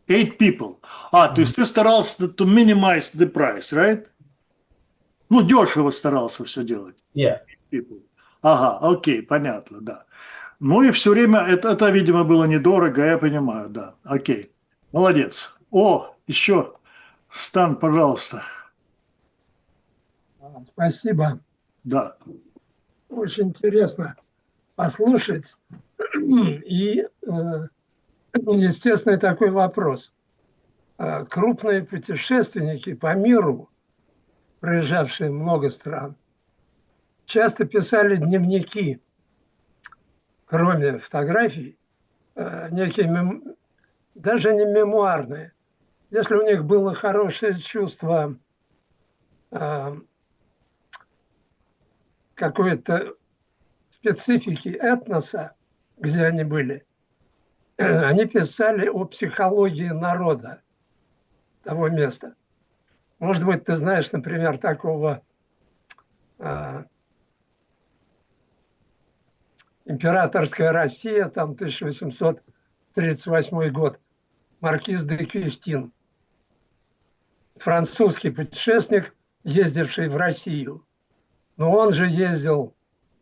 Speaker 1: 8 people. То есть ты старался to minimize the price, right? Ну, дешево старался все делать.
Speaker 2: Yeah.
Speaker 1: People. Ага, окей, понятно, да. Ну и все время, это, видимо, было недорого, я понимаю, да. Окей, молодец. Еще, Стан, пожалуйста.
Speaker 10: Спасибо.
Speaker 1: Да.
Speaker 10: Очень интересно послушать. И, естественно, такой вопрос. Крупные путешественники по миру, проезжавшие много стран, часто писали дневники, кроме фотографий, некие, даже не мемуарные. Если у них было хорошее чувство какой-то специфики этноса, где они были, они писали о психологии народа того места. Может быть, ты знаешь, например, такого императорская Россия, там 1838 год, маркиз де Кюстин, французский путешественник, ездивший в Россию. Но он же ездил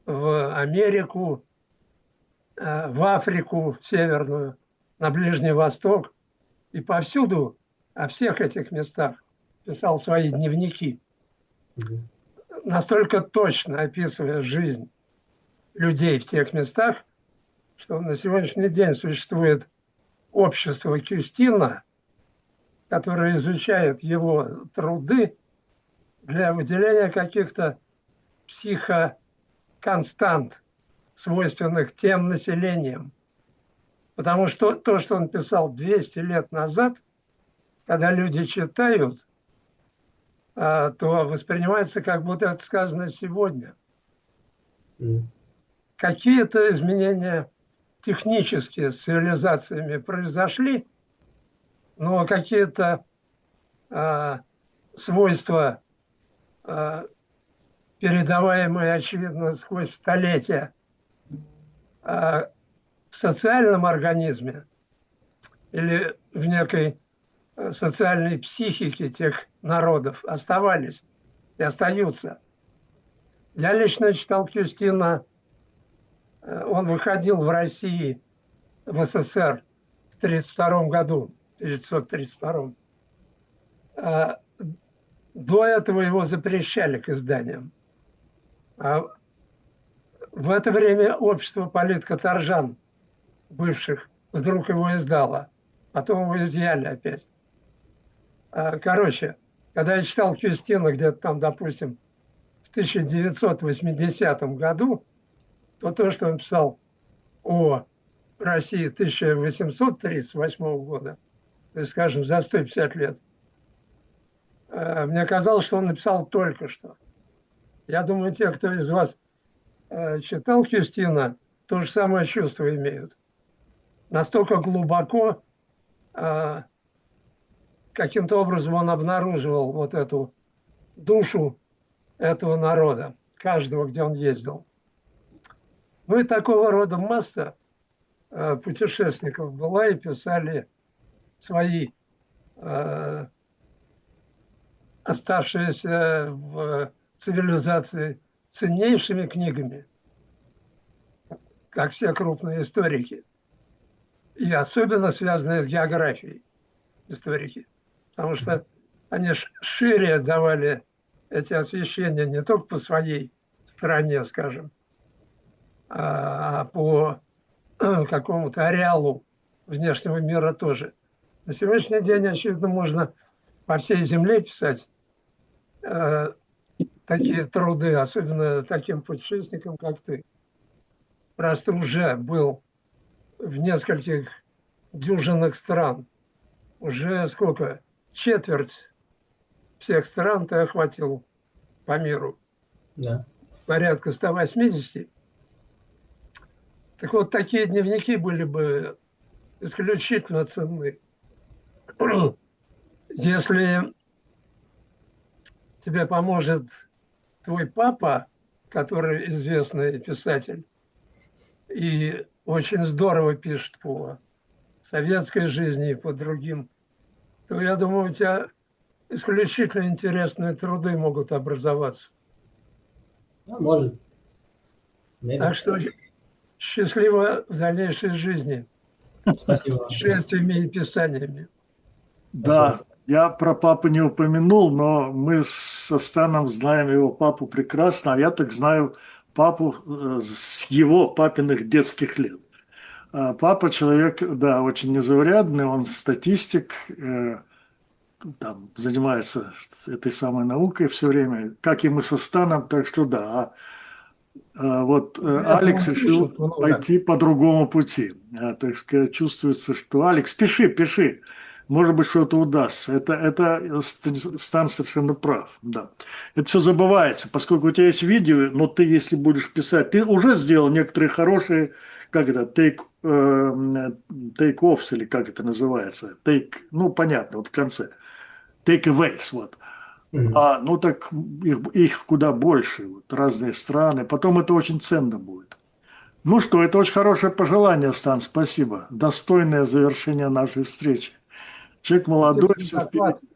Speaker 10: в Америку, в Африку северную, на Ближний Восток. И повсюду, о всех этих местах писал свои дневники. Настолько точно описывая жизнь людей в тех местах, что на сегодняшний день существует общество Кюстина, которое изучает его труды для выделения каких-то психоконстант, свойственных тем населениям. Потому что то, что он писал 200 лет назад, когда люди читают, то воспринимается, как будто это сказано сегодня. Какие-то изменения технические с цивилизациями произошли, но какие-то свойства, передаваемые, очевидно, сквозь столетия, в социальном организме или в некой социальной психике тех народов оставались и остаются. Я лично читал Кюстина, он выходил в России, в СССР в 1932 году, 1932. До этого его запрещали к изданиям. А в это время общество политкоторжан бывших вдруг его издало. Потом его изъяли опять. Короче, когда я читал Кюстина где-то там, допустим, в 1980 году, то, что он писал о России 1838 года, то есть, скажем, за 150 лет, мне казалось, что он написал только что. Я думаю, те, кто из вас читал Кюстина, то же самое чувство имеют. Настолько глубоко каким-то образом он обнаруживал вот эту душу этого народа, каждого, где он ездил. Ну и такого рода масса путешественников была и писали свои оставшиеся в цивилизации ценнейшими книгами, как все крупные историки, и особенно связанные с географией историки, потому что они шире давали эти освещения не только по своей стране, скажем, а по какому-то ареалу внешнего мира тоже. На сегодняшний день, очевидно, можно по всей земле писать такие труды, особенно таким путешественникам, как ты. Раз ты уже был в нескольких дюжинах стран, уже сколько? Четверть всех стран ты охватил по миру.
Speaker 2: Да.
Speaker 10: Порядка 180. Так вот, такие дневники были бы исключительно ценны. Если тебе поможет твой папа, который известный писатель, и очень здорово пишет по советской жизни и по другим, то, я думаю, у тебя исключительно интересные труды могут образоваться.
Speaker 2: Может.
Speaker 10: Так что счастливо в дальнейшей жизни.
Speaker 2: Спасибо.
Speaker 10: Шествиями и писаниями.
Speaker 1: Да, я про папу не упомянул, но мы со Станом знаем его папу прекрасно, а я так знаю папу с его папиных детских лет. Папа человек, да, очень незаурядный, он статистик, там, занимается этой самой наукой все время, как и мы со Станом, так что да. Вот Алекс решил пойти по другому пути. Так сказать, чувствуется, что Алекс, пиши. Может быть, что-то удастся. Это Стан совершенно прав. Да. Это все забывается, поскольку у тебя есть видео, но ты, если будешь писать, ты уже сделал некоторые хорошие, как это, take-offs, или как это называется, ну, понятно, вот в конце, take-aways, вот. Ну так их куда больше, вот, разные страны. Потом это очень ценно будет. Ну что, это очень хорошее пожелание, Стан, спасибо. Достойное завершение нашей встречи. Человек молодой, все впереди.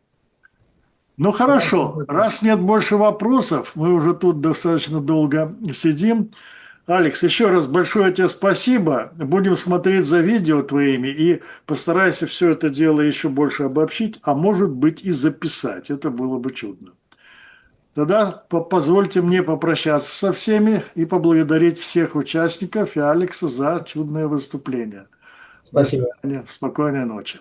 Speaker 1: Ну хорошо, раз нет больше вопросов, мы уже тут достаточно долго сидим. Алекс, еще раз большое тебе спасибо. Будем смотреть за видео твоими и постарайся все это дело еще больше обобщить, а может быть и записать. Это было бы чудно. Тогда позвольте мне попрощаться со всеми и поблагодарить всех участников и Алекса за чудное выступление.
Speaker 2: Спасибо.
Speaker 1: До свидания. Спокойной ночи.